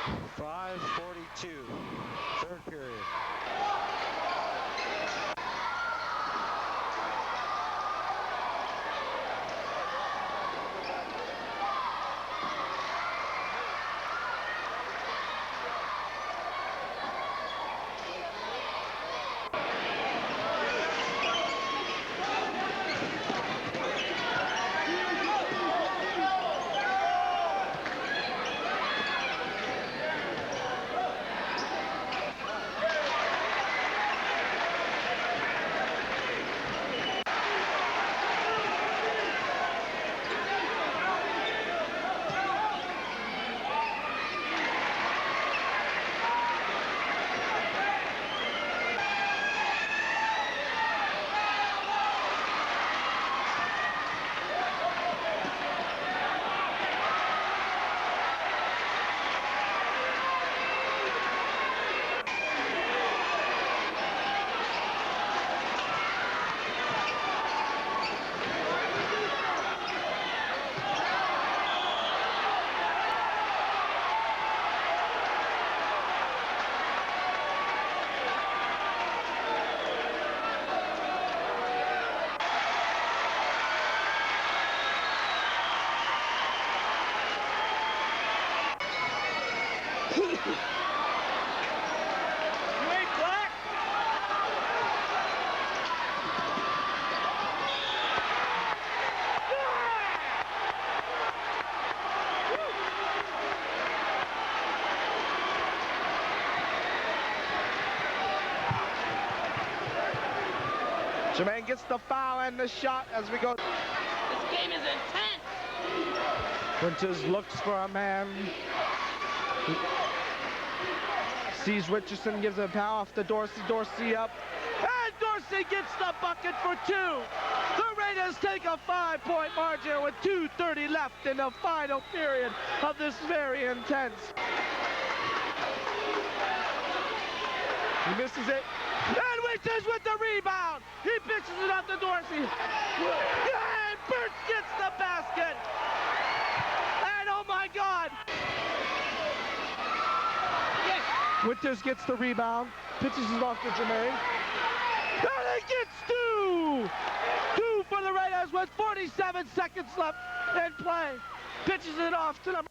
5:42, third period. Jermaine gets the foul and the shot as we go. This game is intense. Winters looks for a man. Sees Richardson, gives a power off to Dorsey. Dorsey up. And Dorsey gets the bucket for two. The Raiders take a 5-point margin with 2:30 left in the final period of this very intense. He misses it. And Winters with the rebound. He pitches it out to Dorsey. And Burtz gets the basket. And oh my God. Winters gets the rebound. Pitches it off to Jermaine. And he gets two. Two for the Raiders with 47 seconds left in play. Pitches it off to the...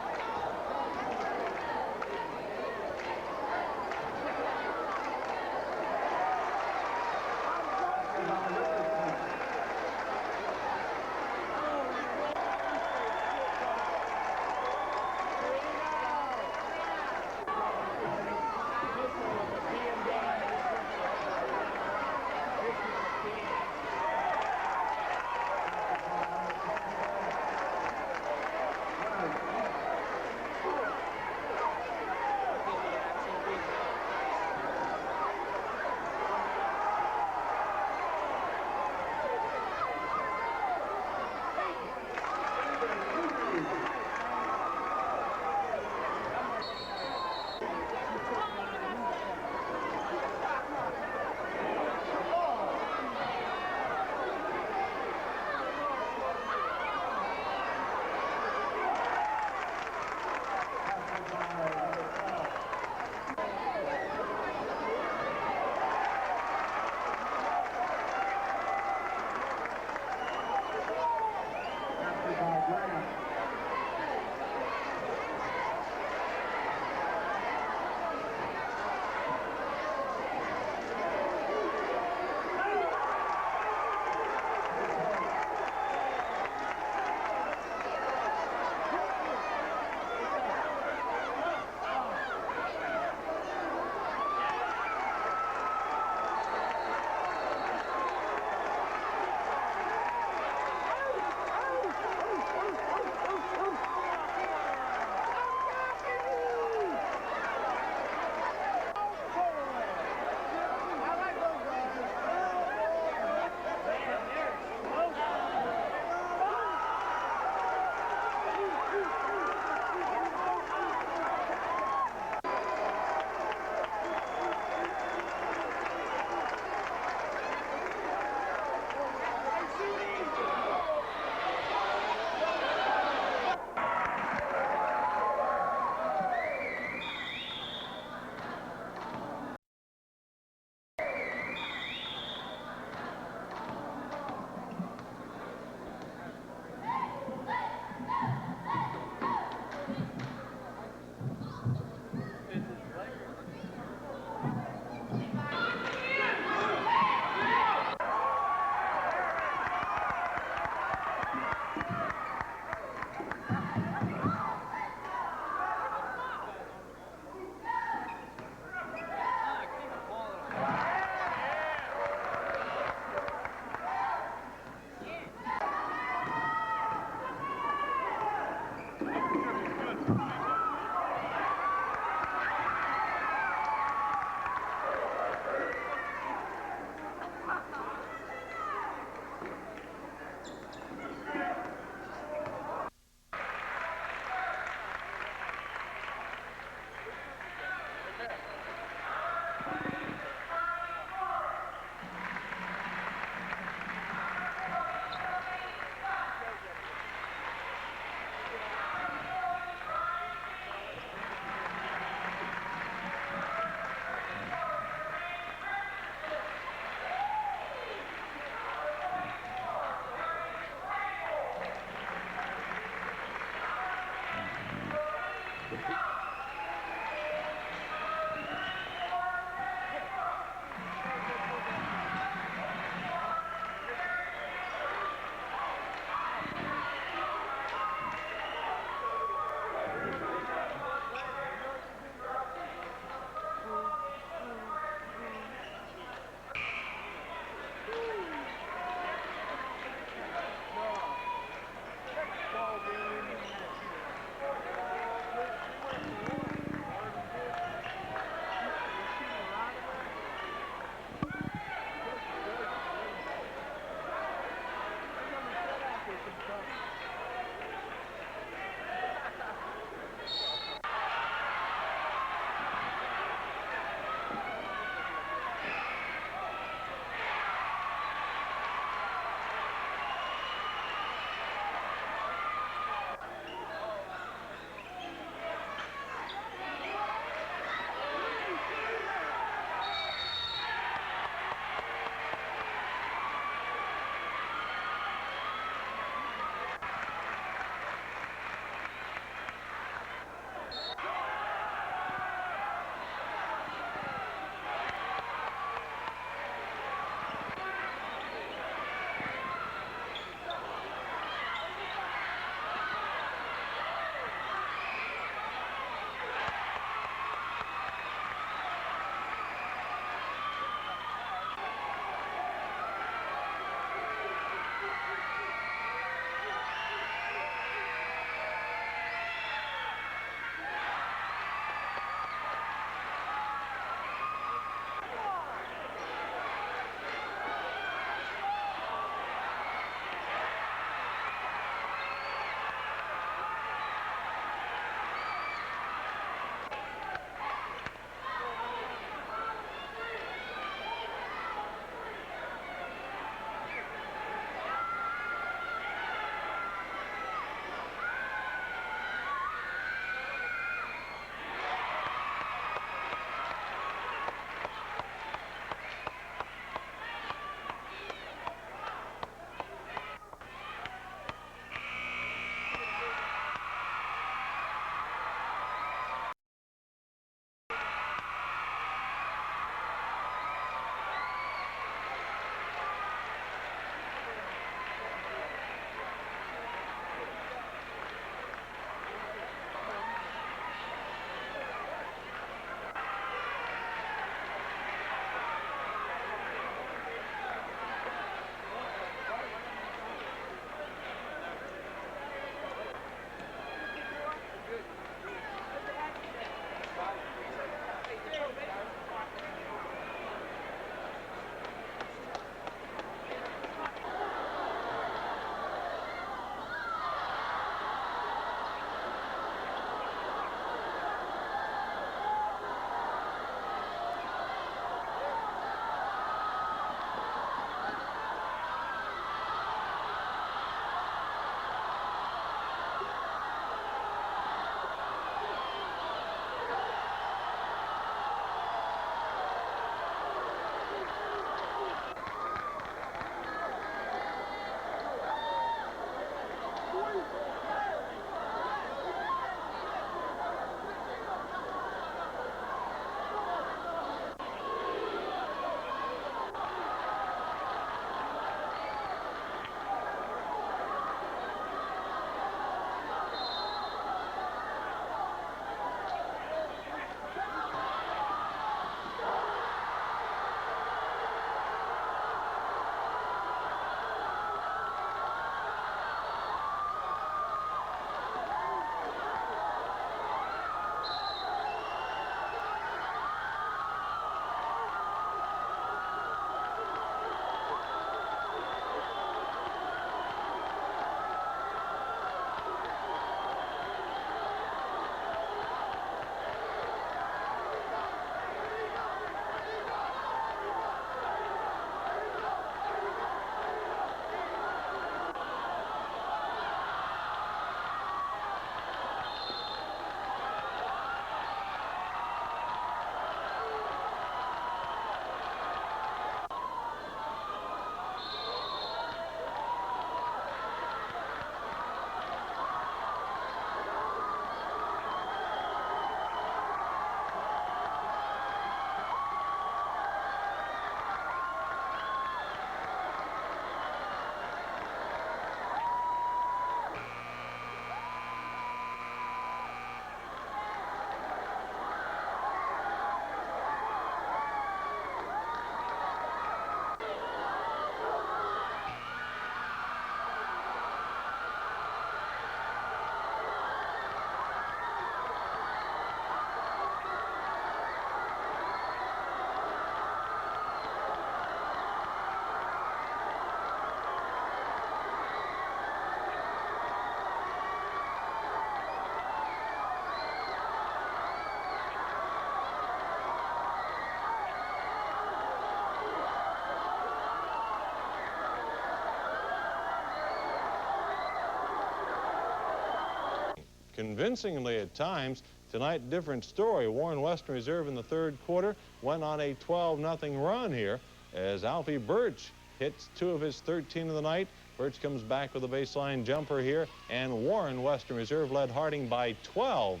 convincingly at times. Tonight, different story. Warren Western Reserve in the third quarter went on a 12-0 run here as Alfie Birch hits 2 of his 13 of the night. Birch comes back with a baseline jumper here, and Warren Western Reserve led Harding by 12.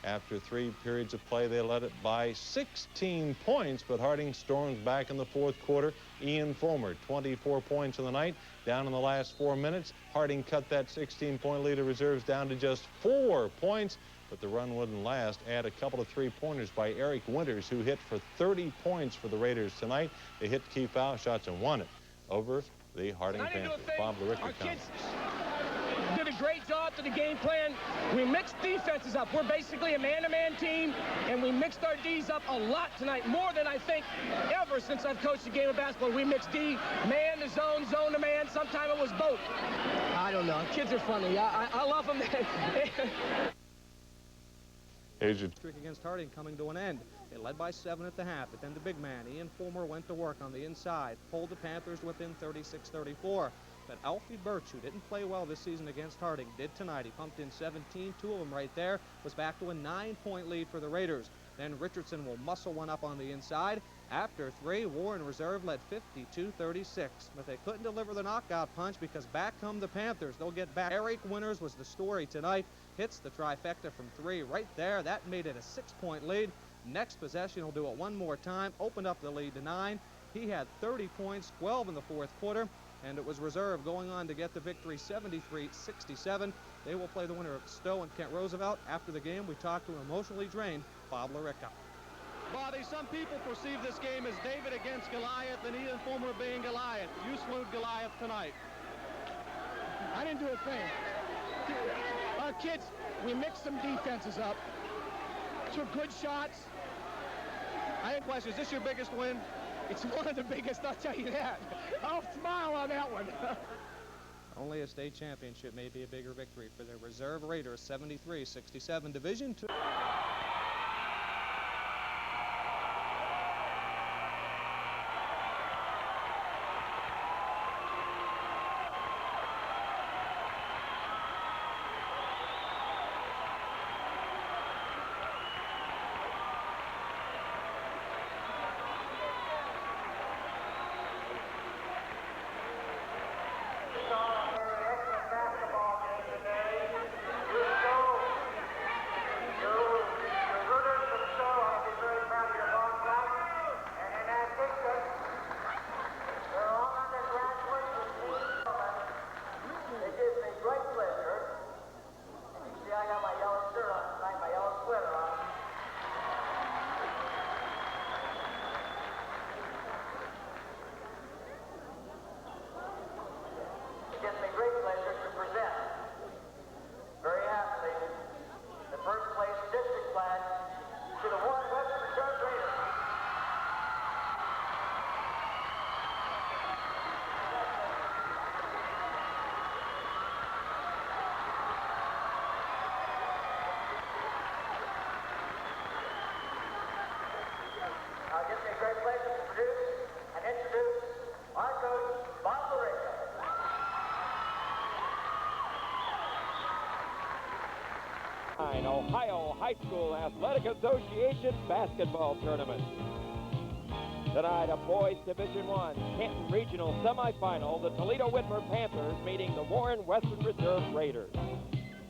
After 3 periods of play, they led it by 16 points, but Harding storms back in the fourth quarter. Ian Fulmer, 24 points in the night. Down in the last 4 minutes, Harding cut that 16-point lead of reserves down to just 4 points, but the run wouldn't last. Add a couple of 3-pointers by Eric Winters, who hit for 30 points for the Raiders tonight. They hit key foul shots and won it over the Harding Panthers. Bob LaRicca Our comments. kids did a great job to the game plan. We mixed defenses up. We're basically a man-to-man team, and we mixed our Ds up a lot tonight, more than I think ever since I've coached the game of basketball. We mixed D, man to zone, zone to man. Sometimes it was both. I don't know. Kids are funny. I love them. Streak against Harding coming to an end. They led by 7 at the half, but then the big man, Ian Fulmer, went to work on the inside, pulled the Panthers within 36-34. But Alfie Birch, who didn't play well this season against Harding, did tonight. He pumped in 17, 2 of them right there, was back to a 9-point lead for the Raiders. Then Richardson will muscle one up on the inside. After 3, Warren Reserve led 52-36. But they couldn't deliver the knockout punch because back come the Panthers. They'll get back. Eric Winters was the story tonight. Hits the trifecta from 3 right there. That made it a 6-point lead. Next possession, he'll do it one more time. Opened up the lead to 9. He had 30 points, 12 in the fourth quarter. And it was Reserve going on to get the victory 73-67. They will play the winner of Stowe and Kent Roosevelt. After the game, we talked to an emotionally drained Bob LaRicca. Bobby, some people perceive this game as David against Goliath and Ian Fulmer being Goliath. You slewed Goliath tonight. I didn't do a thing. Our kids, we mixed some defenses up. Took good shots. I have a question. Is this your biggest win? It's one of the biggest, I'll tell you that. I'll smile on that one. Only a state championship may be a bigger victory for the Reserve Raiders, 73-67 Division II. Ohio High School Athletic Association basketball tournament. Tonight, a boys Division I Canton Regional semifinal, the Toledo-Whitmer Panthers meeting the Warren Western Reserve Raiders.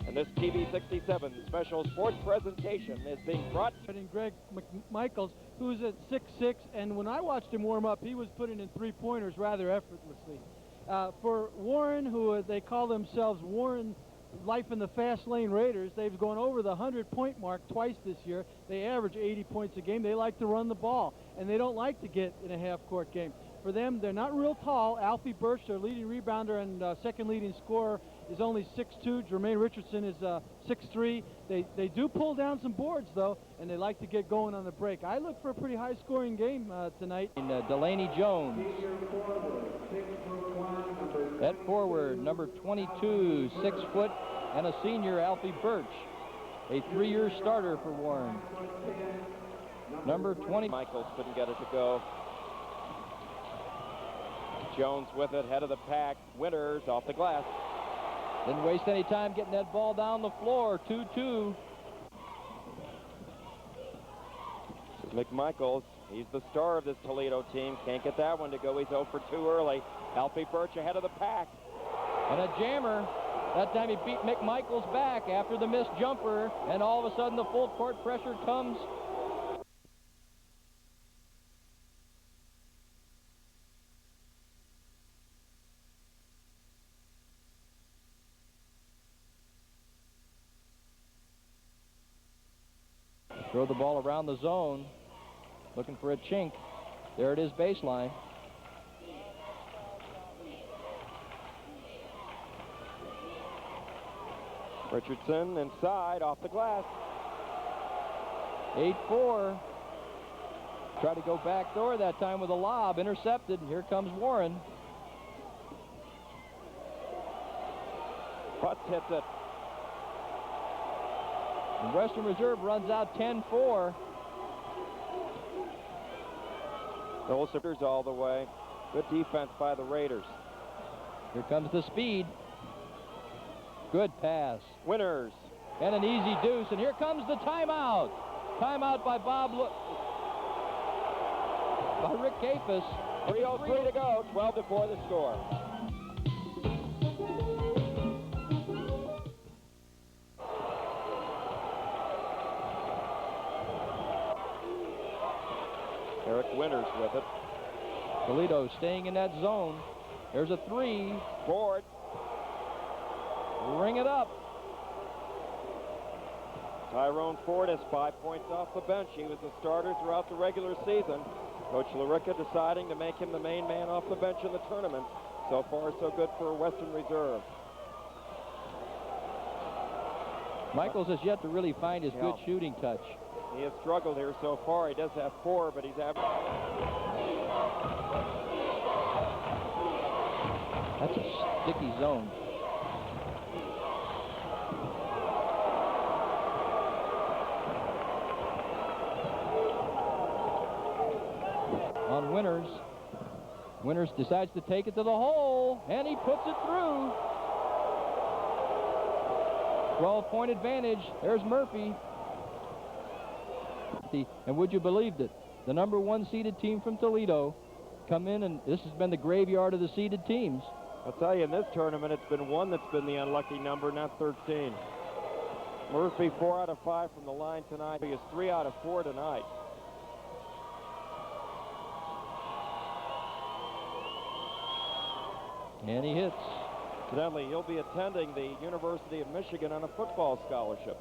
And this TV 67 special sports presentation is being brought to you. And Greg McMichaels, who's at 6'6", and when I watched him warm up, he was putting in 3-pointers rather effortlessly. For Warren, who they call themselves Warren Life in the Fast Lane Raiders, they've gone over the 100-point mark twice this year. They average 80 points a game. They like to run the ball, and they don't like to get in a half-court game. For them, they're not real tall. Alfie Birch, their leading rebounder and second leading scorer, is only 6'2". Jermaine Richardson is 6'3". They do pull down some boards, though, and they like to get going on the break. I look for a pretty high-scoring game tonight. And Delaney Jones. At forward, number 22, 6 foot, and a senior, Alfie Birch, a 3-year starter for Warren. Number 20. Michaels couldn't get it to go. Jones with it, head of the pack. Winters off the glass. Didn't waste any time getting that ball down the floor. 2-2. McMichaels, he's the star of this Toledo team. Can't get that one to go. He's 0 for 2 early. Alfie Birch ahead of the pack. And a jammer. That time he beat McMichaels back after the missed jumper. And all of a sudden the full court pressure comes. Throw the ball around the zone. Looking for a chink. There it is, baseline. Richardson inside, off the glass. 8-4. Tried to go back door that time with a lob. Intercepted, and here comes Warren. Putz hits it. And Western Reserve runs out 10-4. Those hitters all the way. Good defense by the Raiders. Here comes the speed. Good pass. Winners. And an easy deuce. And here comes the timeout. Timeout by Rick Kapus. 3:03 to go. 12-4 the score. Eric Winters with it. Toledo staying in that zone. There's a 3. Ford. Ring it up. Tyrone Ford has 5 points off the bench. He was a starter throughout the regular season. Coach LaRicca deciding to make him the main man off the bench in the tournament. So far, so good for Western Reserve. Michaels has yet to really find his good shooting touch. He has struggled here so far. He does have 4, but he's average. That's a sticky zone. On Winters. Winters decides to take it to the hole, and he puts it through. 12-point advantage. There's Murphy. And would you believe it? The number 1 seeded team from Toledo come in, and this has been the graveyard of the seeded teams. I'll tell you, in this tournament, it's been 1 that's been the unlucky number, not 13. Murphy 4 out of 5 from the line tonight. He is 3 out of 4 tonight. And he hits. Incidentally, he'll be attending the University of Michigan on a football scholarship.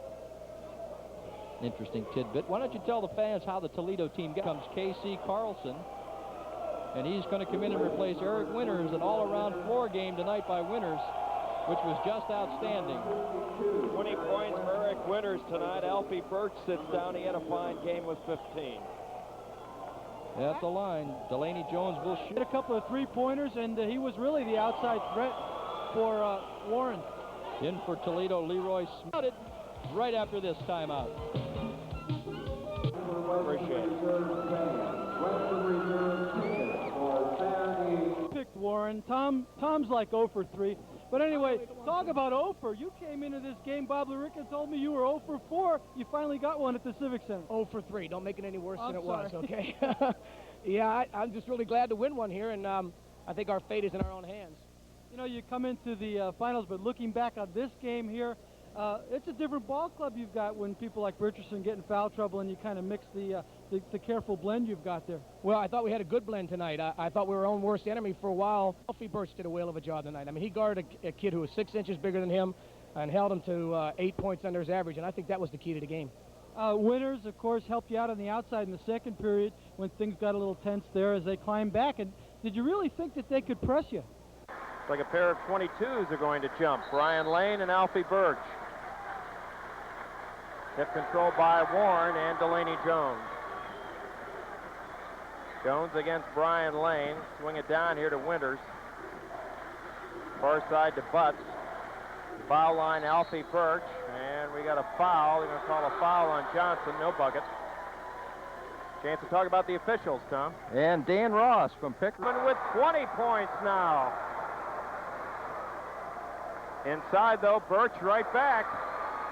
Interesting tidbit. Why don't you tell the fans how the Toledo team comes K.C. Carlson, and he's going to come in and replace Eric Winters, an all-around floor game tonight by Winters, which was just outstanding. 20 points for Eric Winters tonight. Alfie Birch sits down. He had a fine game with 15. At the line, Delaney Jones will shoot. A couple of three-pointers, and he was really the outside threat for Warren. In for Toledo, Leroy Smith right after this timeout. Appreciate it. Picked Warren. Tom's like 0 for 3. But anyway, talk about 0 for. You came into this game, Bob LaRicca told me you were 0 for 4. You finally got one at the Civic Center. 0 for 3. Don't make it any worse than it was, sorry. okay? Yeah, I'm just really glad to win one here, and I think our fate is in our own hands. You know, you come into the finals, but looking back on this game here, it's a different ball club you've got when people like Richardson get in foul trouble and you kind of mix the careful blend you've got there. Well, I thought we had a good blend tonight. I thought we were our own worst enemy for a while. Alfie Birch did a whale of a job tonight. I mean, he guarded a kid who was 6 inches bigger than him and held him to 8 points under his average, and I think that was the key to the game. Winters, of course, helped you out on the outside in the second period when things got a little tense there as they climbed back. And did you really think that they could press you? It's like a pair of 22s are going to jump. Brian Lane and Alfie Birch. Tip controlled by Warren and Delaney Jones. Jones against Brian Lane. Swing it down here to Winters. Far side to Butts. Foul line, Alfie Birch. And we got a foul. They're going to call a foul on Johnson. No bucket. Chance to talk about the officials, Tom. And Dan Ross from Pickering with 20 points now. Inside, though, Birch right back.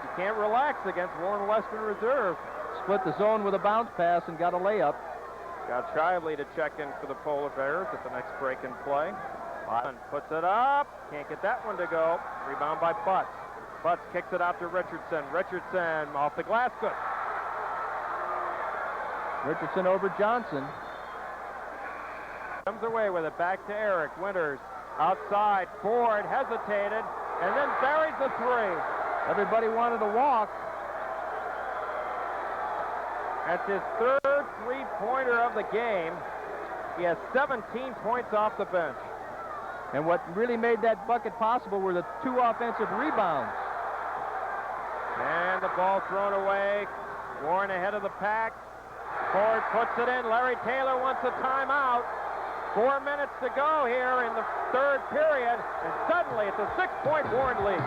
You can't relax against Warren Western Reserve. Split the zone with a bounce pass and got a layup. Got Shively to check in for the Polar Bears at the next break in play. Button puts it up. Can't get that one to go. Rebound by Butts. Butts kicks it out to Richardson. Richardson off the glass. Good. Richardson over Johnson. Comes away with it. Back to Eric Winters. Outside. Ford hesitated and then buries the three. Everybody wanted to walk. That's his third three-pointer of the game. He has 17 points off the bench. And what really made that bucket possible were the 2 offensive rebounds. And the ball thrown away. Warren ahead of the pack. Ford puts it in. Larry Taylor wants a timeout. 4 minutes to go here in the third period. And suddenly it's a 6-point Warren lead.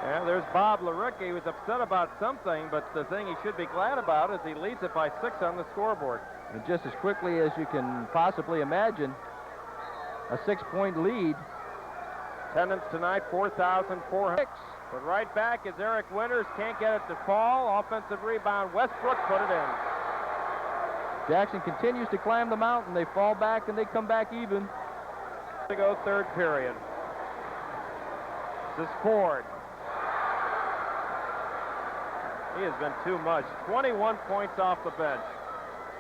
Yeah, there's Bob Laricki. He was upset about something, but the thing he should be glad about is he leads it by 6 on the scoreboard. And just as quickly as you can possibly imagine, a 6-point lead. Attendance tonight, 4,400. But right back is Eric Winters. Can't get it to fall. Offensive rebound. Westbrook put it in. Jackson continues to climb the mountain. They fall back and they come back even. To go third period. This is Ford. He has been too much. 21 points off the bench.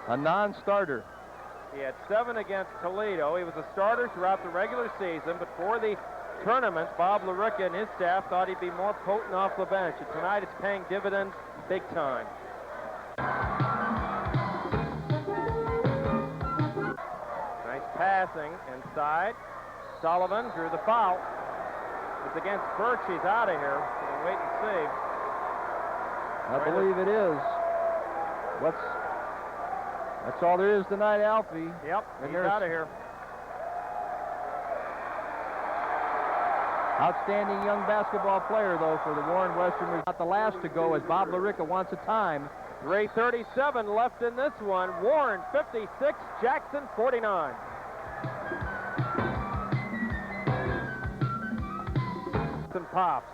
A non-starter. He had 7 against Toledo. He was a starter throughout the regular season, but for the tournament, Bob Laricka and his staff thought he'd be more potent off the bench. And tonight it's paying dividends big time. Nice passing inside. Sullivan drew the foul. It's against Birch. He's out of here. We'll wait and see. I believe it is. That's all there is tonight, Alfie. Yep, and he's out of here. Outstanding young basketball player, though, for the Warren Western. Not the last to go as Bob Laricka wants a time. 3:37 left in this one. Warren 56, Jackson 49. And pops.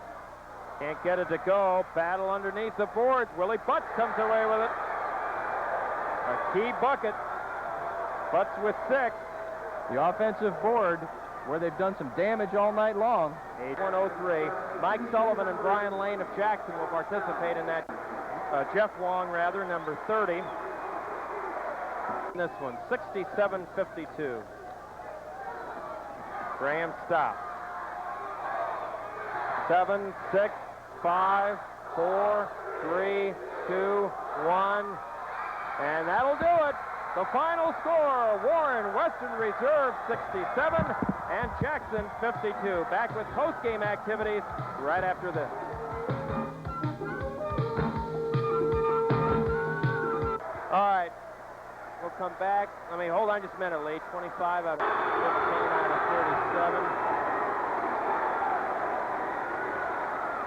Can't get it to go. Battle underneath the boards. Willie Butts comes away with it. A key bucket. Butts with 6. The offensive board, where they've done some damage all night long. 8-1-0-3. Mike Sullivan and Brian Lane of Jackson will participate in that. Jeff Wong, rather, number 30. This one, 67-52. Graham stops. 7, 6, 5, 4, 3, 2, 1. And that'll do it. The final score, Warren Western Reserve 67 and Jackson 52. Back with post-game activities right after this. All right, we'll come back. Hold on just a minute, Lee. 25 out of 15 out of 37.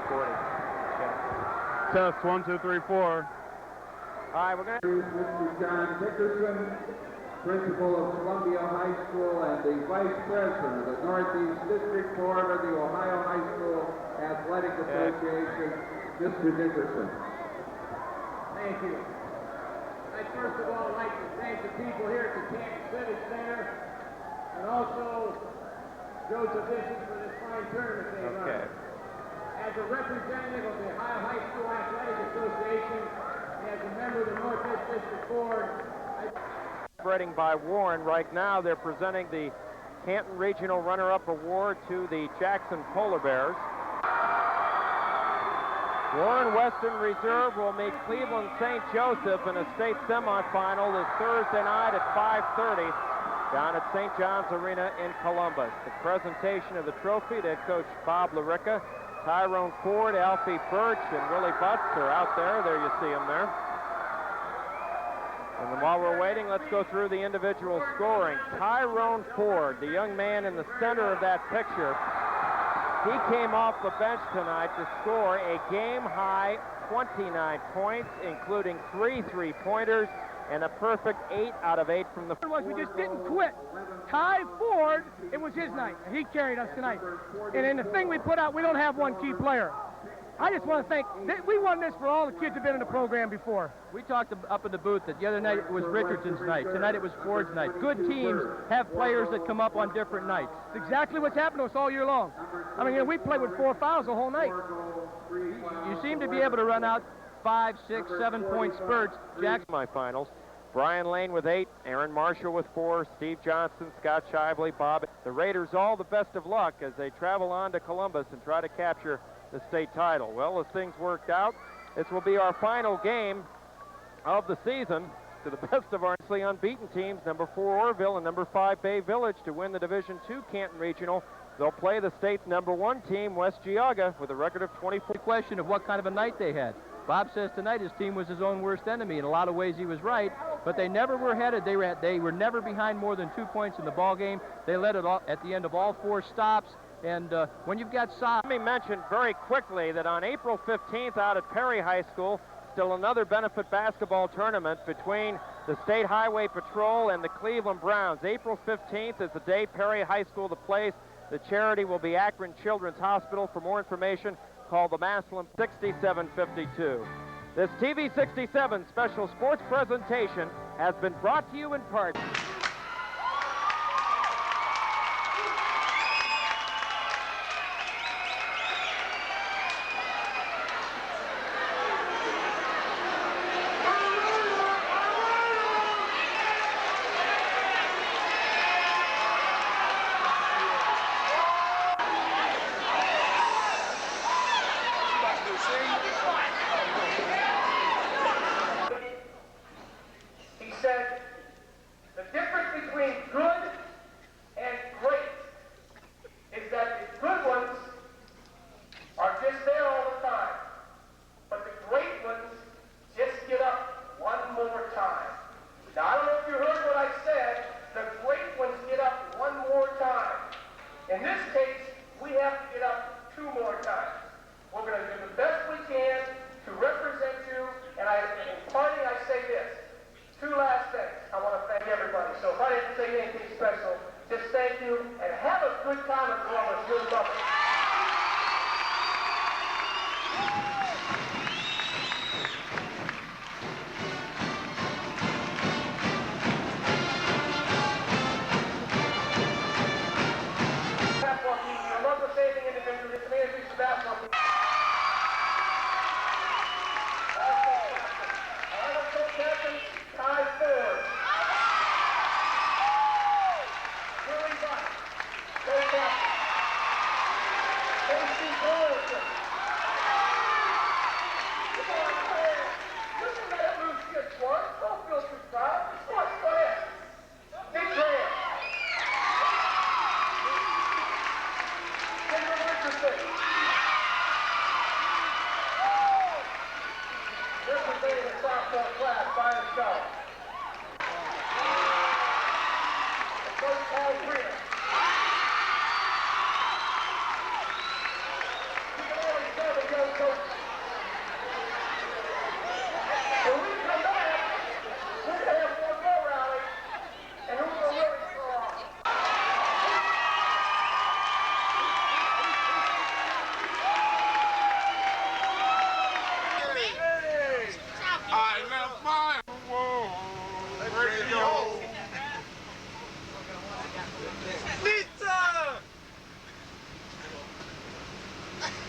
40. Okay. Test 1, 2, 3, 4. All right, we're going to... Mr. John Dickerson, principal of Columbia High School and the vice president of the Northeast District Board of the Ohio High School Athletic Association, Mr. Dickerson. Thank you. I'd first of all like to thank the people here at the Kansas Civic Center and also Joseph Vision for this fine tournament they run. As a representative of the Ohio High School Athletic Association, as a member of the Northeast District Board. Celebrating by Warren right now, they're presenting the Canton Regional Runner-Up Award to the Jackson Polar Bears. Warren Western Reserve will meet Cleveland St. Joseph in a state semifinal this Thursday night at 5:30 down at St. John's Arena in Columbus. The presentation of the trophy to head coach Bob Laricka, Tyrone Ford, Alfie Birch, and Willie Butts are out there. There you see them there. And then while we're waiting, let's go through the individual scoring. Tyrone Ford, the young man in the center of that picture, he came off the bench tonight to score a game-high 29 points, including 3 three-pointers and a perfect 8 out of 8 from the floor. We just didn't quit. Ty Ford, it was his night. He carried us tonight. And in the thing we put out, we don't have one key player. I just want to thank, we won this for all the kids who've been in the program before. We talked up in the booth that the other night it was Richardson's night. Tonight it was Ford's night. Good teams have players that come up on different nights. It's exactly what's happened to us all year long. I mean, we played with 4 fouls the whole night. You seem to be able to run out 5, 6, 7-point spurts. Jackson, semifinals. Brian Lane with 8, Aaron Marshall with 4, Steve Johnson, Scott Shively, Bob. The Raiders all the best of luck as they travel on to Columbus and try to capture the state title. Well, as things worked out, this will be our final game of the season. To the best of our unbeaten teams, number 4 Orville and number 5 Bay Village, to win the Division II Canton Regional. They'll play the state's number 1 team, West Geauga, with a record of 24. The question of what kind of a night they had. Bob says tonight his team was his own worst enemy. In a lot of ways he was right, but they never were headed. They were never behind more than 2 points in the ball game. They led it all at the end of all 4 stops. And when you've got Let me mention very quickly that on April 15th out at Perry High School, still another benefit basketball tournament between the State Highway Patrol and the Cleveland Browns. April 15th is the day Perry High School, the place. The charity will be Akron Children's Hospital. For more information, call the Maslin 6752. This TV 67 special sports presentation has been brought to you in part.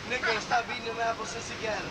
Nick gonna stop beating them apples since again.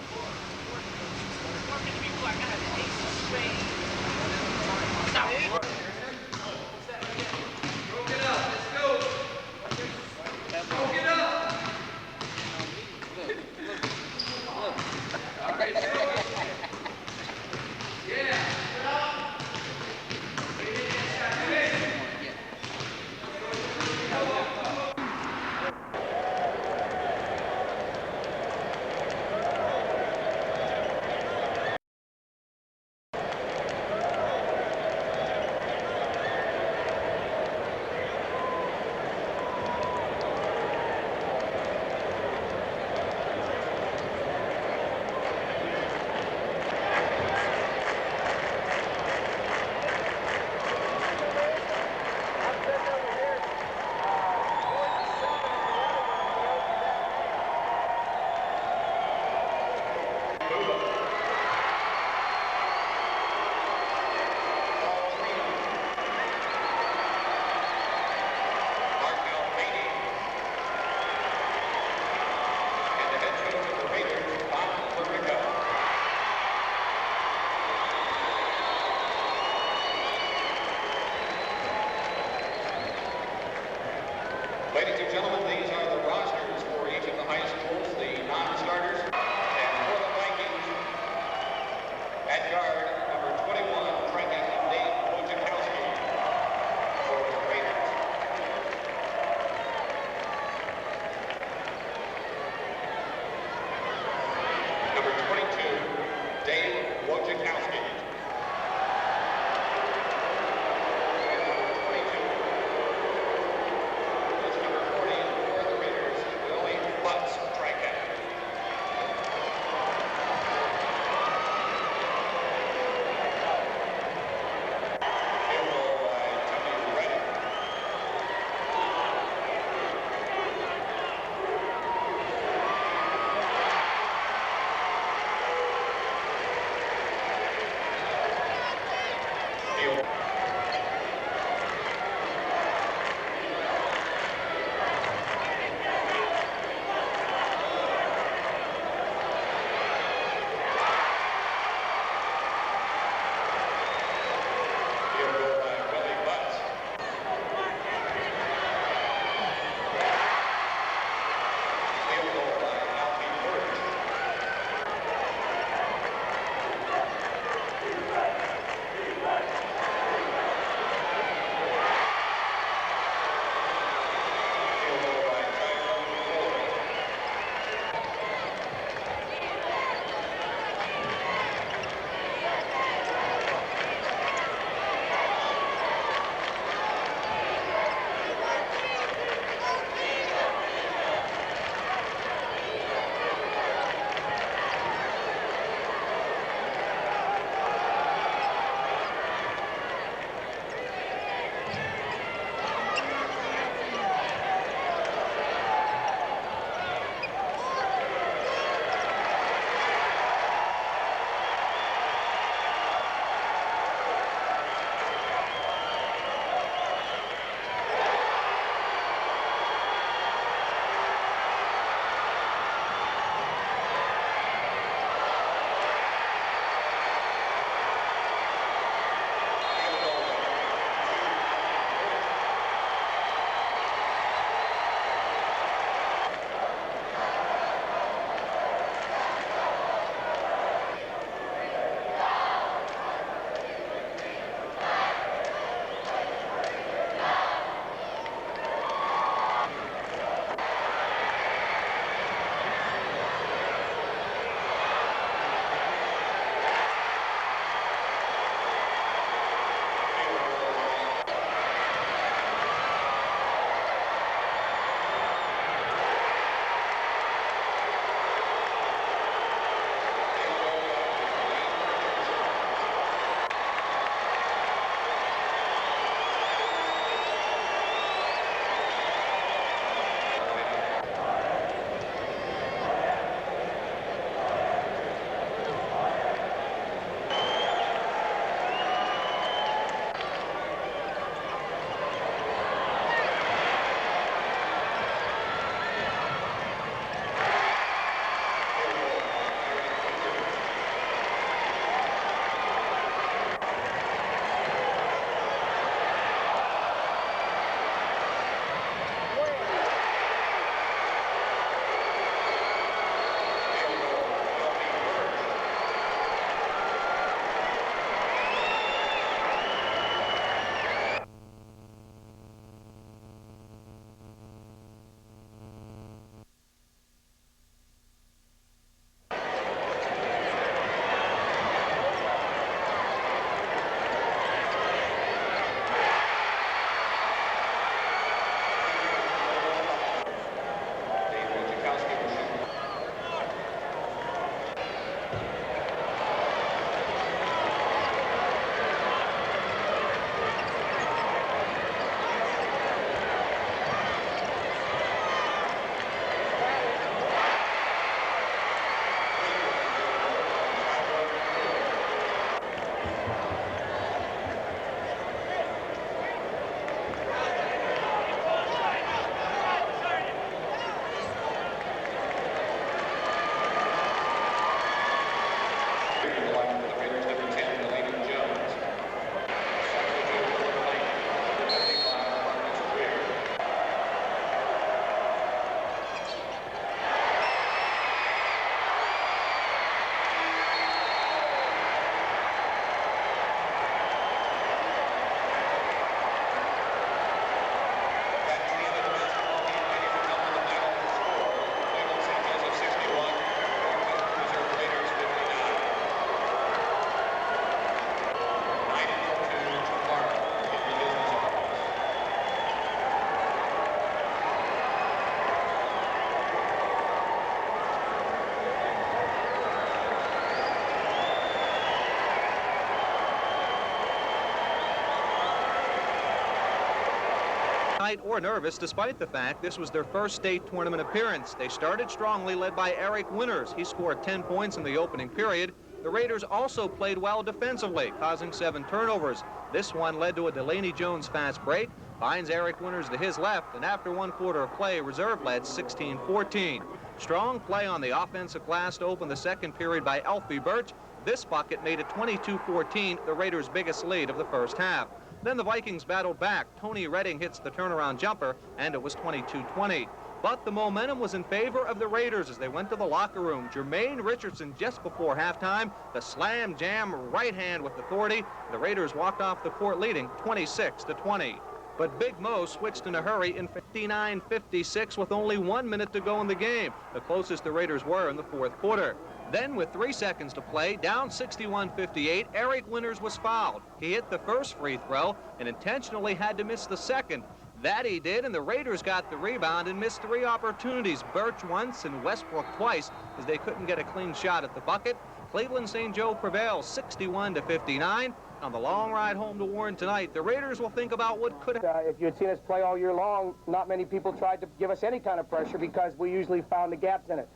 or nervous, despite the fact this was their first state tournament appearance. They started strongly, led by Eric Winters. He scored 10 points in the opening period. The Raiders also played well defensively, causing 7 turnovers. This one led to a Delaney Jones fast break, finds Eric Winters to his left, and after 1 quarter of play, Reserve led 16-14. Strong play on the offensive glass to open the second period by Alfie Birch. This bucket made it 22-14, the Raiders' biggest lead of the first half. Then the Vikings battled back. Tony Redding hits the turnaround jumper, and it was 22-20. But the momentum was in favor of the Raiders as they went to the locker room. Jermaine Richardson just before halftime, the slam jam right hand with authority. The Raiders walked off the court leading 26-20. But Big Mo switched in a hurry in 59-56 with only 1 minute to go in the game, the closest the Raiders were in the fourth quarter. Then with 3 seconds to play, down 61-58, Eric Winters was fouled. He hit the first free throw and intentionally had to miss the second. That he did, and the Raiders got the rebound and missed 3 opportunities, Birch once and Westbrook twice, as they couldn't get a clean shot at the bucket. Cleveland St. Joe prevails 61-59. On the long ride home to Warren tonight, the Raiders will think about what could have. If you had seen us play all year long, not many people tried to give us any kind of pressure because we usually found the gaps in it.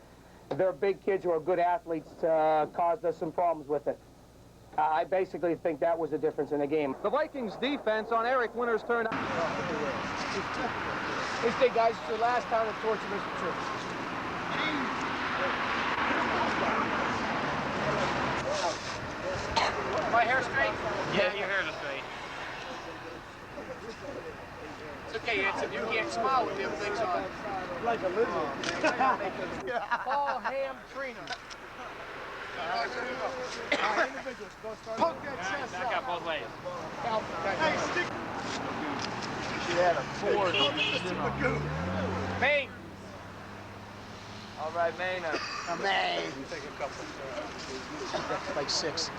They're big kids who are good athletes, caused us some problems with it. I basically think that was the difference in the game. The Vikings defense on Eric Winters' turn. This day, guys, it's your last time to torture Mr. Church. My hair straight? Yeah, your hair is straight. It's okay, you can't smile with them things on. Like a lizard. Paul Ham Trina. Poke that chest out. I got both ways. Hey, stick. She had a board. Maine. All right, Maine. Maine. You take a couple. That's like 6.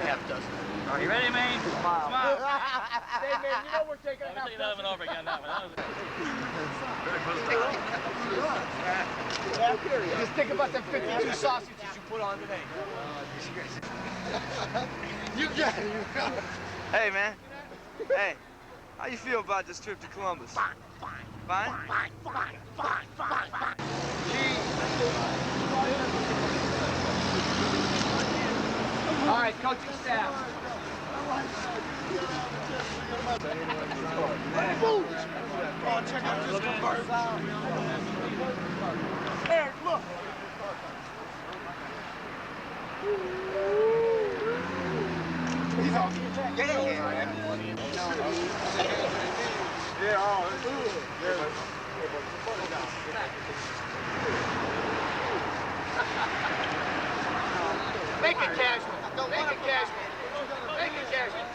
Half dozen. Are you ready, Maine? Smile. Hey, man, you know we're taking a half dozen. That one over again. That one. Just think about them 52 sausages you put on today. You got it. Hey, man. Hey, how you feel about this trip to Columbus? Fine. All right, coaching staff. Oh, check out this convert. Eric, look. He's on. Make it casual. Make it casual. Make it casual.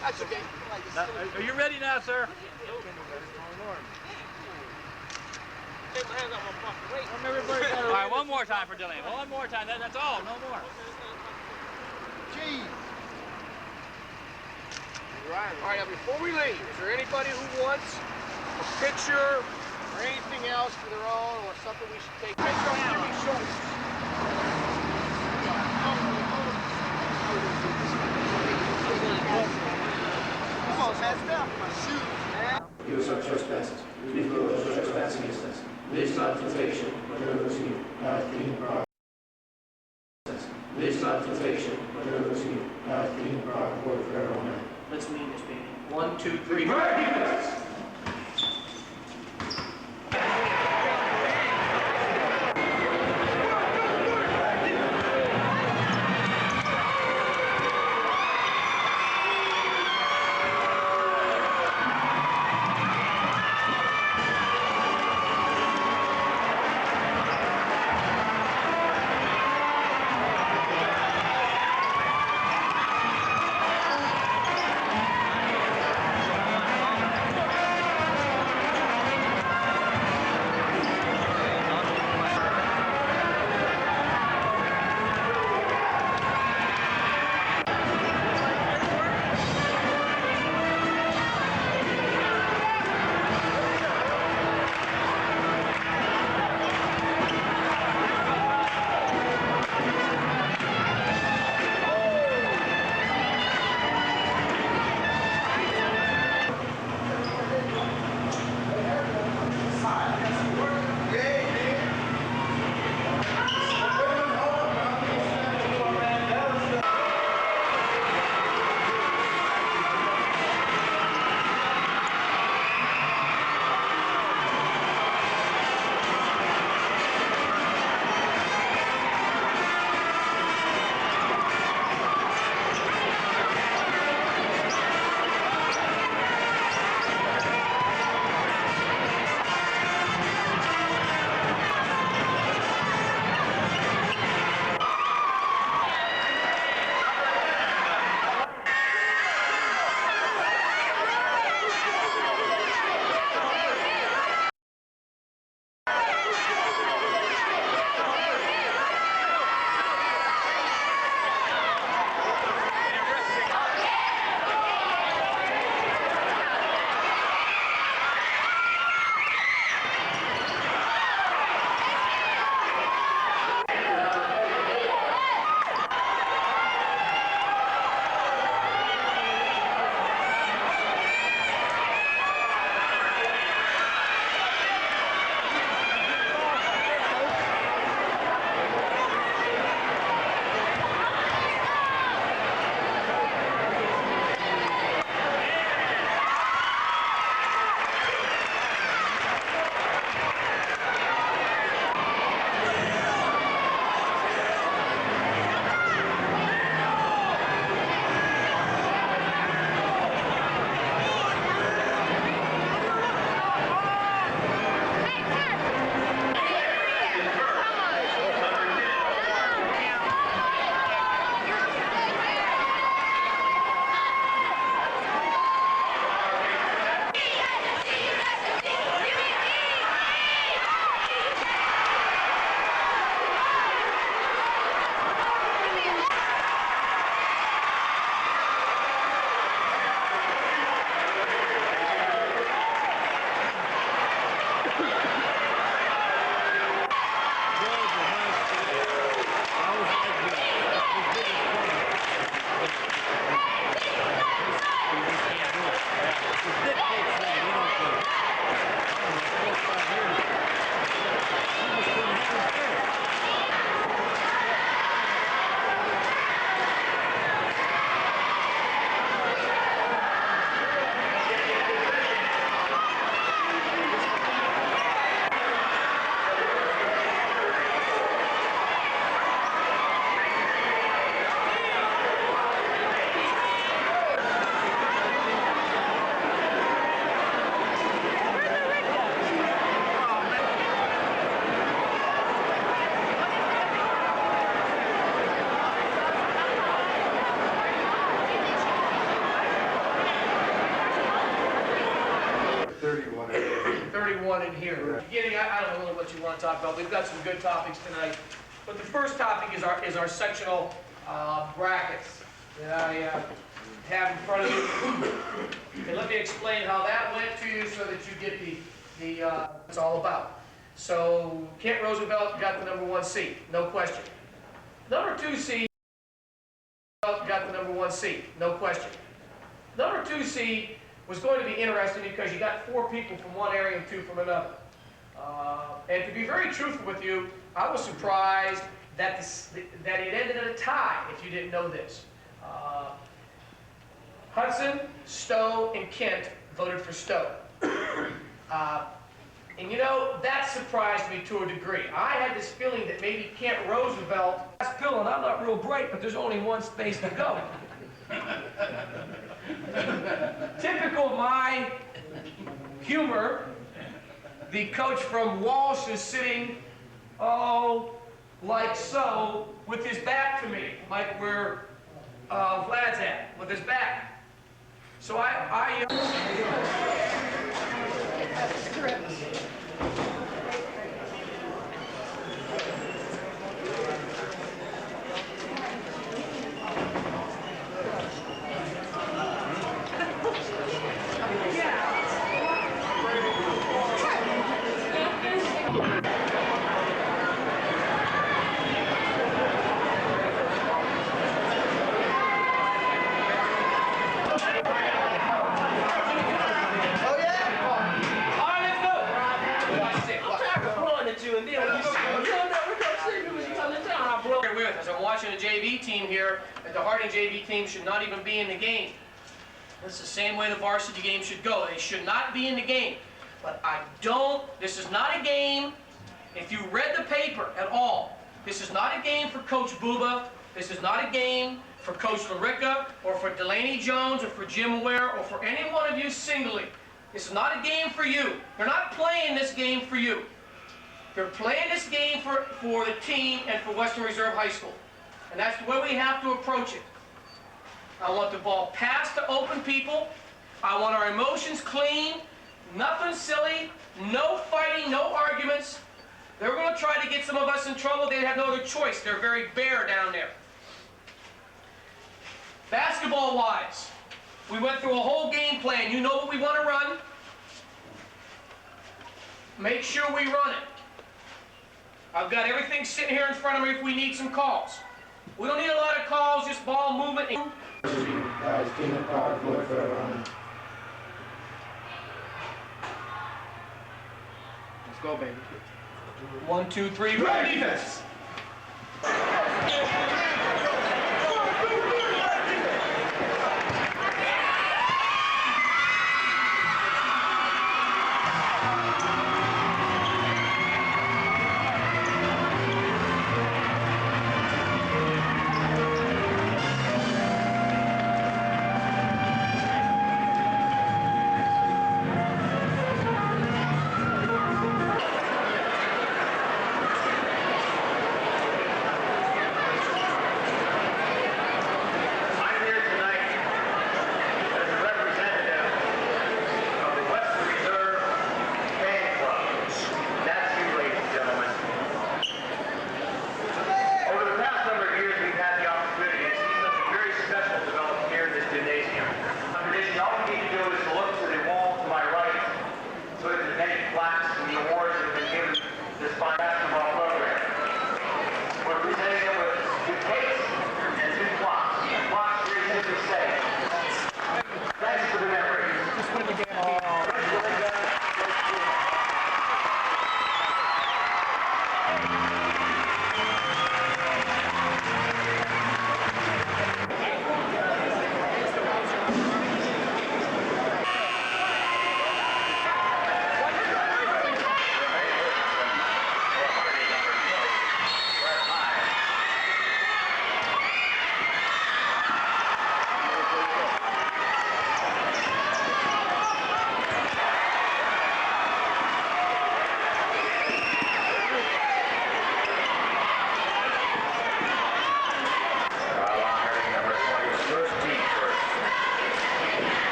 That's okay. Are you ready now, sir? Take my hands off my pocket. Wait. All right, one more time for Dylan. One more time. That's all. No more. Gee. All right, now before we leave, is there anybody who wants a picture or anything else for their own or something we should take? Picture on Jimmy Schultz. Come on, man, stay off my shoes. Give us our trespasses. Please forgive us our trespasses against us. Lead us not into temptation, but deliver us from evil. Thy kingdom, power, lead us not into temptation, but deliver us from evil. Thy kingdom, power, and glory forever. Amen. Let's mean this, baby. 1, 2, 3. wanted to hear. Beginning, I don't know really what you want to talk about. We've got some good topics tonight. But the first topic is our sectional brackets that I have in front of you. And let me explain how that went to you so that you get the it's all about. So Kent Roosevelt got the number 1 seed, no question. Number 2 seed got the number 1 seed, no question. Number 2 seed was going to be interesting because you got 4 people from one area and 2 from another. And to be very truthful with you, I was surprised that that it ended in a tie, if you didn't know this. Hudson, Stowe, and Kent voted for Stowe. And you know, that surprised me to a degree. I had this feeling that maybe Kent Roosevelt, that's Bill, and I'm not real bright, but there's only one space to go. Typical of my humor, the coach from Walsh is sitting, oh, like so, with his back to me, like where Vlad's at, with his back. So as I'm watching a JV team here, that the Harding JV team should not even be in the game. That's the same way the varsity game should go. They should not be in the game. But this is not a game, if you read the paper at all, this is not a game for Coach Booba, this is not a game for Coach LaRicca, or for Delaney Jones, or for Jim Ware, or for any one of you singly. This is not a game for you. They're not playing this game for you. They're playing this game for the team and for Western Reserve High School. And that's the way we have to approach it. I want the ball passed to open people. I want our emotions clean. Nothing silly. No fighting, no arguments. They're going to try to get some of us in trouble. They have no other choice. They're very bare down there. Basketball-wise, we went through a whole game plan. You know what we want to run. Make sure we run it. I've got everything sitting here in front of me if we need some calls. We don't need a lot of calls, just ball movement. Let's go, baby. 1, 2, 3, ready, defense.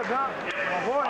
No, my boy.